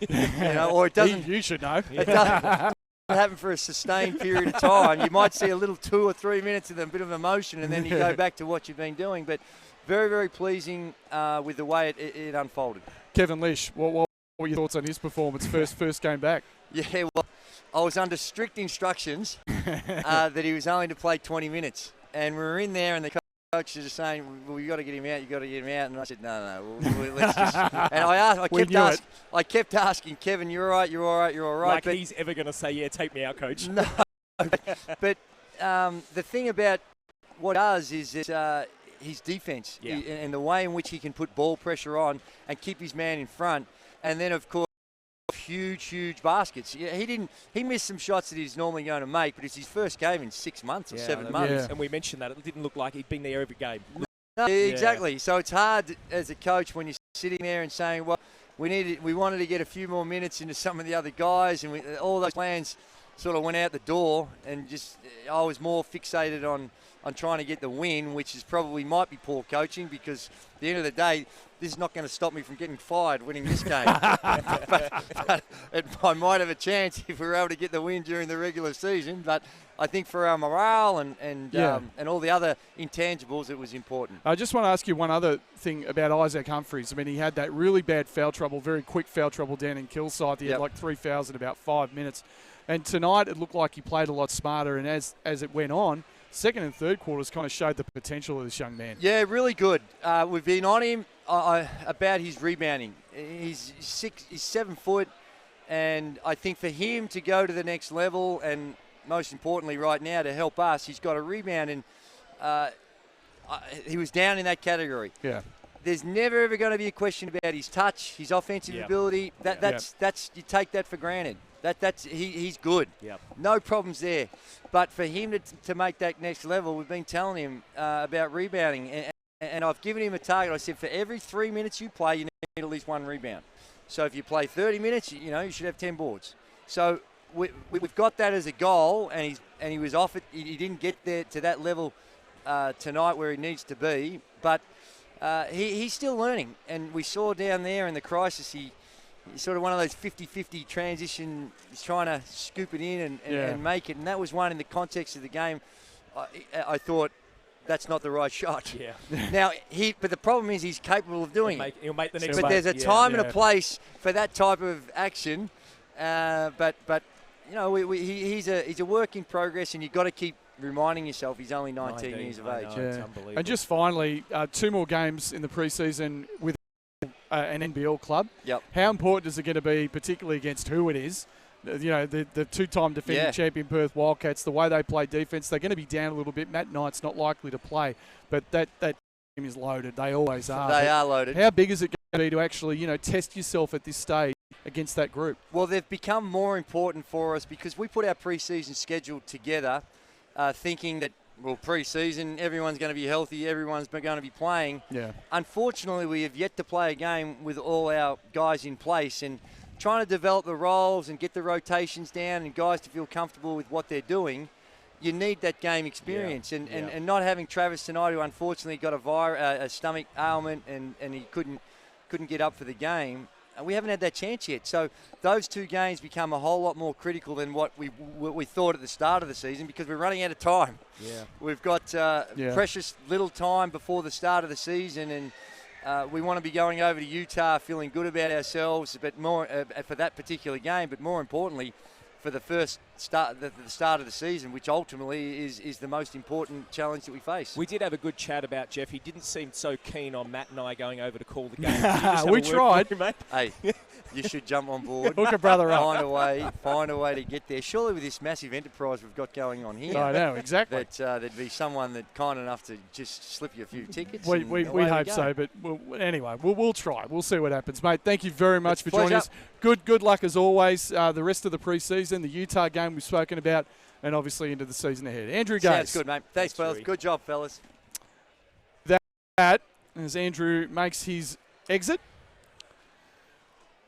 or it doesn't. You should know. It doesn't happen for a sustained period of time. You might see a little 2 or 3 minutes of a bit of emotion, and then you go back to what you've been doing. But very, very pleasing with the way it unfolded. Kevin Lish, what were your thoughts on his performance first game back? Yeah, well, I was under strict instructions that he was only to play 20 minutes. And we were in there and the coaches are saying, well, you got to get him out, you got to get him out. And I said, no, let's just... And I kept asking, Kevin, you're all right, you're all right, you're all right. Like he's ever going to say, yeah, take me out, coach. No. But the thing about what he does is his defense and the way in which he can put ball pressure on and keep his man in front. And then, of course, huge baskets. Yeah, he missed some shots that he's normally going to make, but it's his first game in 6 months or 7 months. Yeah. And we mentioned that. It didn't look like he'd been there every game. No, exactly. So it's hard as a coach when you're sitting there and saying, well, we wanted to get a few more minutes into some of the other guys, and all those plans sort of went out the door, and just I was more fixated on trying to get the win, which is probably might be poor coaching, because at the end of the day, this is not going to stop me from getting fired winning this game. but I might have a chance if we were able to get the win during the regular season. But I think for our morale and all the other intangibles, it was important. I just want to ask you one other thing about Isaac Humphries. I mean, he had that really bad foul trouble, very quick foul trouble down in Kilsyth. He had like 3 fouls in about 5 minutes. And tonight it looked like he played a lot smarter, and as it went on, second and third quarters kind of showed the potential of this young man. Yeah, really good. We've been on him about his rebounding. He's 7 foot, and I think for him to go to the next level, and most importantly right now to help us, he's got a rebound, and he was down in that category. Yeah. There's never ever going to be a question about his touch, his offensive ability. That's you take that for granted. He's good. Yep. No problems there. But for him to make that next level, we've been telling him about rebounding. And I've given him a target. I said, for every 3 minutes you play, you need at least 1 rebound. So if you play 30 minutes, you should have 10 boards. So we've got that as a goal, and he was off it. He didn't get there to that level tonight where he needs to be. But he's still learning. And we saw down there in the crisis, he's sort of one of those 50-50 transition. He's trying to scoop it in and make it. And that was one in the context of the game. I thought that's not the right shot. Yeah. Now, but the problem is he's capable of doing it. He'll make the next But one. there's a time and a place for that type of action. But he's a work in progress, and you've got to keep reminding yourself he's only 19 years of age. It's unbelievable. And just finally, 2 more games in the preseason with an NBL club. Yep. How important is it going to be, particularly against who it is? The 2-time defending champion Perth Wildcats, the way they play defence, they're going to be down a little bit. Matt Knight's not likely to play, but that team is loaded. They always are. They are loaded. How big is it going to be to actually, test yourself at this stage against that group? Well, they've become more important for us because we put our pre-season schedule together thinking that, well, pre-season, everyone's going to be healthy, everyone's going to be playing. Yeah. Unfortunately, we have yet to play a game with all our guys in place, and trying to develop the roles and get the rotations down and guys to feel comfortable with what they're doing, you need that game experience. And not having Travis tonight, who unfortunately got a stomach ailment and he couldn't get up for the game, we haven't had that chance yet. So those two games become a whole lot more critical than what we thought at the start of the season, because we're running out of time. Yeah. We've got precious little time before the start of the season, and we want to be going over to Utah feeling good about ourselves, but more for that particular game, but more importantly, for the start of the season, which ultimately is the most important challenge that we face. We did have a good chat about Jeff. He didn't seem so keen on Matt and I going over to call the game. We tried. You, mate? Hey, you should jump on board. Hook a brother up. Find a way to get there. Surely with this massive enterprise we've got going on here. I know, exactly. That there'd be someone that kind enough to just slip you a few tickets. We hope so, but anyway, we'll try. We'll see what happens, mate. Thank you very much for joining us. Good luck as always. The rest of the preseason, the Utah game we've spoken about, and obviously into the season ahead. Andrew Gaze. Sounds good, mate. Thanks, fellas. Good job, fellas. That, as Andrew makes his exit,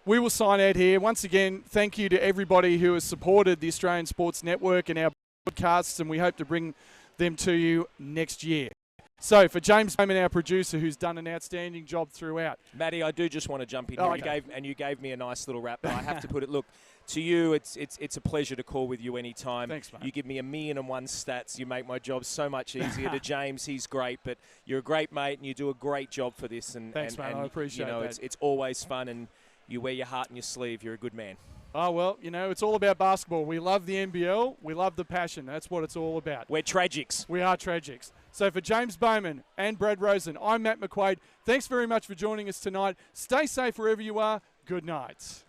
we will sign out here. Once again, thank you to everybody who has supported the Australian Sports Network and our podcasts, and we hope to bring them to you next year. So, for James Bowman, our producer, who's done an outstanding job throughout. Matty, I do just want to jump in Oh, here. okay. You gave me a nice little wrap, but I have to put it, look, to you, it's a pleasure to call with you anytime. Thanks, mate. You give me 1,000,001 stats. You make my job so much easier. To James, he's great, but you're a great mate and you do a great job for this. And Thanks, mate. I appreciate that. It's always fun, and you wear your heart on your sleeve. You're a good man. Oh, well, it's all about basketball. We love the NBL. We love the passion. That's what it's all about. We're tragics. We are tragics. So for James Bowman and Brad Rosen, I'm Matt McQuaid. Thanks very much for joining us tonight. Stay safe wherever you are. Good night.